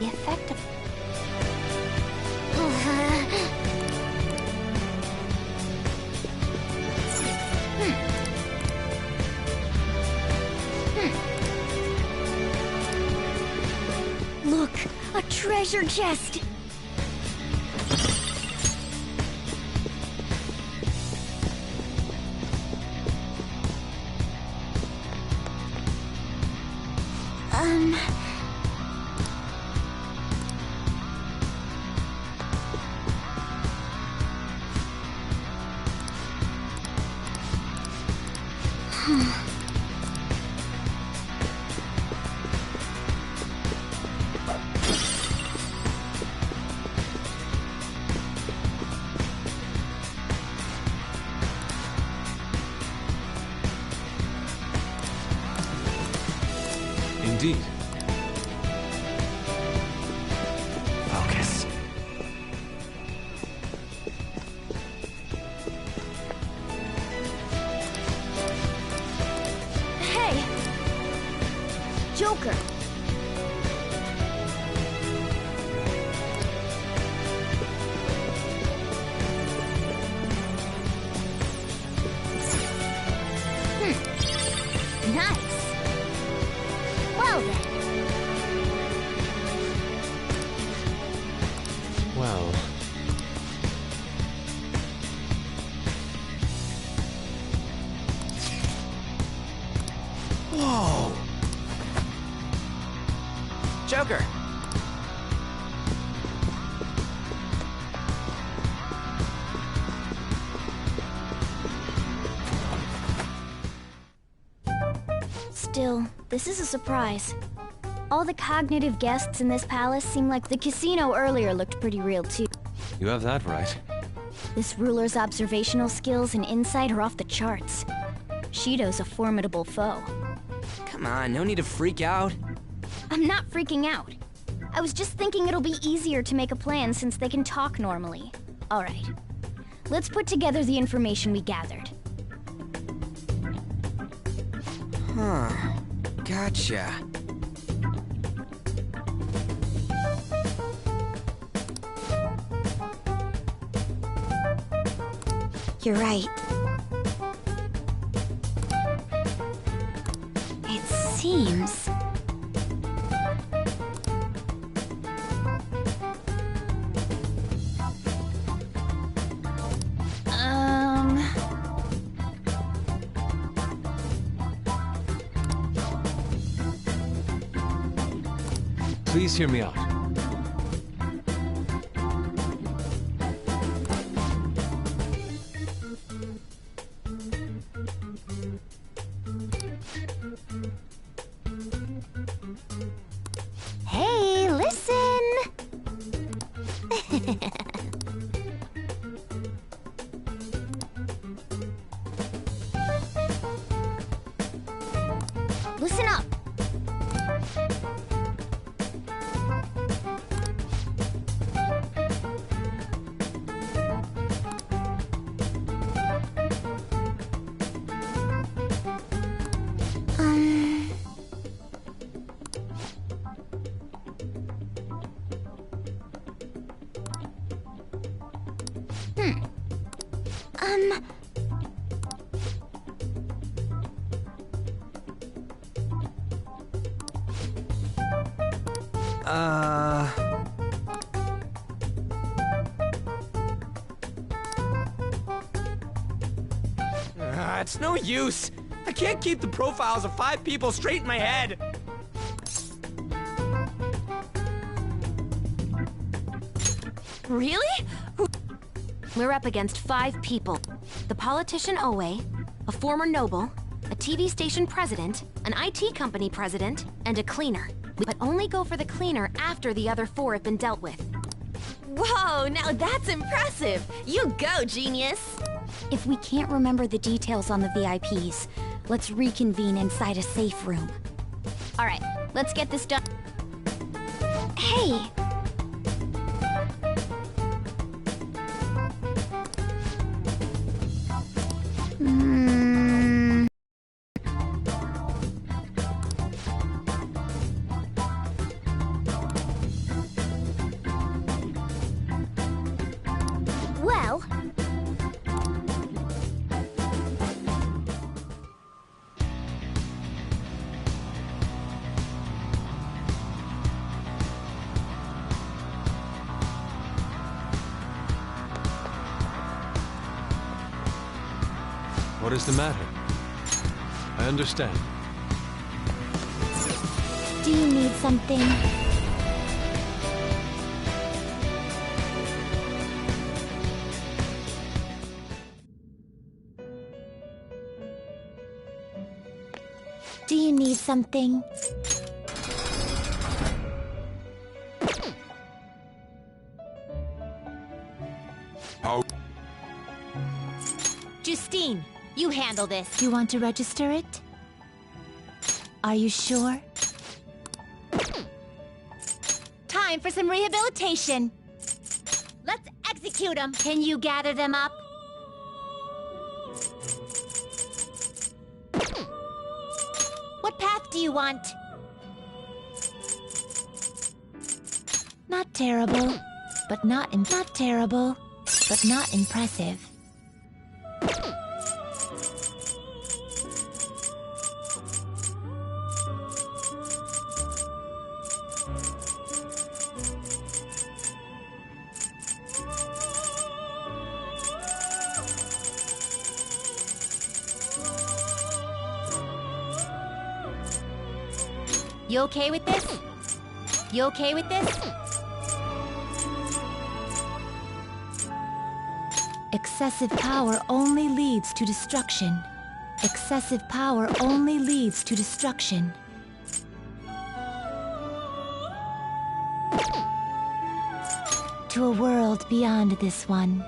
The effect of... Look, a treasure chest! Indeed. Focus. Hey! Joker! Nice! Well then. Well... Whoa! Joker! Still, this is a surprise. All the cognitive guests in this palace seem like the casino earlier looked pretty real too. You have that right. This ruler's observational skills and insight are off the charts. Shido's a formidable foe. Come on, no need to freak out. I'm not freaking out. I was just thinking it'll be easier to make a plan since they can talk normally. All right. Let's put together the information we gathered. Huh. Gotcha. You're right. It seems... Please hear me out. Hey, listen! Listen up! It's no use. I can't keep the profiles of 5 people straight in my head. Really? We're up against 5 people. The politician Owe, a former noble, a TV station president, an IT company president, and a cleaner. But only go for the cleaner after the other 4 have been dealt with. Whoa, now that's impressive! You go, genius! If we can't remember the details on the VIPs, let's reconvene inside a safe room. Alright, let's get this done. Hey! Well... What is the matter? I understand. Do you need something? Do you need something? How? Justine, you handle this. You want to register it? Are you sure? Time for some rehabilitation. Let's execute them. Can you gather them up? What path do you want? Not terrible, but not terrible, but not impressive. You okay with this? You okay with this? Excessive power only leads to destruction. Excessive power only leads to destruction. To a world beyond this one.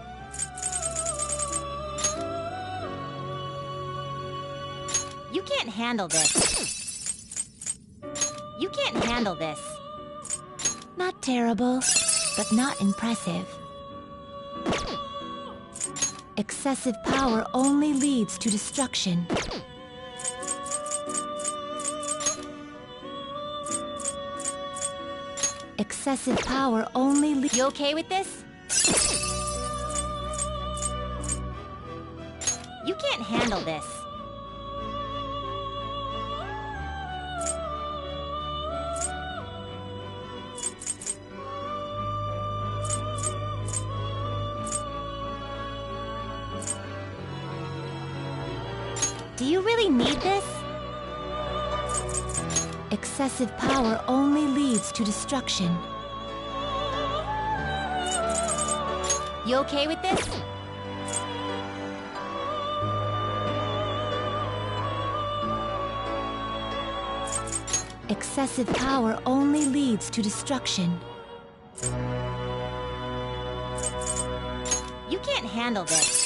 You can't handle this. You can't handle this. Not terrible, but not impressive. Excessive power only leads to destruction. Excessive power only leads... You okay with this? handle this. Do you really need this? Excessive power only leads to destruction. You okay with this? Excessive power only leads to destruction. You can't handle this.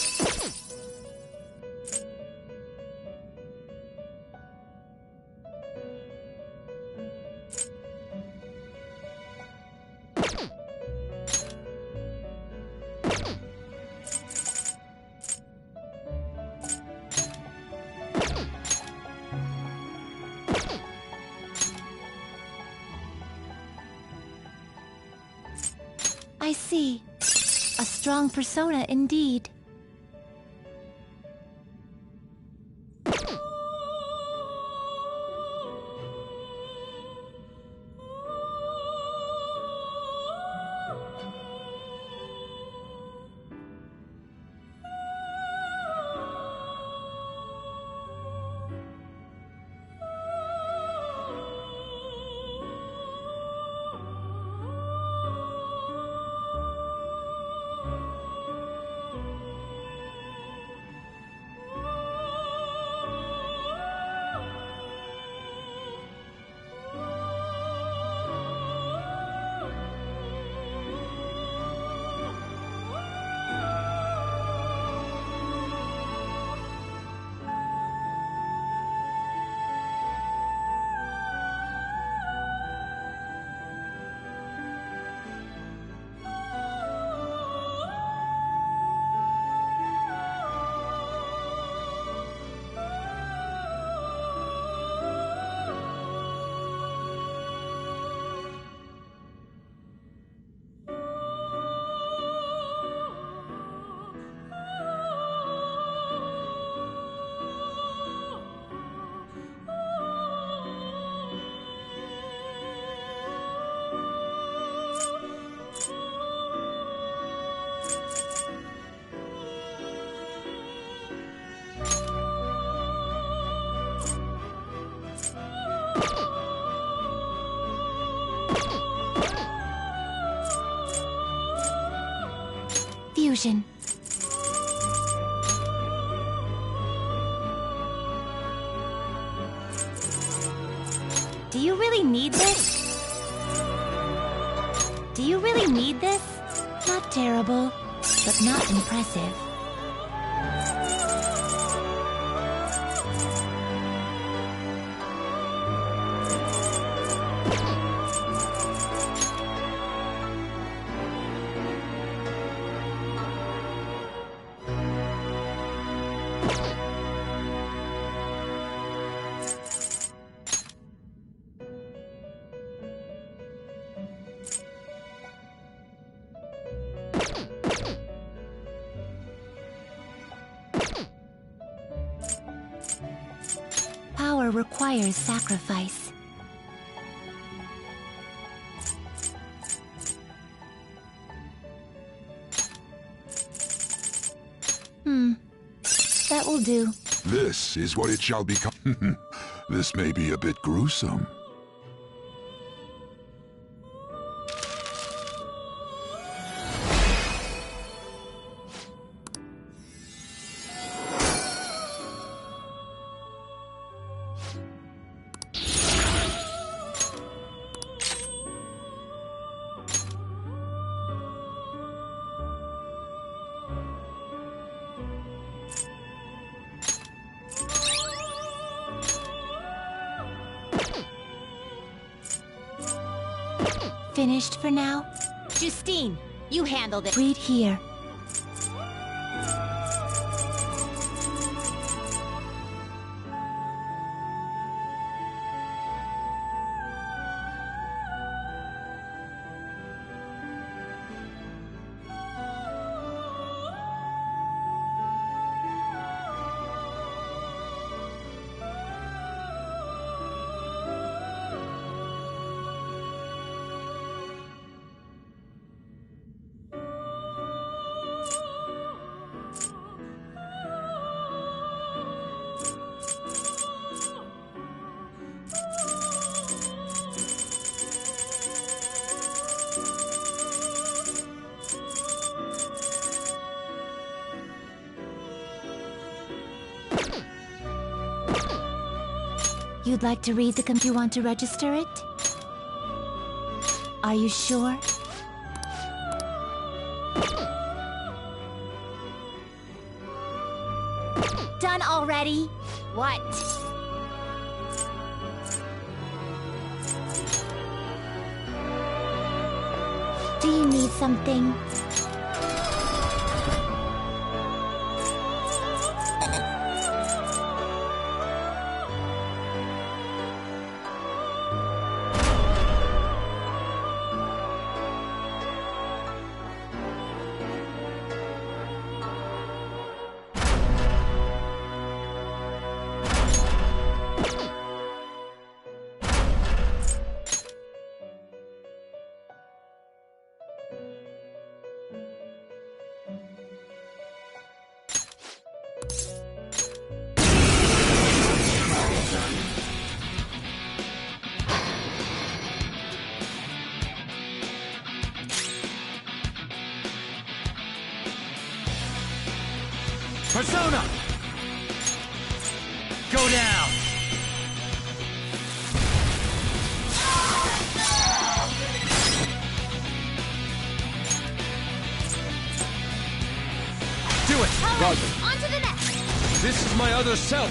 I see. A strong persona indeed. Fusion. Do you really need this? Do you really need this? Not terrible, but not impressive. Power requires sacrifice. That will do. This is what it shall become. This may be a bit gruesome. Finished for now? Justine, you handled it. Read here. You'd like to read the You want to register it? Are you sure? Done already? What? Do you need something? Persona! Go down! Do it! Roger. On to the next! This is my other self!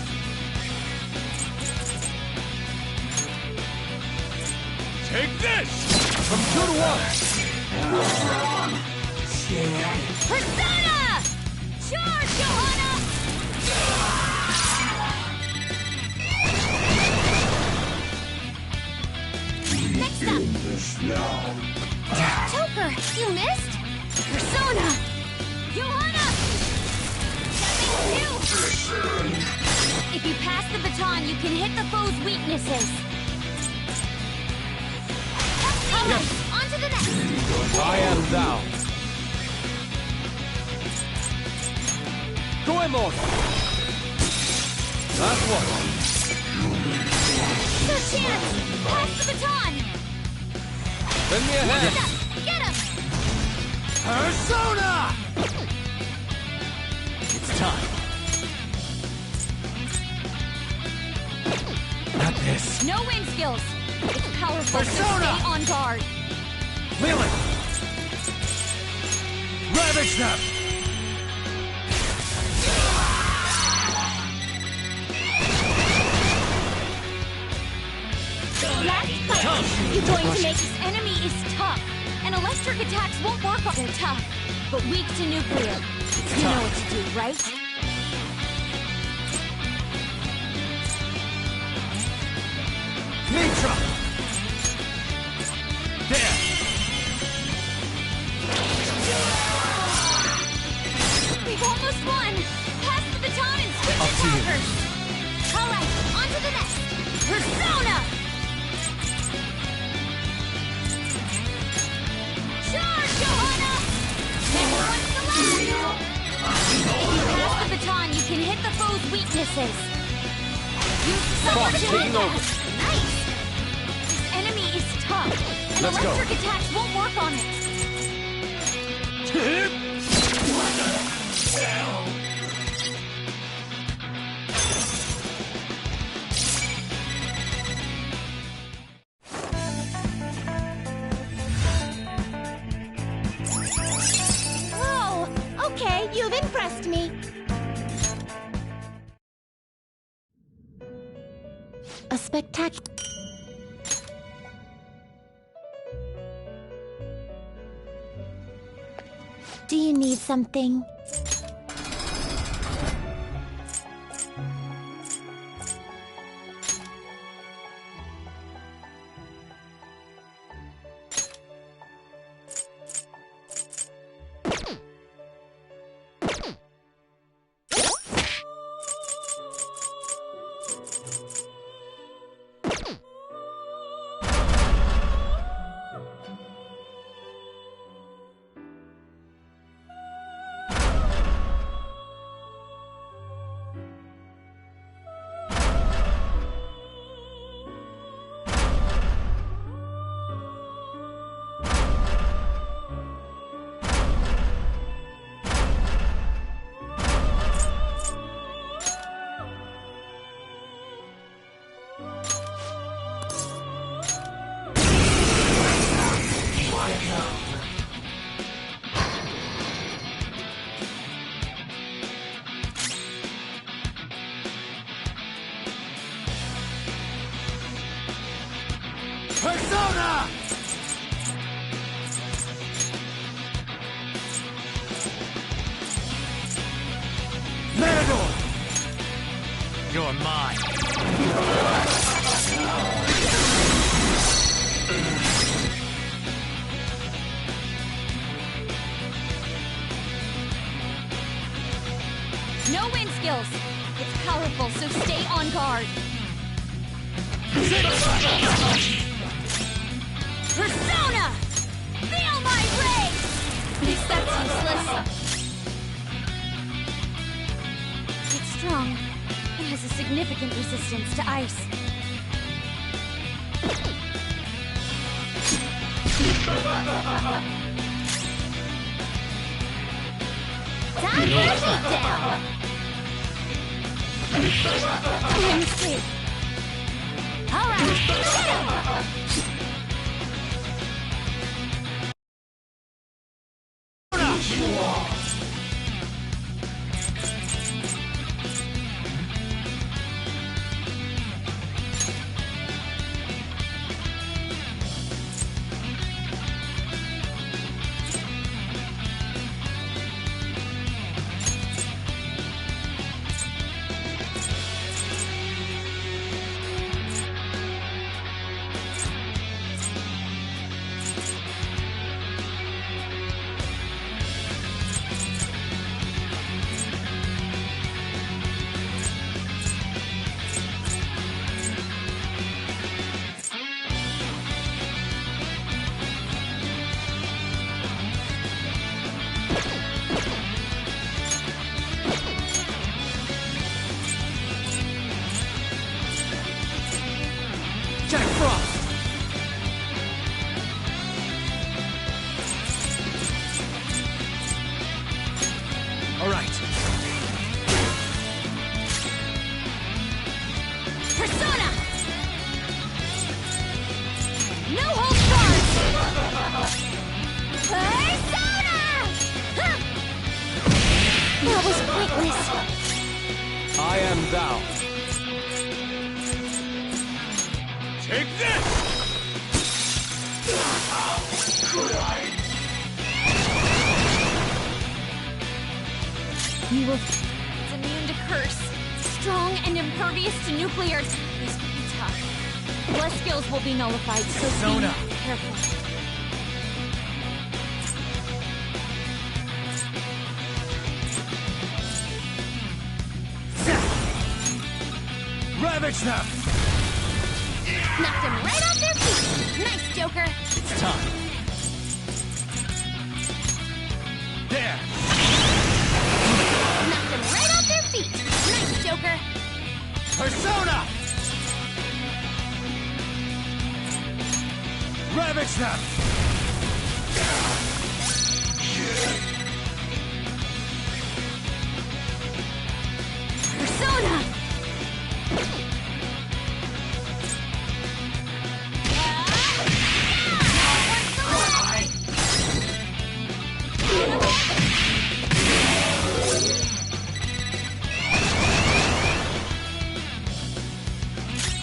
Take this! From 2 to 1! Persona! Charge, Johanna! Next up! Joker, you missed? Persona! Johanna! That makes 2! If you pass the baton, you can hit the foe's weaknesses. Yes. On to the next! I am thou. Goemon! Last one. Good chance! Pass the baton! Lend me a hand. Get him! Persona! It's time. Not this. No wind skills! It's powerful, Persona! so stay on guard. Lilith! Ravage them! Last fight, you're going to make this enemy is tough. And electric attacks won't work on they're tough, but weak to nuclear. You know what to do, right? Mitra! There! We've almost won! Pass the baton and switch Up to you. attackers! Alright, on to the next! Persona! Charge, Johanna! Next one's the last! If you pass the baton, you can hit the foe's weaknesses. Use the Fox sword to taking attack. over. Nice! This enemy is tough, and Let's go. electric attacks won't work on it. Oh, okay, you've impressed me. A spectacular... Do you need something? Persona! Matador! You're mine. No wind skills. It's powerful, so stay on guard. Persona! Feel my rage! This that's useless. It's strong. It has a significant resistance to ice. Time to get down! Wind's clear. All right, get him! Jack Frost! All right. Persona! No holds barred! Persona! Huh! That was pointless. I am thou. Take this! You will... It's immune to curse. Strong and impervious to nuclear... This could be tough. Less skills will be nullified, so Persona. be careful. Ravage them! Knocked him right off their feet! Nice, Joker! It's time. There! Knocked him right off their feet! Nice, Joker! Persona! Ravage them! Persona!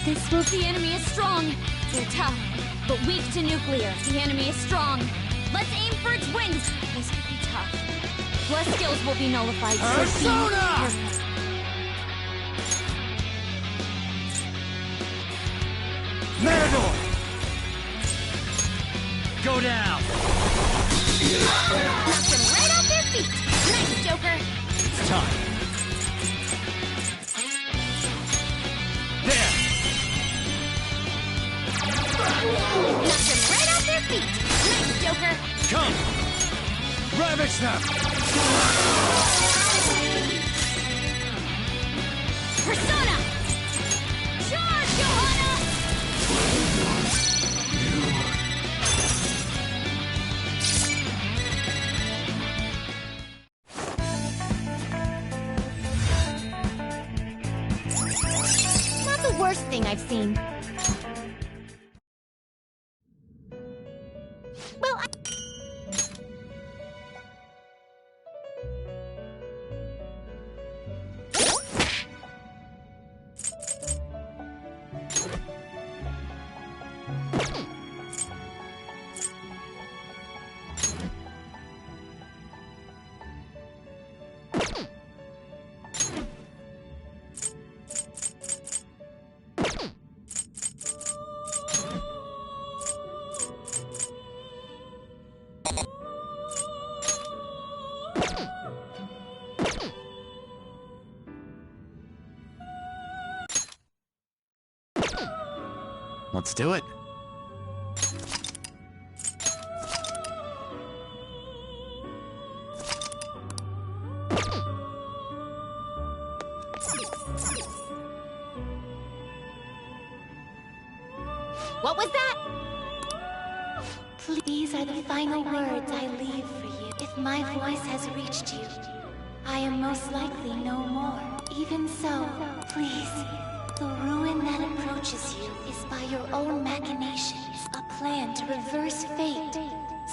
This move, the enemy is strong. They're tough, but weak to nuclear. The enemy is strong. Let's aim for its wings. This could be tough. Less skills will be nullified. So Persona! be careful. Matador! Go down! Knocked them right off their feet. Nice, Joker. It's time. There! Knocked them right off their feet. Nice, Joker. Come! Ravage them! Persona! Charge, Johanna! Not the worst thing I've seen. Well, I... Let's do it. What was that? These are the final words I leave for you. If my voice has reached you, I am most likely no more. Even so, please, the ruin that approaches you is by your own machinations, a plan to reverse fate,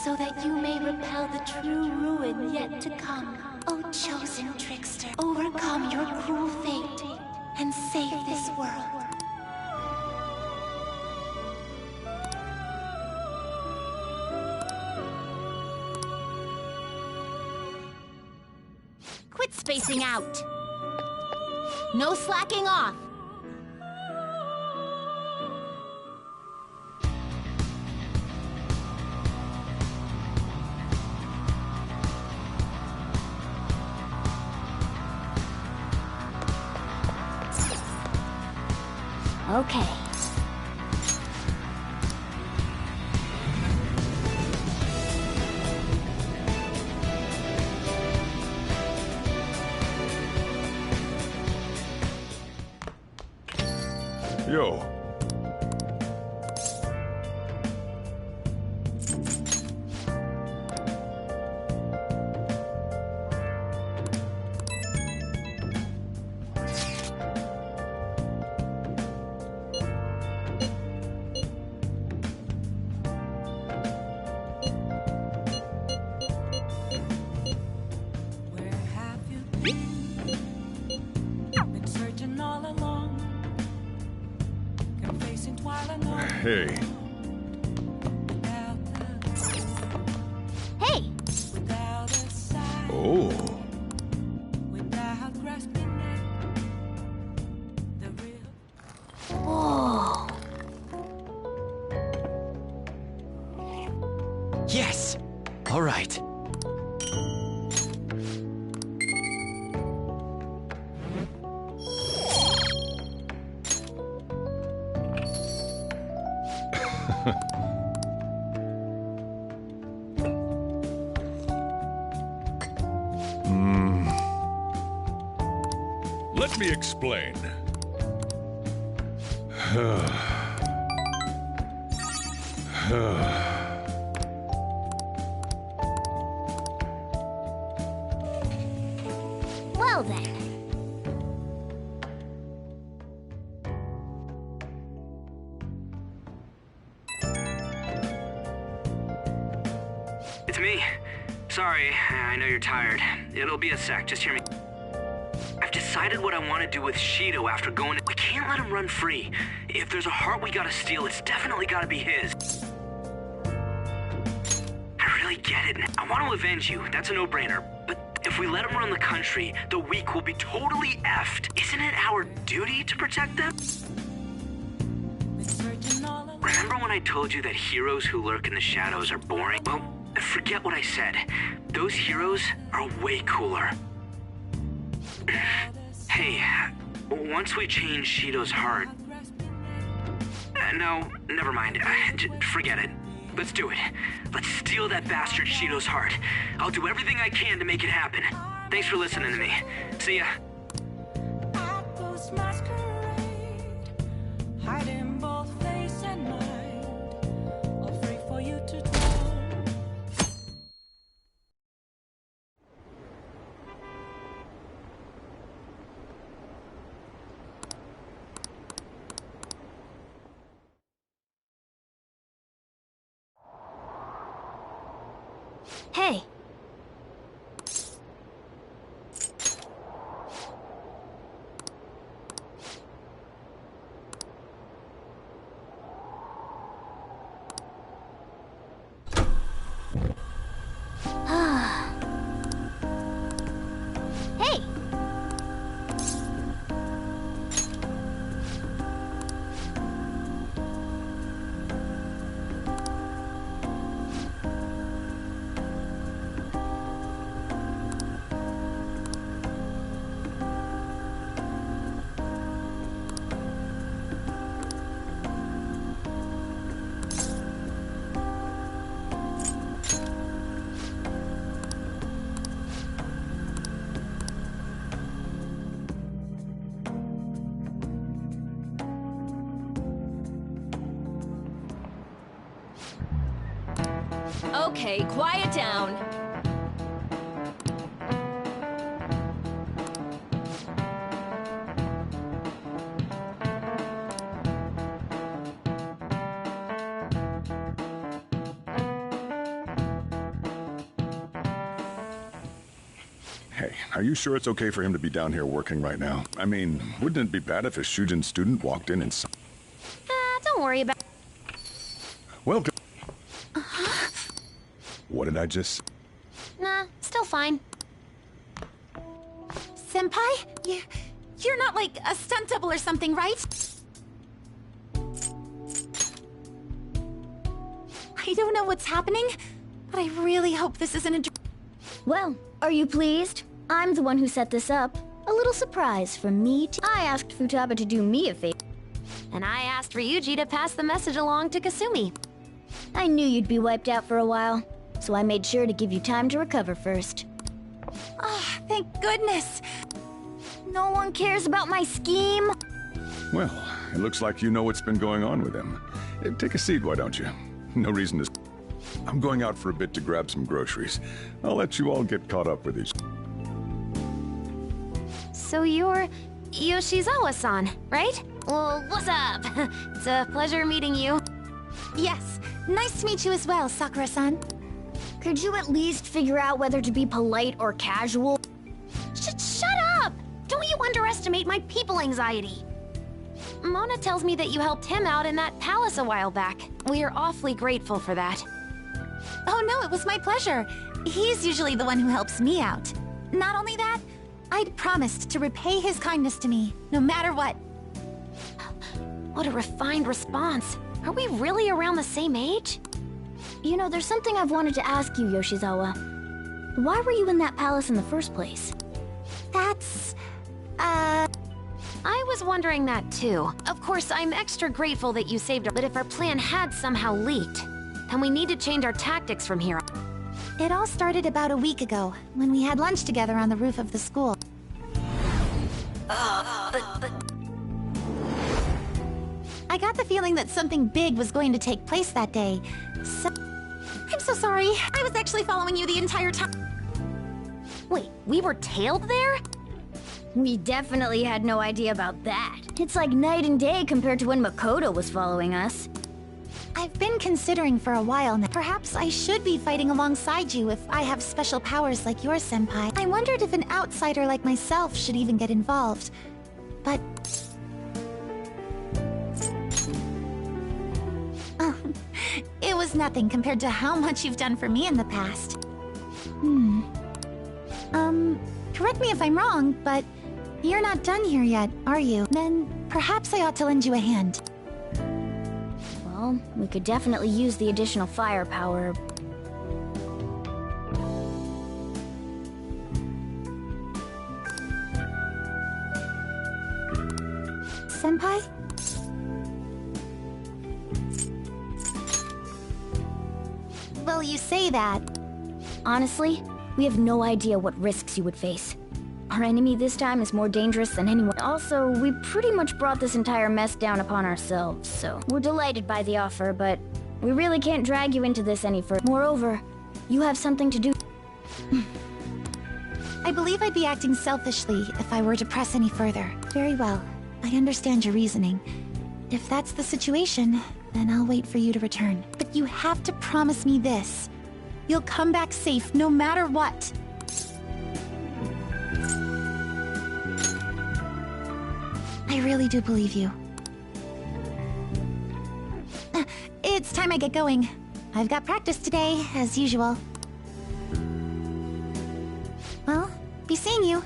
so that you may repel the true ruin yet to come. O chosen trickster, overcome your cruel fate and save this world. Quit spacing out! No slacking off! Okay. Yo. Hey. Hey! Oh. Whoa. Yes! All right. Let me explain. Well then. It's me. Sorry, I know you're tired. It'll be a sec, just hear me. I've decided what I want to do with Shido after going. We can't let him run free. If there's a heart we gotta steal, it's definitely gotta be his. I really get it. I want to avenge you. That's a no-brainer. But if we let him run the country, the weak will be totally effed. Isn't it our duty to protect them? Remember when I told you that heroes who lurk in the shadows are boring? Well, forget what I said. Those heroes are way cooler. Hey, once we change Shido's heart... no, never mind. Forget it. Let's do it. Let's steal that bastard Shido's heart. I'll do everything I can to make it happen. Thanks for listening to me. See ya. Hey! Hey! Okay, quiet down. Hey, are you sure it's okay for him to be down here working right now? I mean, wouldn't it be bad if a Shujin student walked in and... Don't worry about... Welcome. What did I just... Nah, still fine. Senpai? You're not like a stunt double or something, right? I don't know what's happening, but I really hope this isn't a... Well, are you pleased? I'm the one who set this up. A little surprise from me to... I asked Futaba to do me a favor. And I asked Ryuji to pass the message along to Kasumi. I knew you'd be wiped out for a while, so I made sure to give you time to recover first. Oh, thank goodness! No one cares about my scheme. Well, it looks like you know what's been going on with him. Take a seat, why don't you? No reason to... I'm going out for a bit to grab some groceries. I'll let you all get caught up with these. So you're Yoshizawa-san, right? Well, what's up? It's a pleasure meeting you. Yes, nice to meet you as well, Sakura-san. Could you at least figure out whether to be polite or casual? Shut up! Don't you underestimate my people anxiety. Mona tells me that you helped him out in that palace a while back. We are awfully grateful for that. Oh no, it was my pleasure. He's usually the one who helps me out. Not only that, I'd promised to repay his kindness to me, no matter what. What a refined response. Are we really around the same age? You know, there's something I've wanted to ask you, Yoshizawa. Why were you in that palace in the first place? That's... I was wondering that too. Of course, I'm extra grateful that you saved her, but if our plan had somehow leaked, then we need to change our tactics from here. It all started about a week ago, when we had lunch together on the roof of the school. But... I got the feeling that something big was going to take place that day, so... I'm so sorry. I was actually following you the entire time. Wait, we were tailed there? We definitely had no idea about that. It's like night and day compared to when Makoto was following us. I've been considering for a while now. Perhaps I should be fighting alongside you if I have special powers like yours, Senpai. I wondered if an outsider like myself should even get involved. But... it was nothing compared to how much you've done for me in the past. Correct me if I'm wrong, but you're not done here yet, are you? Then perhaps I ought to lend you a hand. Well, we could definitely use the additional firepower. Senpai? Well, you say that. Honestly, we have no idea what risks you would face. Our enemy this time is more dangerous than anyone. Also, we pretty much brought this entire mess down upon ourselves, so we're delighted by the offer, but we really can't drag you into this any further. Moreover, you have something to do. I believe I'd be acting selfishly if I were to press any further. Very well. I understand your reasoning. If that's the situation, then I'll wait for you to return. But you have to promise me this. You'll come back safe no matter what. I really do believe you. It's time I get going. I've got practice today, as usual. Well, be seeing you.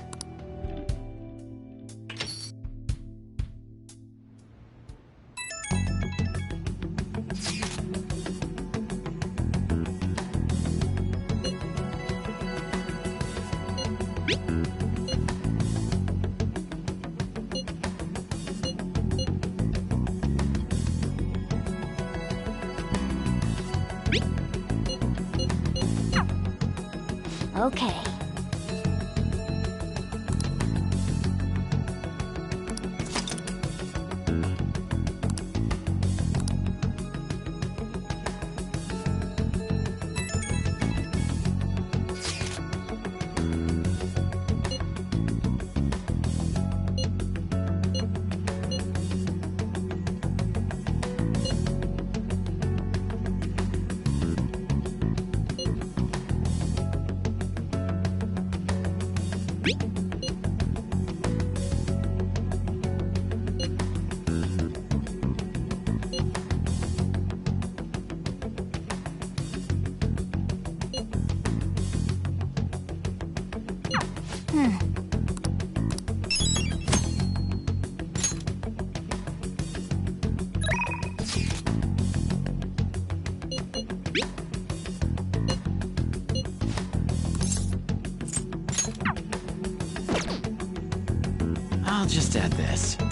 Okay. I'll just add this.